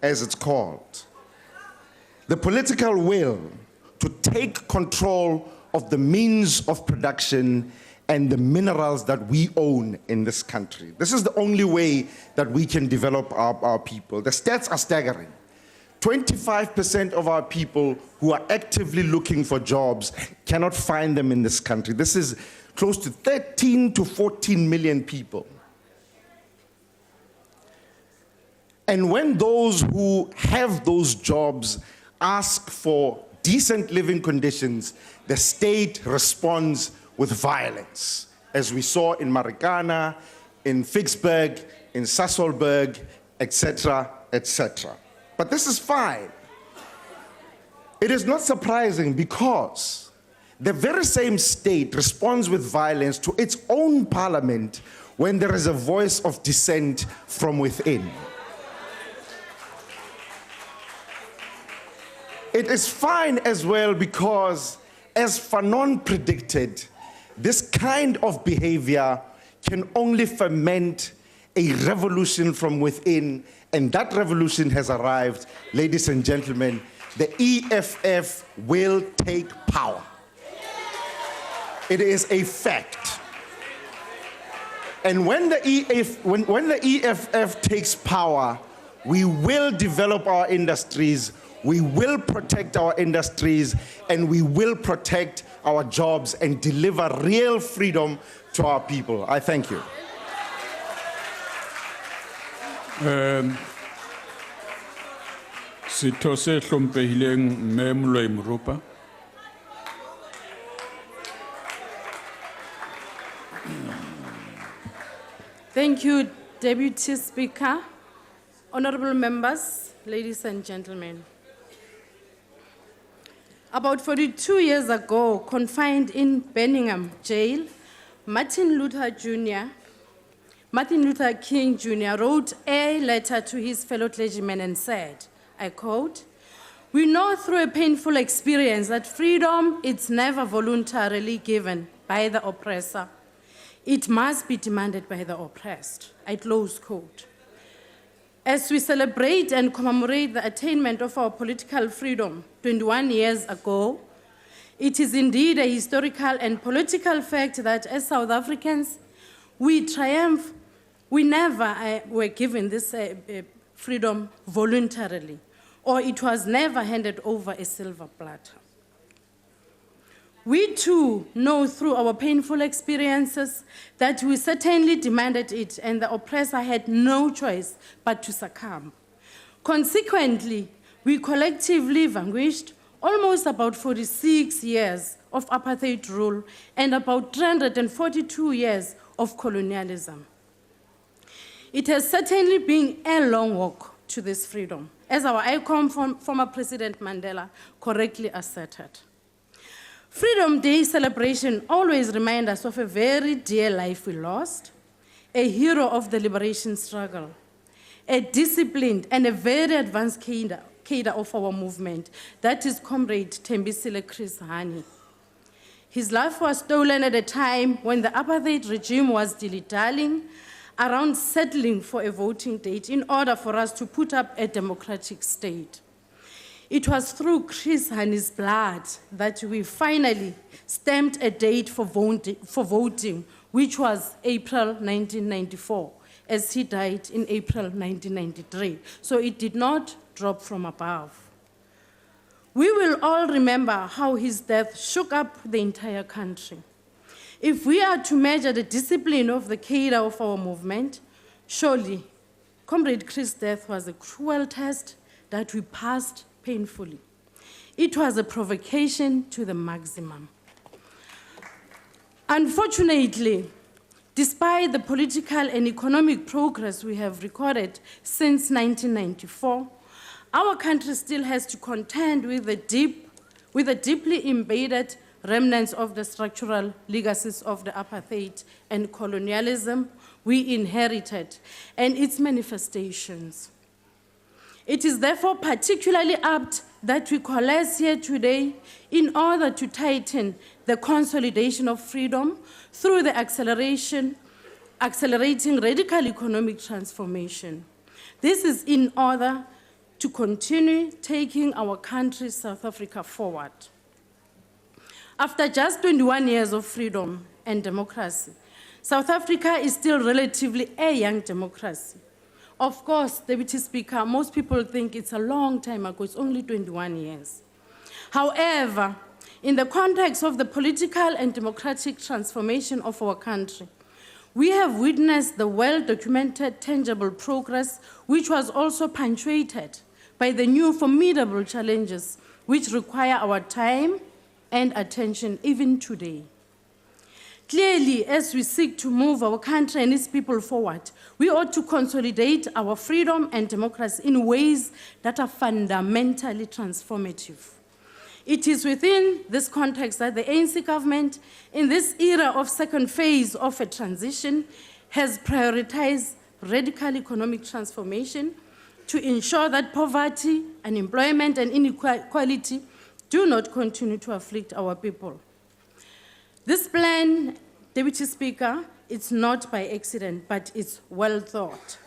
Speaker 6: as it's called. The political will to take control of the means of production and the minerals that we own in this country. This is the only way that we can develop our people. The stats are staggering. 25% of our people who are actively looking for jobs cannot find them in this country. This is close to 13 to 14 million people. And when those who have those jobs ask for decent living conditions, the state responds with violence, as we saw in Marikana, in Vicksburg, in Sasolburg, etc., etc. But this is fine. It is not surprising because the very same state responds with violence to its own parliament when there is a voice of dissent from within. It is fine as well because, as Fanon predicted, this kind of behavior can only ferment a revolution from within, and that revolution has arrived. Ladies and gentlemen, the EFF will take power. It is a fact. And when the EFF takes power, we will develop our industries, we will protect our industries, and we will protect our jobs and deliver real freedom to our people. I thank you.
Speaker 2: Sitho se hlomphehileng mme Moloi Morupa.
Speaker 7: Thank you, Deputy Speaker, honorable members, ladies and gentlemen. About 42 years ago, confined in Birmingham jail, Martin Luther King Jr. wrote a letter to his fellow clergymen and said, I quote, "We know through a painful experience that freedom is never voluntarily given by the oppressor. It must be demanded by the oppressed." I close quote. As we celebrate and commemorate the attainment of our political freedom 21 years ago, it is indeed a historical and political fact that as South Africans, we triumph. We never were given this freedom voluntarily, or it was never handed over a silver platter. We too know through our painful experiences that we certainly demanded it and the oppressor had no choice but to succumb. Consequently, we collectively vanquished almost about 46 years of apartheid rule and about 342 years of colonialism. It has certainly been a long walk to this freedom, as our icon, former President Mandela, correctly asserted. Freedom Day celebration always reminds us of a very dear life we lost, a hero of the liberation struggle, a disciplined and a very advanced cadre of our movement, that is Comrade Thembisile Chris Hani. His life was stolen at a time when the apartheid regime was dilly-dallying around settling for a voting date in order for us to put up a democratic state. It was through Chris Hani's blood that we finally stamped a date for voting, which was April 1994, as he died in April 1993. So it did not drop from above. We will all remember how his death shook up the entire country. If we are to measure the discipline of the cadre of our movement, surely Comrade Chris' death was a cruel test that we passed painfully. It was a provocation to the maximum. Unfortunately, despite the political and economic progress we have recorded since 1994, our country still has to contend with the deeply embedded remnants of the structural legacies of the apartheid and colonialism we inherited and its manifestations. It is therefore particularly apt that we coalesce here today in order to tighten the consolidation of freedom through the accelerating radical economic transformation. This is in order to continue taking our country, South Africa, forward. After just 21 years of freedom and democracy, South Africa is still relatively a young democracy. Of course, Deputy Speaker, most people think it's a long time ago, it's only 21 years. However, in the context of the political and democratic transformation of our country, we have witnessed the well-documented tangible progress, which was also punctuated by the new formidable challenges which require our time and attention even today. Clearly, as we seek to move our country and its people forward, we ought to consolidate our freedom and democracy in ways that are fundamentally transformative. It is within this context that the ANC government, in this era of second phase of a transition, has prioritized radical economic transformation to ensure that poverty, unemployment, and inequality do not continue to afflict our people. This plan, Deputy Speaker, it's not by accident, but it's well thought.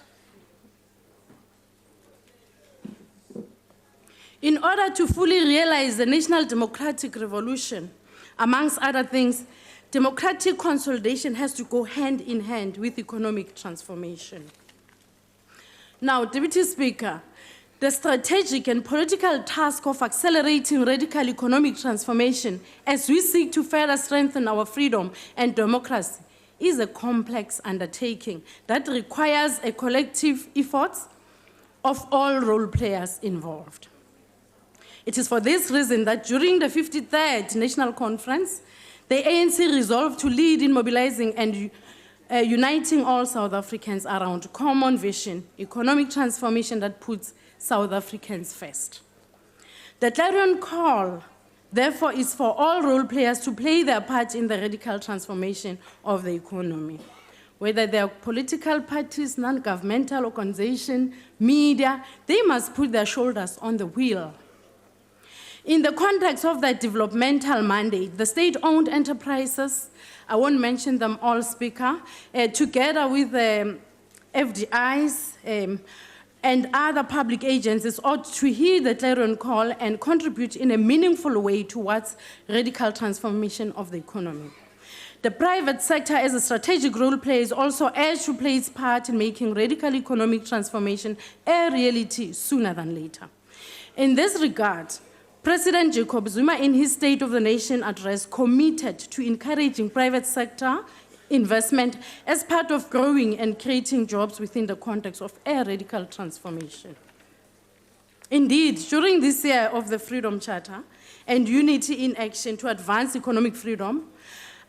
Speaker 7: In order to fully realize the national democratic revolution, amongst other things, Democratic consolidation has to go hand in hand with economic transformation. Now, Deputy Speaker, the strategic and political task of accelerating radical economic transformation as we seek to further strengthen our freedom and democracy is a complex undertaking that requires a collective effort of all role players involved. It is for this reason that during the 53rd National Conference, the ANC resolved to lead in mobilizing and uniting all South Africans around a common vision, economic transformation that puts South Africans first. The clarion call, therefore, is for all role players to play their part in the radical transformation of the economy. Whether they are political parties, non-governmental organizations, media, they must put their shoulders on the wheel. In the context of that developmental mandate, the state-owned enterprises, I won't mention them all, Speaker, together with FDIs and other public agencies ought to heed the clarion call and contribute in a meaningful way towards radical transformation of the economy. The private sector as a strategic role player is also urged to play its part in making radical economic transformation a reality sooner than later. In this regard, President Jacob Zuma, in his State of the Nation address, committed to encouraging private sector investment as part of growing and creating jobs within the context of a radical transformation. Indeed, during this year of the Freedom Charter and Unity in Action to advance economic freedom,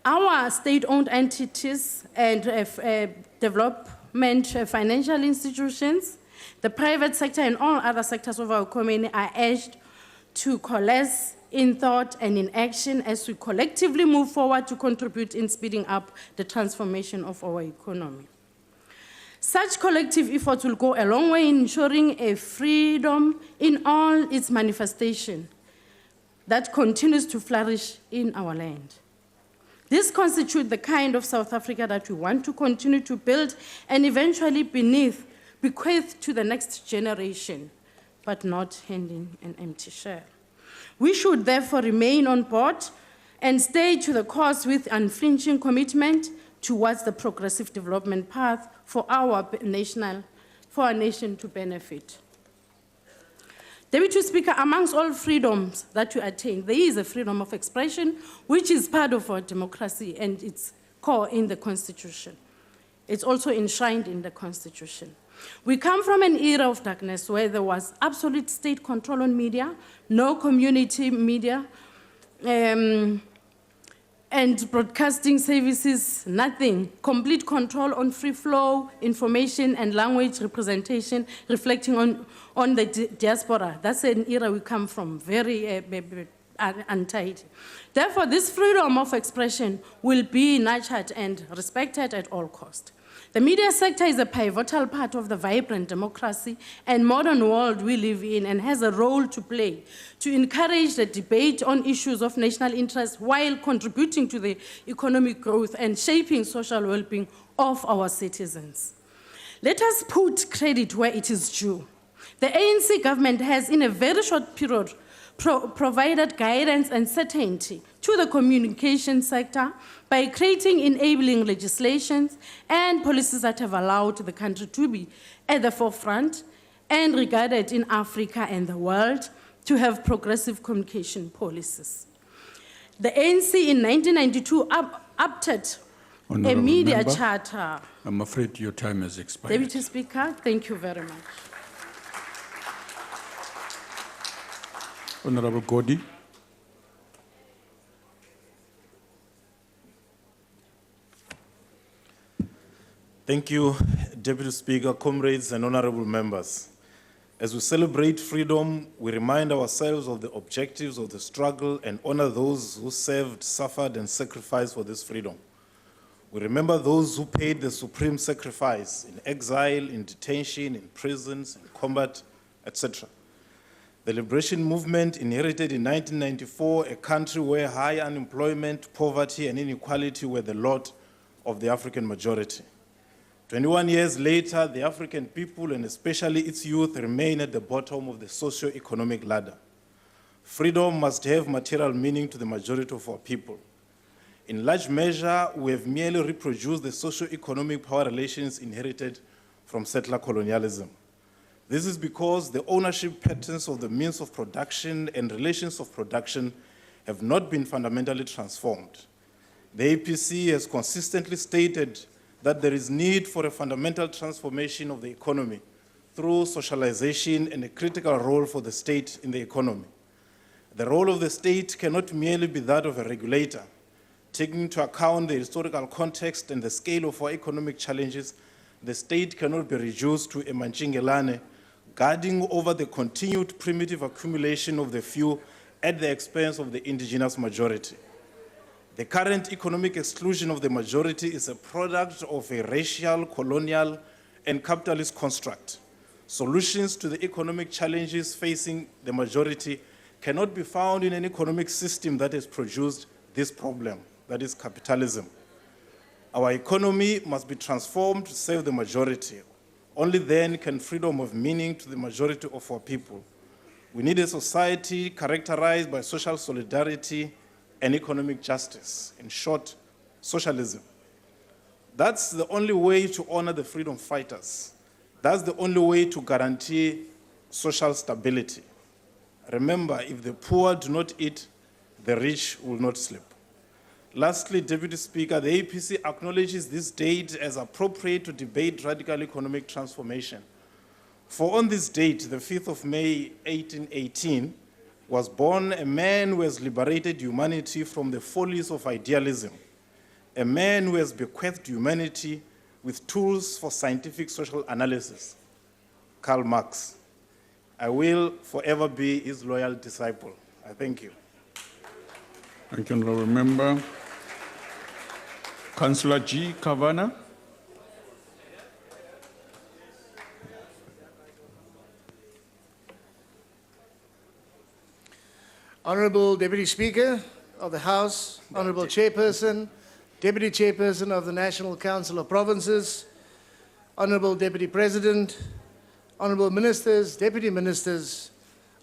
Speaker 7: our state-owned entities and development financial institutions, the private sector and all other sectors of our economy are urged to coalesce in thought and in action as we collectively move forward to contribute in speeding up the transformation of our economy. Such collective efforts will go a long way in ensuring a freedom in all its manifestation that continues to flourish in our land. This constitutes the kind of South Africa that we want to continue to build and eventually bequeath to the next generation, but not handing an empty shell. We should therefore remain on board and stay to the course with unflinching commitment towards the progressive development path for our nation to benefit. Deputy Speaker, amongst all freedoms that we attain, there is a freedom of expression, which is part of our democracy and its core in the Constitution. It's also enshrined in the Constitution. We come from an era of darkness where there was absolute state control on media, no community media, and broadcasting services, nothing. Complete control on free flow, information, and language representation, reflecting on the diaspora. That's an era we come from, very untidy. Therefore, this freedom of expression will be nurtured and respected at all costs. The media sector is a pivotal part of the vibrant democracy and modern world we live in and has a role to play to encourage the debate on issues of national interest while contributing to the economic growth and shaping social well-being of our citizens. Let us put credit where it is due. The ANC government has, in a very short period, provided guidance and certainty to the communication sector by creating enabling legislations and policies that have allowed the country to be at the forefront and regarded in Africa and the world to have progressive communication policies. The ANC in 1992 opted a media
Speaker 2: Member,
Speaker 7: charter.
Speaker 2: I'm afraid your time has expired.
Speaker 7: Deputy Speaker, thank you very much.
Speaker 2: Honorable Godi.
Speaker 8: Thank you, Deputy Speaker, comrades and honorable members. As we celebrate freedom, we remind ourselves of the objectives of the struggle and honor those who served, suffered, and sacrificed for this freedom. We remember those who paid the supreme sacrifice in exile, in detention, in prisons, in combat, etc. The liberation movement inherited in 1994 a country where high unemployment, poverty, and inequality were the lot of the African majority. 21 years later, the African people, and especially its youth, remain at the bottom of the socio-economic ladder. Freedom must have material meaning to the majority of our people. In large measure, we have merely reproduced the socio-economic power relations inherited from settler colonialism. This is because the ownership patterns of the means of production and relations of production have not been fundamentally transformed. The APC has consistently stated that there is need for a fundamental transformation of the economy through socialization and a critical role for the state in the economy. The role of the state cannot merely be that of a regulator. Taking into account the historical context and the scale of our economic challenges, the state cannot be reduced to a manchingelane, guarding over the continued primitive accumulation of the few at the expense of the indigenous majority. The current economic exclusion of the majority is a product of a racial, colonial, and capitalist construct. Solutions to the economic challenges facing the majority cannot be found in an economic system that has produced this problem, that is capitalism. Our economy must be transformed to serve the majority. Only then can freedom of meaning to the majority of our people. We need a society characterized by social solidarity and economic justice. In short, socialism. That's the only way to honor the freedom fighters. That's the only way to guarantee social stability. Remember, if the poor do not eat, the rich will not sleep. Lastly, Deputy Speaker, the APC acknowledges this date as appropriate to debate radical economic transformation. For on this date, the 5th of May, 1818, was born a man who has liberated humanity from the follies of idealism, a man who has bequeathed humanity with tools for scientific social analysis, Karl Marx. I will forever be his loyal disciple. I thank you.
Speaker 2: Thank you, honourable member. Councillor G. Kavana.
Speaker 5: Honourable Deputy Speaker of the House, Honourable Chairperson, Deputy Chairperson of the National Council of Provinces, Honourable Deputy President, Honourable Ministers, Deputy Ministers,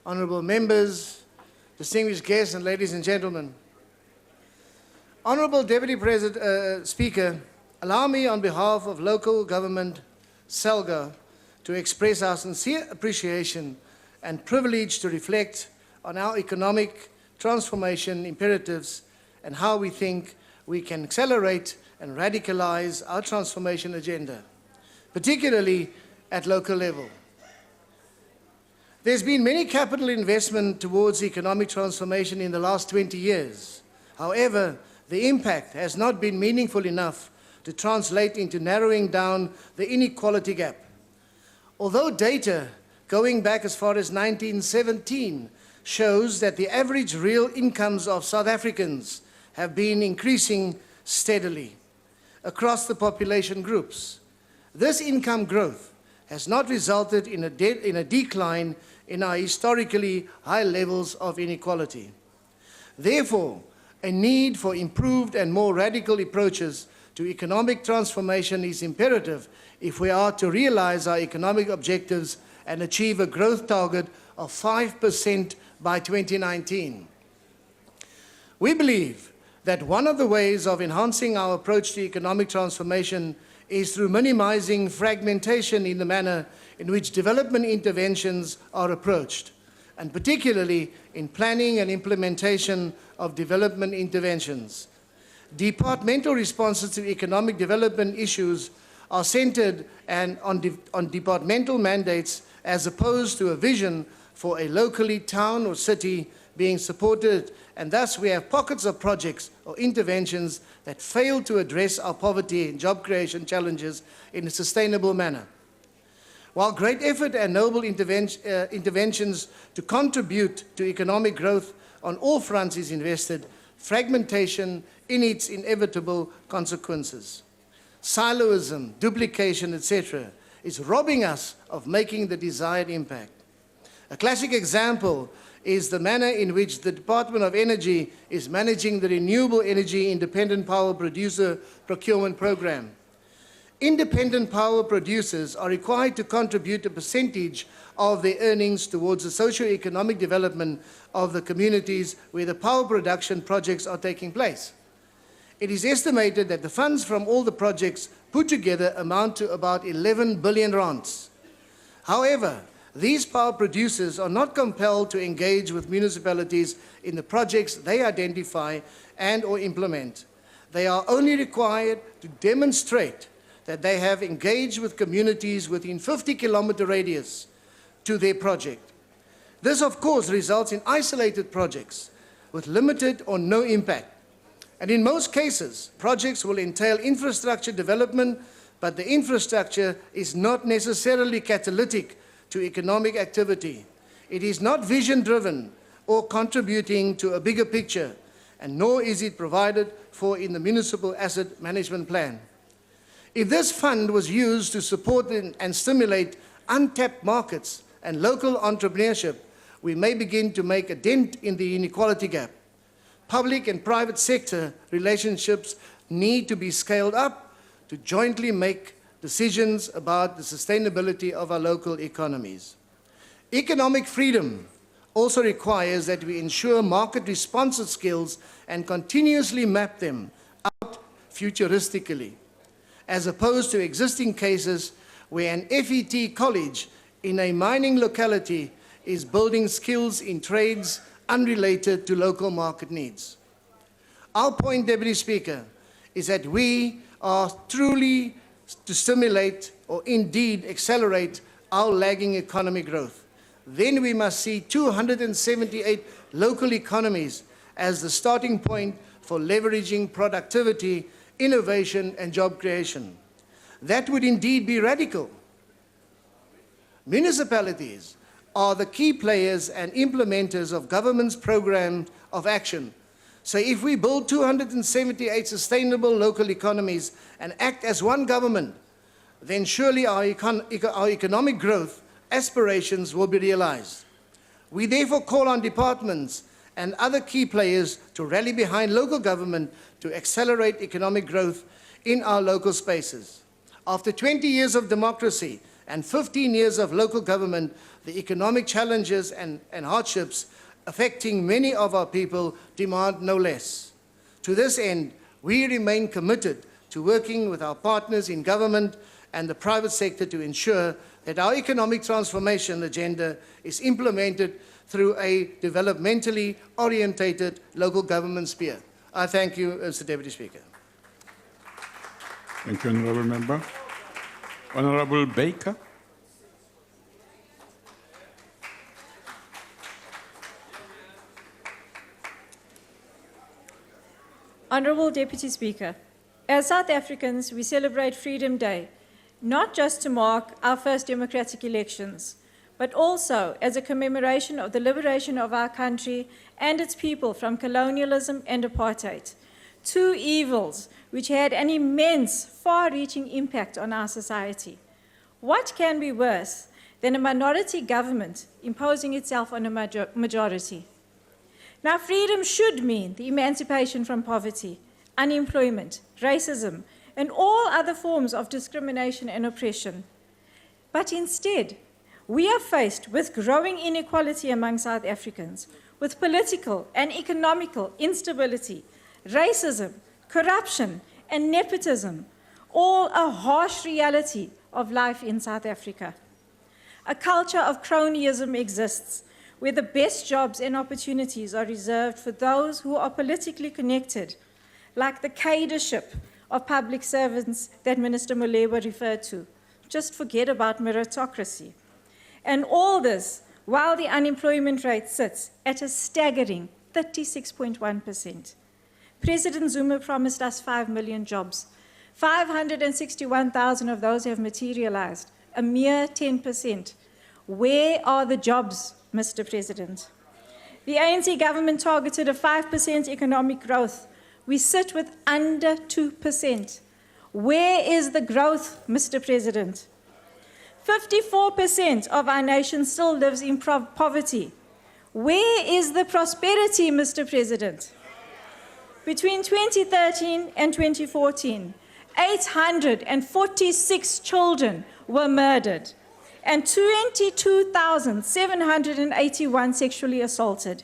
Speaker 5: Honourable Members, distinguished guests, and ladies and gentlemen. Honourable Deputy Speaker, allow me on behalf of local government, SALGA, to express our sincere appreciation and privilege to reflect on our economic transformation imperatives and how we think we can accelerate and radicalize our transformation agenda, particularly at local level. There's been many capital investment towards economic transformation in the last 20 years. However, the impact has not been meaningful enough to translate into narrowing down the inequality gap. Although data going back as far as 1917 shows that the average real incomes of South Africans have been increasing steadily across the population groups, this income growth has not resulted in a decline in our historically high levels of inequality. Therefore, a need for improved and more radical approaches to economic transformation is imperative if we are to realize our economic objectives and achieve a growth target of 5% by 2019. We believe that one of the ways of enhancing our approach to economic transformation is through minimizing fragmentation in the manner in which development interventions are approached, and particularly in planning and implementation of development interventions. Departmental responses to economic development issues are centered on departmental mandates as opposed to a vision for a locally town or city being supported, and thus we have pockets of projects or interventions that fail to address our poverty and job creation challenges in a sustainable manner. While great effort and noble interventions to contribute to economic growth on all fronts is invested, fragmentation in its inevitable consequences, siloism, duplication, etc., is robbing us of making the desired impact. A classic example is the manner in which the Department of Energy is managing the Renewable Energy Independent Power Producer Procurement Program. Independent power producers are required to contribute a percentage of their earnings towards the socio-economic development of the communities where the power production projects are taking place. It is estimated that the funds from all the projects put together amount to about 11 billion rands. However, these power producers are not compelled to engage with municipalities in the projects they identify and/or implement. They are only required to demonstrate that they have engaged with communities within 50-kilometer radius to their project. This, of course, results in isolated projects with limited or no impact. And in most cases, projects will entail infrastructure development, but the infrastructure is not necessarily catalytic to economic activity. It is not vision-driven or contributing to a bigger picture, and nor is it provided for in the municipal asset management plan. If this fund was used to support and stimulate untapped markets and local entrepreneurship, we may begin to make a dent in the inequality gap. Public and private sector relationships need to be scaled up to jointly make decisions about the sustainability of our local economies. Economic freedom also requires that we ensure market responsive skills and continuously map them out futuristically, as opposed to existing cases where an FET college in a mining locality is building skills in trades unrelated to local market needs. Our point, Deputy Speaker, is that we are truly to stimulate or indeed accelerate our lagging economic growth. Then we must see 278 local economies as the starting point for leveraging productivity, innovation, and job creation. That would indeed be radical. Municipalities are the key players and implementers of government's program of action. So if we build 278 sustainable local economies and act as one government, then surely our economic growth aspirations will be realized. We therefore call on departments and other key players to rally behind local government to accelerate economic growth in our local spaces. After 20 years of democracy and 15 years of local government, the economic challenges and hardships affecting many of our people demand no less. To this end, we remain committed to working with our partners in government and the private sector to ensure that our economic transformation agenda is implemented through a developmentally orientated local government sphere. I thank you, Mr. Deputy Speaker.
Speaker 2: Thank you, Honourable Member. Honourable Baker.
Speaker 9: Honourable Deputy Speaker, as South Africans, we celebrate Freedom Day, not just to mark our first democratic elections, but also as a commemoration of the liberation of our country and its people from colonialism and apartheid, two evils which had an immense, far-reaching impact on our society. What can be worse than a minority government imposing itself on a majority? Now, freedom should mean the emancipation from poverty, unemployment, racism, and all other forms of discrimination and oppression. But instead, we are faced with growing inequality among South Africans, with political and economical instability, racism, corruption, and nepotism, all a harsh reality of life in South Africa. A culture of cronyism exists, where the best jobs and opportunities are reserved for those who are politically connected, like the cadership of public servants that Minister Molewa referred to. Just forget about meritocracy. And all this while the unemployment rate sits at a staggering 36.1%. President Zuma promised us 5 million jobs. 561,000 of those have materialized, a mere 10%. Where are the jobs, Mr. President? The ANC government targeted a 5% economic growth. We sit with under 2%. Where is the growth, Mr. President? 54% of our nation still lives in poverty. Where is the prosperity, Mr. President? Between 2013 and 2014, 846 children were murdered and 22,781 sexually assaulted.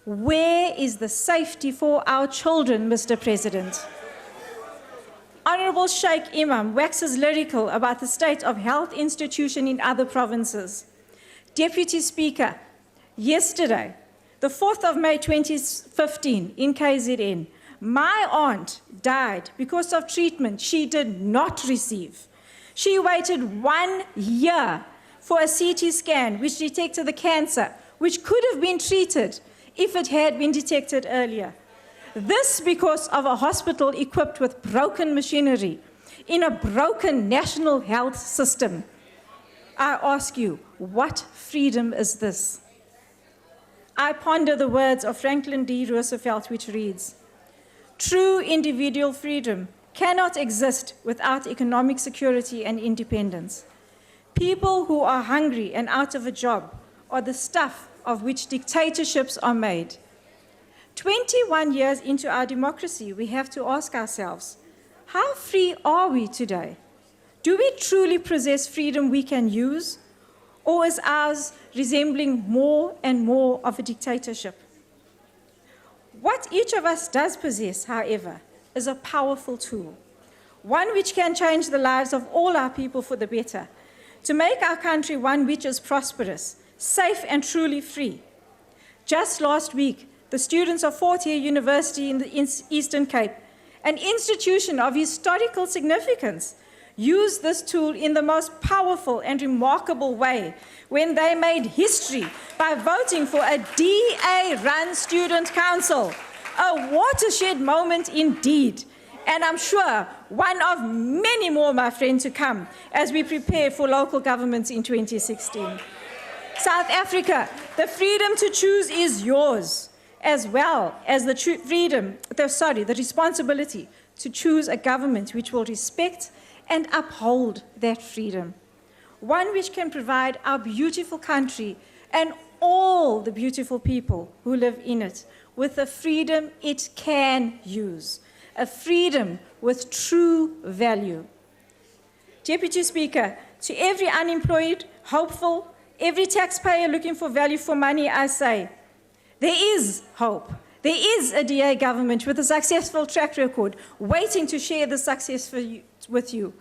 Speaker 9: Where is the safety for our children, Mr. President? Honorable Sheikh Imam waxes lyrical about the state of health institution in other provinces. Deputy Speaker, yesterday, the 4th of May 2015 in KZN, my aunt died because of treatment she did not receive. She waited 1 year for a CT scan which detected the cancer, which could have been treated if it had been detected earlier. This because of a hospital equipped with broken machinery in a broken national health system. I ask you, what freedom is this? I ponder the words of Franklin D. Roosevelt, which reads, "True individual freedom cannot exist without economic security and independence. People who are hungry and out of a job are the stuff of which dictatorships are made." 21 years into our democracy, we have to ask ourselves, how free are we today? Do we truly possess freedom we can use? Or is ours resembling more and more of a dictatorship? What each of us does possess, however, is a powerful tool, one which can change the lives of all our people for the better, to make our country one which is prosperous, safe and truly free. Just last week, the students of Fort Hare University in the Eastern Cape, an institution of historical significance, used this tool in the most powerful and remarkable way when they made history by voting for a DA-run student council. A watershed moment indeed, and I'm sure one of many more, my friend, to come as we prepare for local governments in 2016. South Africa, the freedom to choose is yours, as well as the responsibility to choose a government which will respect and uphold that freedom. One which can provide our beautiful country and all the beautiful people who live in it with the freedom it can use, a freedom with true value. Deputy Speaker, to every unemployed, hopeful, every taxpayer looking for value for money, I say, there is hope. There is a DA government with a successful track record waiting to share the success with you.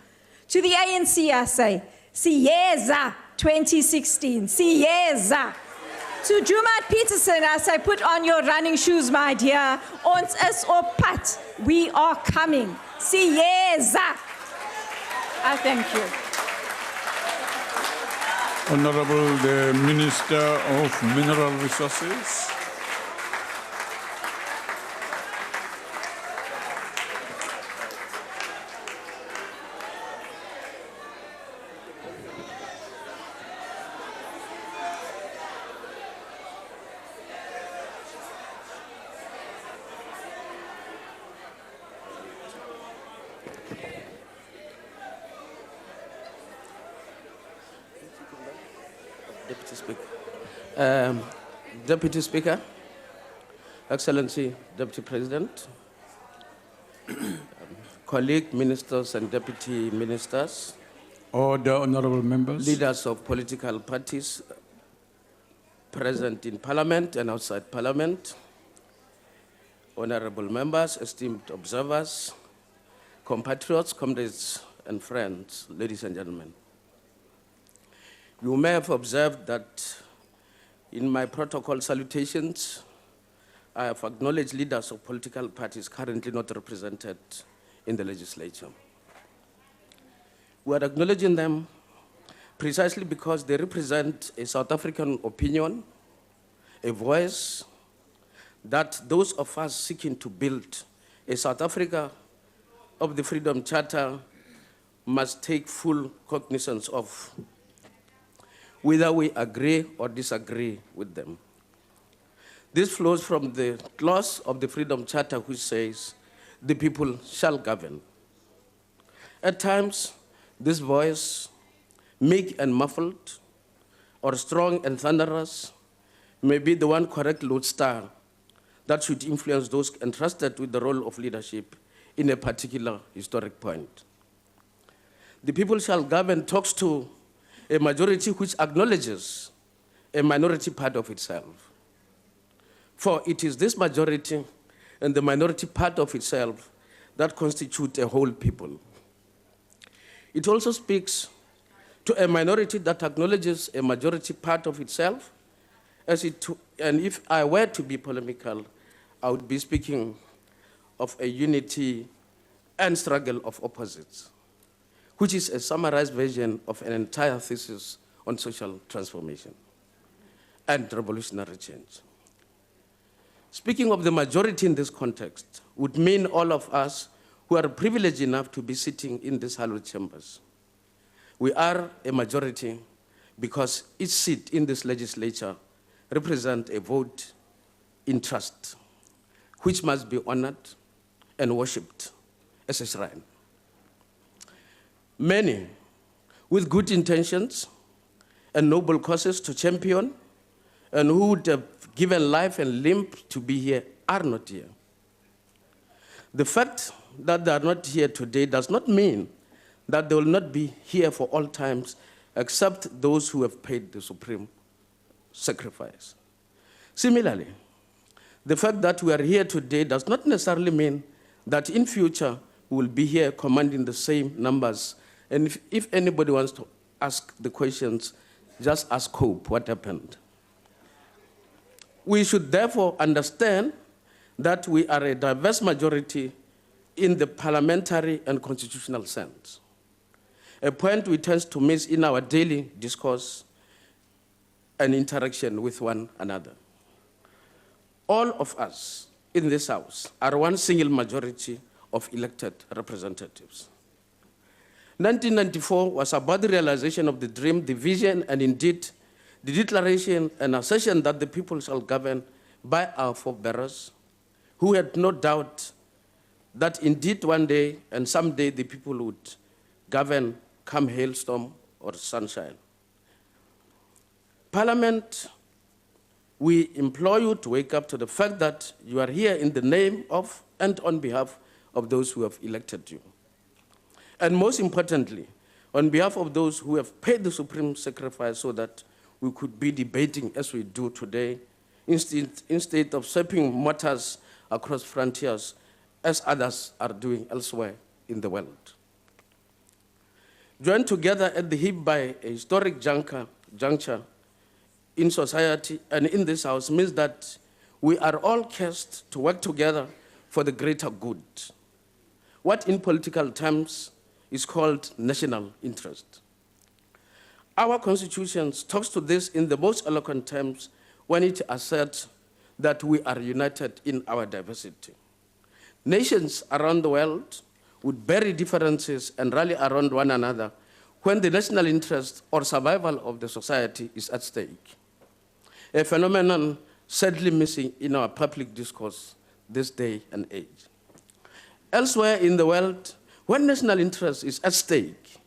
Speaker 9: To the ANC, I say, Siyeza 2016, Siyeza. To Jumat Peterson, I say, put on your running shoes, my dear. Ons is op pad. We are coming. Siyeza. I thank you.
Speaker 2: Honorable the Minister of Mineral Resources.
Speaker 13: Deputy Speaker, Excellency Deputy President, colleague ministers and deputy ministers,
Speaker 2: Order, honorable members.
Speaker 13: Leaders of political parties present in Parliament and outside Parliament, honorable members, esteemed observers, compatriots, comrades and friends, ladies and gentlemen. You may have observed that in my protocol salutations, I have acknowledged leaders of political parties currently not represented in the legislature. We are acknowledging them precisely because they represent a South African opinion, a voice that those of us seeking to build a South Africa of the Freedom Charter must take full cognizance of, whether we agree or disagree with them. This flows from the clause of the Freedom Charter which says, the people shall govern. At times, this voice, meek and muffled, or strong and thunderous, may be the one correct lodestar that should influence those entrusted with the role of leadership in a particular historic point. The people shall govern talks to a majority which acknowledges a minority part of itself. For it is this majority and the minority part of itself that constitute a whole people. It also speaks to a minority that acknowledges a majority part of itself, and if I were to be polemical, I would be speaking of a unity and struggle of opposites, which is a summarized version of an entire thesis on social transformation and revolutionary change. Speaking of the majority in this context would mean all of us who are privileged enough to be sitting in these hallowed chambers. We are a majority because each seat in this legislature represents a vote in trust, which must be honored and worshipped as a shrine. Many with good intentions and noble causes to champion, and who would have given life and limb to be here, are not here. The fact that they are not here today does not mean that they will not be here for all times, except those who have paid the supreme sacrifice. Similarly, the fact that we are here today does not necessarily mean that in future we will be here commanding the same numbers. And if anybody wants to ask the questions, just ask Hope what happened. We should therefore understand that we are a diverse majority in the parliamentary and constitutional sense, a point we tend to miss in our daily discourse and interaction with one another. All of us in this House are one single majority of elected representatives. 1994 was about the realization of the dream, the vision, and indeed the declaration and assertion that the people shall govern by our forebearers, who had no doubt that indeed one day and someday the people would govern come hailstorm or sunshine. Parliament, we implore you to wake up to the fact that you are here in the name of and on behalf of those who have elected you. And most importantly, on behalf of those who have paid the supreme sacrifice so that we could be debating as we do today, instead of sweeping matters across frontiers as others are doing elsewhere in the world. Joined together at the hip by a historic juncture in society and in this House means that we are all cast to work together for the greater good, what in political terms is called national interest. Our Constitution talks to this in the most eloquent terms when it asserts that we are united in our diversity. Nations around the world would bury differences and rally around one another when the national interest or survival of the society is at stake, a phenomenon sadly missing in our public discourse this day and age. Elsewhere in the world, when national interest is at stake,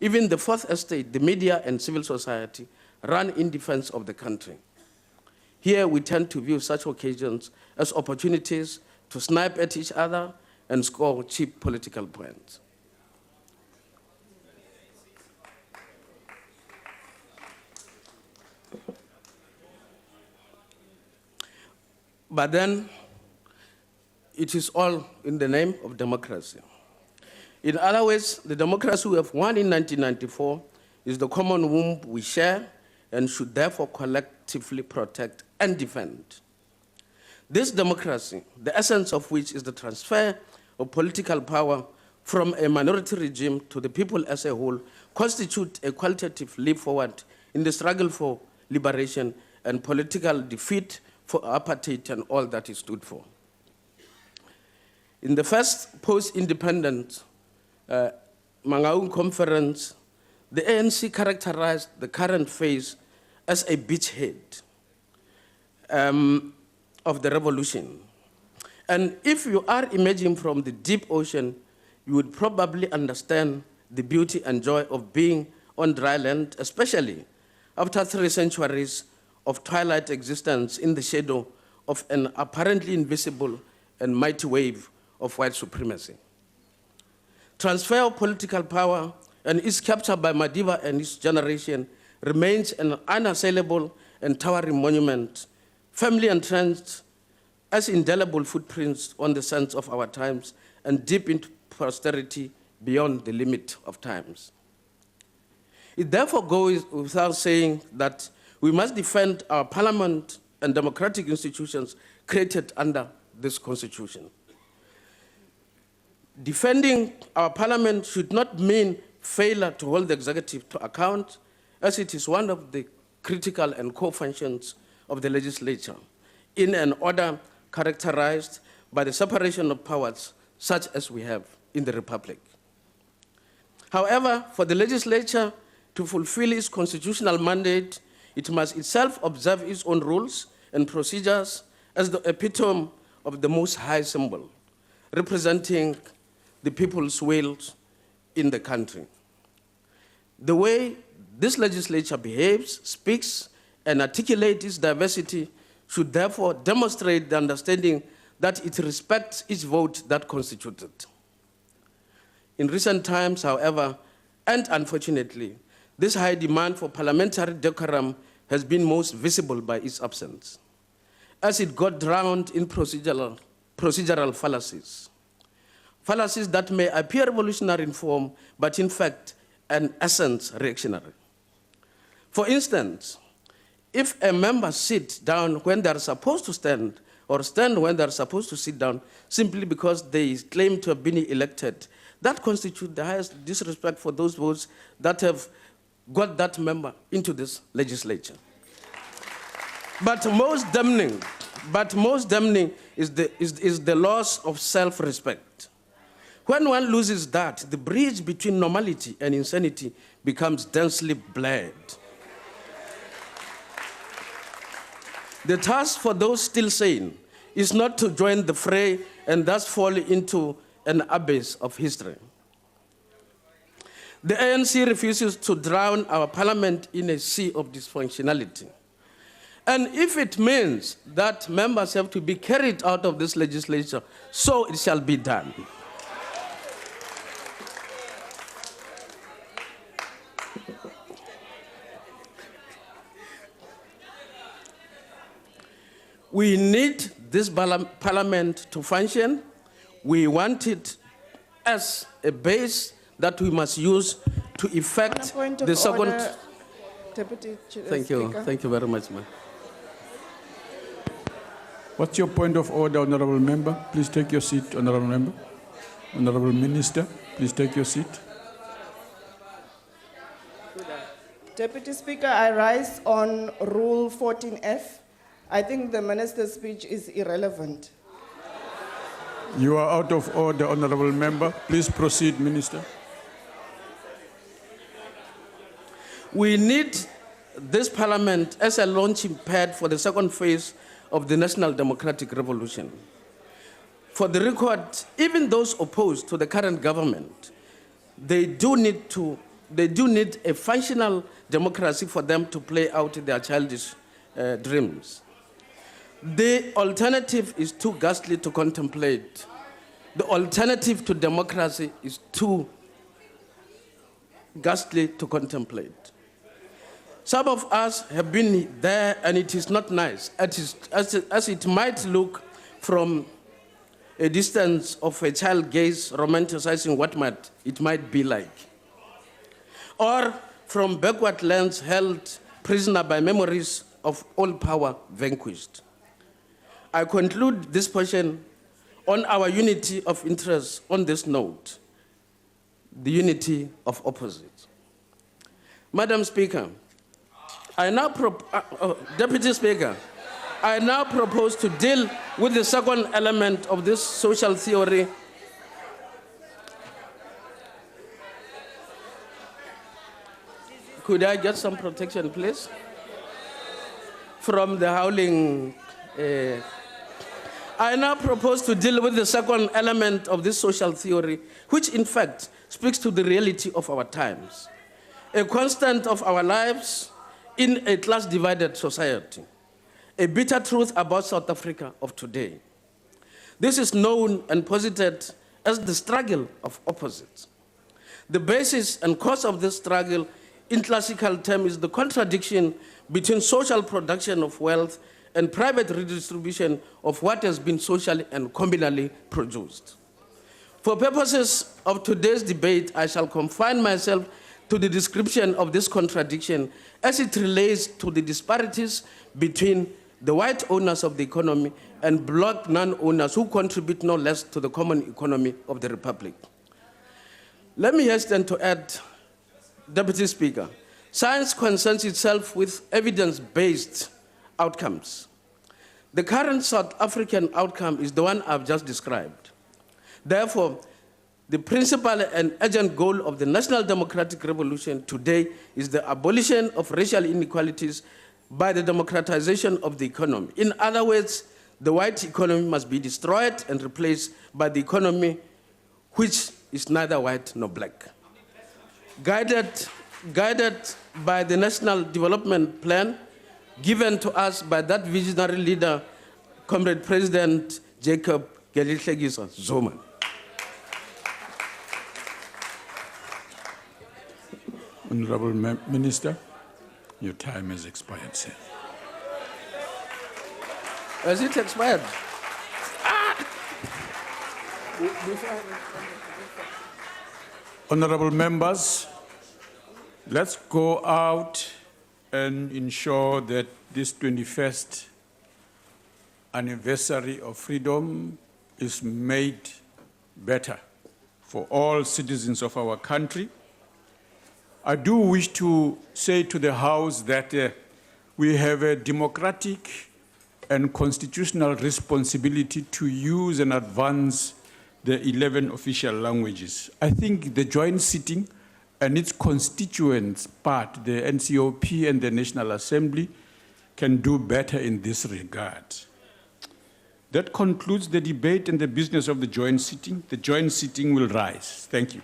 Speaker 13: even the fourth estate, the media and civil society, run in defense of the country. Here we tend to view such occasions as opportunities to snipe at each other and score cheap political points. But then, it is all in the name of democracy. In other ways, the democracy we have won in 1994 is the common womb we share and should therefore collectively protect and defend. This democracy, the essence of which is the transfer of political power from a minority regime to the people as a whole, constitutes a qualitative leap forward in the struggle for liberation and political defeat for apartheid and all that it stood for. In the first post-independent Mangaung conference, the ANC characterized the current phase as a beachhead of the revolution. And if you are emerging from the deep ocean, you would probably understand the beauty and joy of being on dry land, especially after 3 centuries of twilight existence in the shadow of an apparently invisible and mighty wave of white supremacy. Transfer of political power and its capture by Madiba and his generation remains an unassailable and towering monument, firmly entrenched as indelible footprints on the sands of our times and deep into posterity beyond the limit of times. It therefore goes without saying that we must defend our parliament and democratic institutions created under this constitution. Defending our parliament should not mean failure to hold the executive to account, as it is one of the critical and core functions of the legislature, in an order characterized by the separation of powers such as we have in the Republic. However, for the legislature to fulfill its constitutional mandate, it must itself observe its own rules and procedures as the epitome of the Most High symbol, representing the people's will in the country. The way this legislature behaves, speaks, and articulates its diversity should therefore demonstrate the understanding that it respects each vote that constituted. In recent times, however, and unfortunately, this high demand for parliamentary decorum has been most visible by its absence, as it got drowned in procedural fallacies. Fallacies that may appear revolutionary in form, but in fact, in essence, reactionary. For instance, if a member sits down when they are supposed to stand, or stand when they are supposed to sit down, simply because they claim to have been elected, that constitutes the highest disrespect for those votes that have got that member into this legislature. But most damning is the loss of self-respect. When one loses that, the bridge between normality and insanity becomes densely blurred. The task for those still sane is not to join the fray and thus fall into an abyss of history. The ANC refuses to drown our parliament in a sea of dysfunctionality. And if it means that members have to be carried out of this legislature, so it shall be done. We need this parliament to function. We want it as a base that we must use to effect the second.
Speaker 10: Deputy
Speaker 13: Thank you.
Speaker 10: Speaker.
Speaker 13: Thank you very much, ma'am.
Speaker 2: What's your point of order, Honorable Member? Please take your seat, Honorable Member. Honorable Minister, please take your seat.
Speaker 10: Deputy Speaker, I rise on Rule 14F. I think the minister's speech is irrelevant.
Speaker 2: You are out of order, Honorable Member. Please proceed, Minister.
Speaker 13: We need this parliament as a launching pad for the second phase of the National Democratic Revolution. For the record, even those opposed to the current government, they do need a functional democracy for them to play out their childish dreams. The alternative is too ghastly to contemplate. The alternative to democracy is too ghastly to contemplate. Some of us have been there, and it is not nice, as it might look from a distance of a child gaze romanticizing what it might be like, or from backward lands held prisoner by memories of all power vanquished. I conclude this portion on our unity of interest on this note, the unity of opposites. Madam Speaker, Deputy Speaker, I now propose to deal with the second element of this social theory. Could I get some protection, please? From the howling. I now propose to deal with the second element of this social theory, which in fact speaks to the reality of our times, a constant of our lives in a class-divided society, a bitter truth about South Africa of today. This is known and posited as the struggle of opposites. The basis and cause of this struggle in classical terms is the contradiction between social production of wealth and private redistribution of what has been socially and communally produced. For purposes of today's debate, I shall confine myself to the description of this contradiction as it relates to the disparities between the white owners of the economy and black non-owners who contribute no less to the common economy of the Republic. Let me hasten to add, Deputy Speaker, science concerns itself with evidence-based outcomes. The current South African outcome is the one I've just described. Therefore, the principal and urgent goal of the National Democratic Revolution today is the abolition of racial inequalities by the democratization of the economy. In other words, the white economy must be destroyed and replaced by the economy which is neither white nor black. Guided by the National Development Plan given to us by that visionary leader, Comrade President Jacob Gelitlegiso Zuma.
Speaker 2: Honorable Minister, your time has expired, sir.
Speaker 13: Has it expired?
Speaker 2: Honorable members, let's go out and ensure that this 21st anniversary of freedom is made better for all citizens of our country. I do wish to say to the House that we have a democratic and constitutional responsibility to use and advance the 11 official languages. I think the joint sitting and its constituents part, the NCOP and the National Assembly, can do better in this regard. That concludes the debate and the business of the joint sitting. The joint sitting will rise. Thank you.